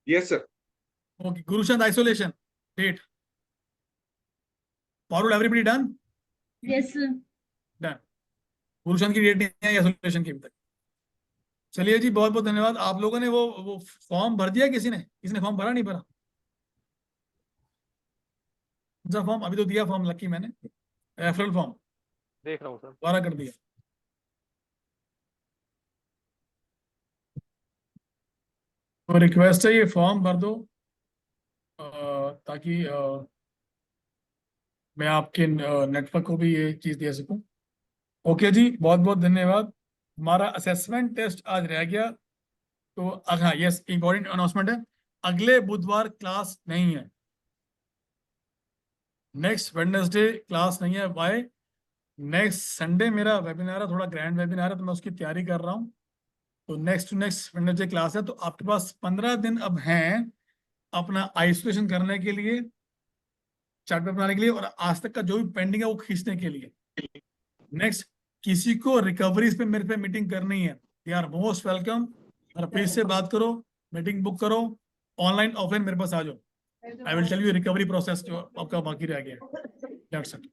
Yes sir. Okay Gurushant, isolation date. Parul, everybody done? Yes done. Gurushant की डेट नहीं है आइसोलेशन की अभी तक। चलिए जी, बहुत बहुत धन्यवाद। आप लोगों ने वो फॉर्म भर दिया? किसी ने फॉर्म भरा, नहीं भरा? फॉर्म अभी तो दिया, फॉर्म लकी मैंने, रेफरल फॉर्म देख रहा हूँ सर। दोबारा कर दिया। तो रिक्वेस्ट है, ये फॉर्म भर दो ताकि मैं आपके नेटवर्क को भी ये चीज दे सकूं। ओके जी, बहुत बहुत धन्यवाद। हमारा असेसमेंट टेस्ट आज रह गया, तो हाँ यस, इंपॉर्टेंट अनाउंसमेंट है, अगले बुधवार क्लास नहीं है, नेक्स्ट वेडनेसडे क्लास नहीं है। बाय नेक्स्ट संडे मेरा वेबिनार है, थोड़ा ग्रैंड वेबिनार है, तो मैं उसकी तैयारी कर रहा हूँ। तो next to next Wednesday class है, तो आपके पास 15 दिन अब हैं अपना आइसोलेशन करने के लिए, चार्ट पेपर बनाने के लिए, और आज तक का जो भी पेंडिंग है वो खींचने के लिए। नेक्स्ट, किसी को रिकवरीज पे मेरे पे मीटिंग करनी है, they are most welcome. Harpreet से बात करो, मीटिंग बुक करो, ऑनलाइन ऑफलाइन मेरे पास आ जाओ। I will tell you recovery process जो आपका बाकी रह गया। That's it.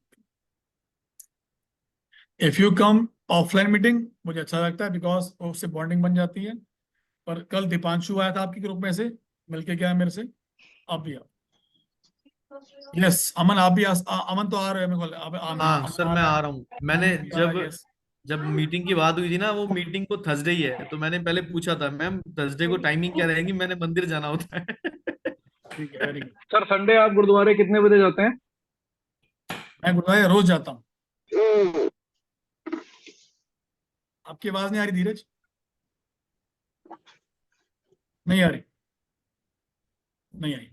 If you come offline meeting मुझे अच्छा लगता है, बिकॉज उससे बॉन्डिंग बन जाती है। पर कल दीपांशु आया था आपके ग्रुप में से, मिलके गया मेरे से, आप भी आओ। यस अमन, आप भी अमन तो आ रहे हो मेरे को, हाँ सर, मैं आ रहा हूँ। मैंने यस जब मीटिंग की बात हुई थी ना, वो मीटिंग को थर्सडे ही है, तो मैंने पहले पूछा था मैम थर्सडे को टाइमिंग क्या रहेगी, मैंने मंदिर जाना होता है। ठीक है, वेरी गुड। सर संडे आप गुरुद्वारे कितने बजे जाते हैं? मैं गुरुद्वारे रोज जाता हूँ। आपकी आवाज नहीं आ रही धीरज? नहीं आ रही? नहीं आई?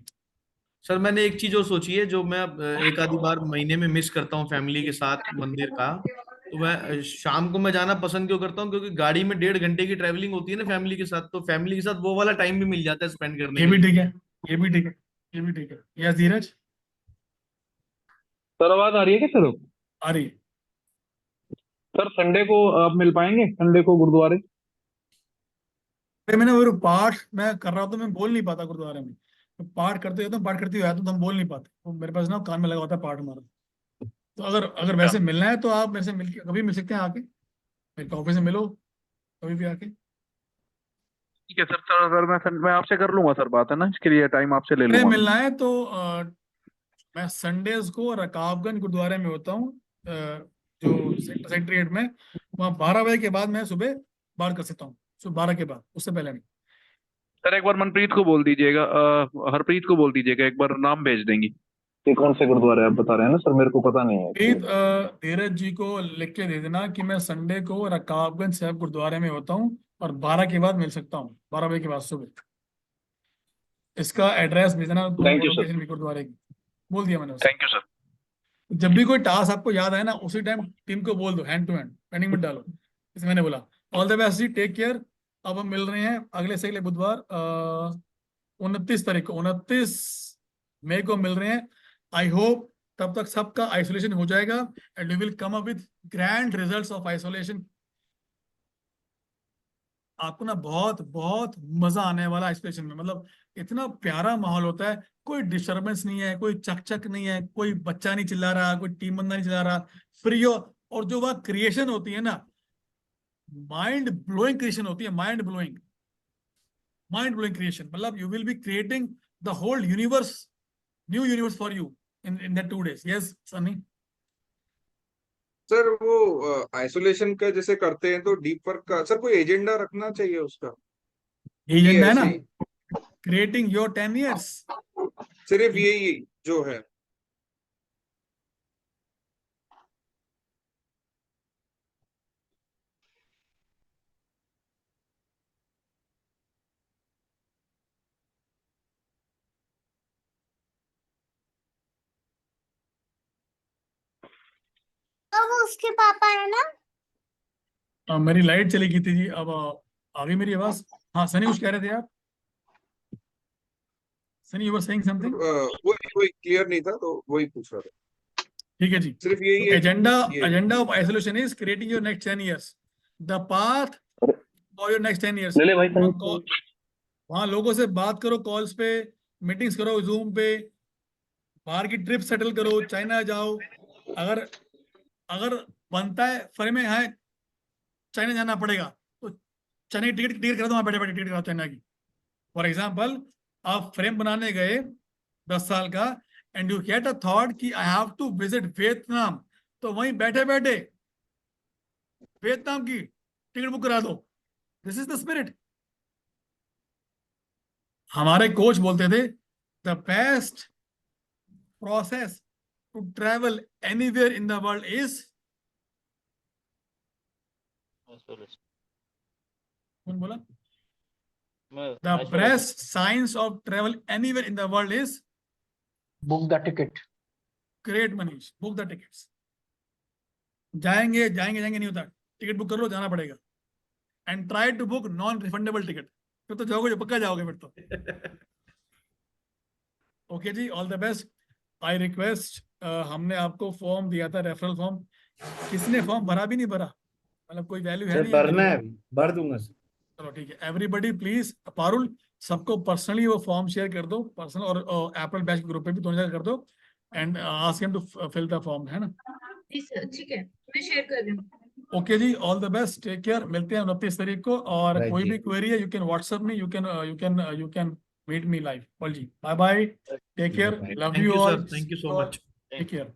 सर मैंने एक चीज और सोची है, जो मैं अब एक आधी बार महीने में मिस करता हूँ फैमिली के साथ मंदिर का। तो मैं शाम को मैं जाना पसंद क्यों करता हूँ, क्योंकि गाड़ी में 1.5 घंटे की ट्रैवलिंग होती है ना फैमिली के साथ, तो फैमिली के साथ वो वाला टाइम भी मिल जाता है स्पेंड करने ये के भी लिए। ठीक है, ये भी ठीक है, ये भी ठीक है। यस धीरज, सर आवाज आ रही है क्या सर? आ रही है। सर संडे को आप मिल पाएंगे, संडे को गुरुद्वारे? अरे मैंने वो पाठ मैं कर रहा हूँ तो मैं बोल नहीं पाता गुरुद्वारे में। मैं पाठ करते रहता हूँ, पाठ करते हुए आता हूँ, तो हम बोल नहीं पाते। तो मेरे पास ना कान में लगा होता है पाठ हमारा। तो अगर वैसे मिलना है तो आप मेरे से मिल कभी मिल सकते हैं, आके मेरे ऑफिस में मिलो कभी भी आके। ठीक है सर। मैं आपसे कर लूंगा सर बात, है ना, इसके लिए टाइम आपसे ले अरे लूंगा मैं। मिलना है तो मैं संडेज को रकाबगंज गुरुद्वारे में होता हूँ, जो सेक्रेटरीट में। वहाँ 12 बजे के बाद मैं सुबह बात कर सकता हूँ, सुबह 12 के बाद, उससे पहले नहीं। सर एक बार मनप्रीत को बोल दीजिएगा, हरप्रीत को बोल दीजिएगा, एक बार नाम भेज देंगी। ये कौन से गुरुद्वारे आप बता रहे हैं ना सर, मेरे को पता नहीं है। प्रीत, धीरज जी को लिख के दे देना कि मैं संडे को रकाबगंज साहब गुरुद्वारे में होता हूँ और 12 के बाद मिल सकता हूँ, 12 बजे के बाद सुबह। इसका एड्रेस भेजना, थैंक यू सर। लोकेशन भी गुरुद्वारे की बोल दिया मैंने उसे। Thank you sir. जब भी कोई टास्क आपको याद आए ना, उसी टाइम टीम को बोल दो, हैंड टू हैंड पेंडिंग मत डालो। इसे मैंने बोला। ऑल द बेस्ट जी, टेक केयर। अब हम मिल रहे हैं अगले से अगले बुधवार, 29 तारीख को, 29 मई को मिल रहे हैं। आई होप तब तक सबका आइसोलेशन हो जाएगा and we will come up with grand results of isolation. आपको ना बहुत बहुत मजा आने वाला आइसोलेशन में, मतलब इतना प्यारा माहौल होता है, कोई डिस्टरबेंस नहीं है, कोई चक नहीं है, कोई बच्चा नहीं चिल्ला रहा, कोई टीम बंदा नहीं चिल्ला रहा, फ्री हो। और जो वह क्रिएशन होती है ना, माइंड ब्लोइंग क्रिएशन होती है, माइंड ब्लोइंग क्रिएशन। मतलब you will be creating the whole universe, new universe for you in that 2 days। Yes Sunny? Sir वो आइसोलेशन का जैसे करते हैं तो डीप वर्क का सर कोई एजेंडा रखना चाहिए उसका? ये ये एजेंडा है ऐसे ना, ही क्रिएटिंग योर 10 years। सिर्फ यही जो है? वो उसके पापा है ना। मेरी लाइट चली गई थी जी, अब आ गई मेरी आवाज। हाँ सनी, कुछ कह रहे थे आप? Sunny, you were saying something. वही वही क्लियर नहीं था तो वही पूछ रहा था। ठीक है जी। सिर्फ यही है कि एजेंडा ये agenda of isolation is creating your next 10 years, the path for your next 10 years। ले ले भाई वहां लोगों से बात करो, कॉल्स पे, मीटिंग्स करो, जूम पे, बाहर की ट्रिप सेटल करो, चाइना जाओ। अगर अगर बनता है फरे में है चाइना जाना पड़ेगा तो चाइना की टिकट क्लियर करा दो, वहां बैठे बैठे टिकट कराओ चाइना की। फॉर एग्जाम्पल, आप फ्रेम बनाने गए 10 साल का, and you get a thought कि I have to visit Vietnam, तो वहीं बैठे बैठे वियतनाम की टिकट बुक करा दो। This is the spirit. हमारे कोच बोलते थे the best process to travel anywhere in the world is, कौन बोला? The best science of travel anywhere in the world is book the ticket. great Manish, book the tickets. जाएंगे जाएंगे जाएंगे नहीं होता, टिकट बुक कर लो, जाना पड़ेगा। And try to book non refundable ticket, फिर तो जाओगे, जो पक्का जाओगे फिर तो। ओके जी, all the best. I request, हमने आपको फॉर्म दिया था, रेफरल फॉर्म, किसने फॉर्म भरा भी नहीं भरा, मतलब कोई वैल्यू है सर नहीं भरना है। है अभी, भर दूंगा सर। चलो ठीक है, एवरीबडी प्लीज, पारुल सबको पर्सनली वो फॉर्म शेयर कर दो, पर्सनल और एप्पल बैच ग्रुप पे भी दोनों जगह कर दो, and ask him to fill the form, है ना? जी सर, ठीक है, मैं शेयर कर रही हूँ। ओके जी, all the best, take care, मिलते हैं 29 तारीख को। और Right कोई जी। भी क्वेरी है, you can WhatsApp me, you can meet me live. जी, bye bye, take care, love thank you you all, sir, thank you so much. Take care.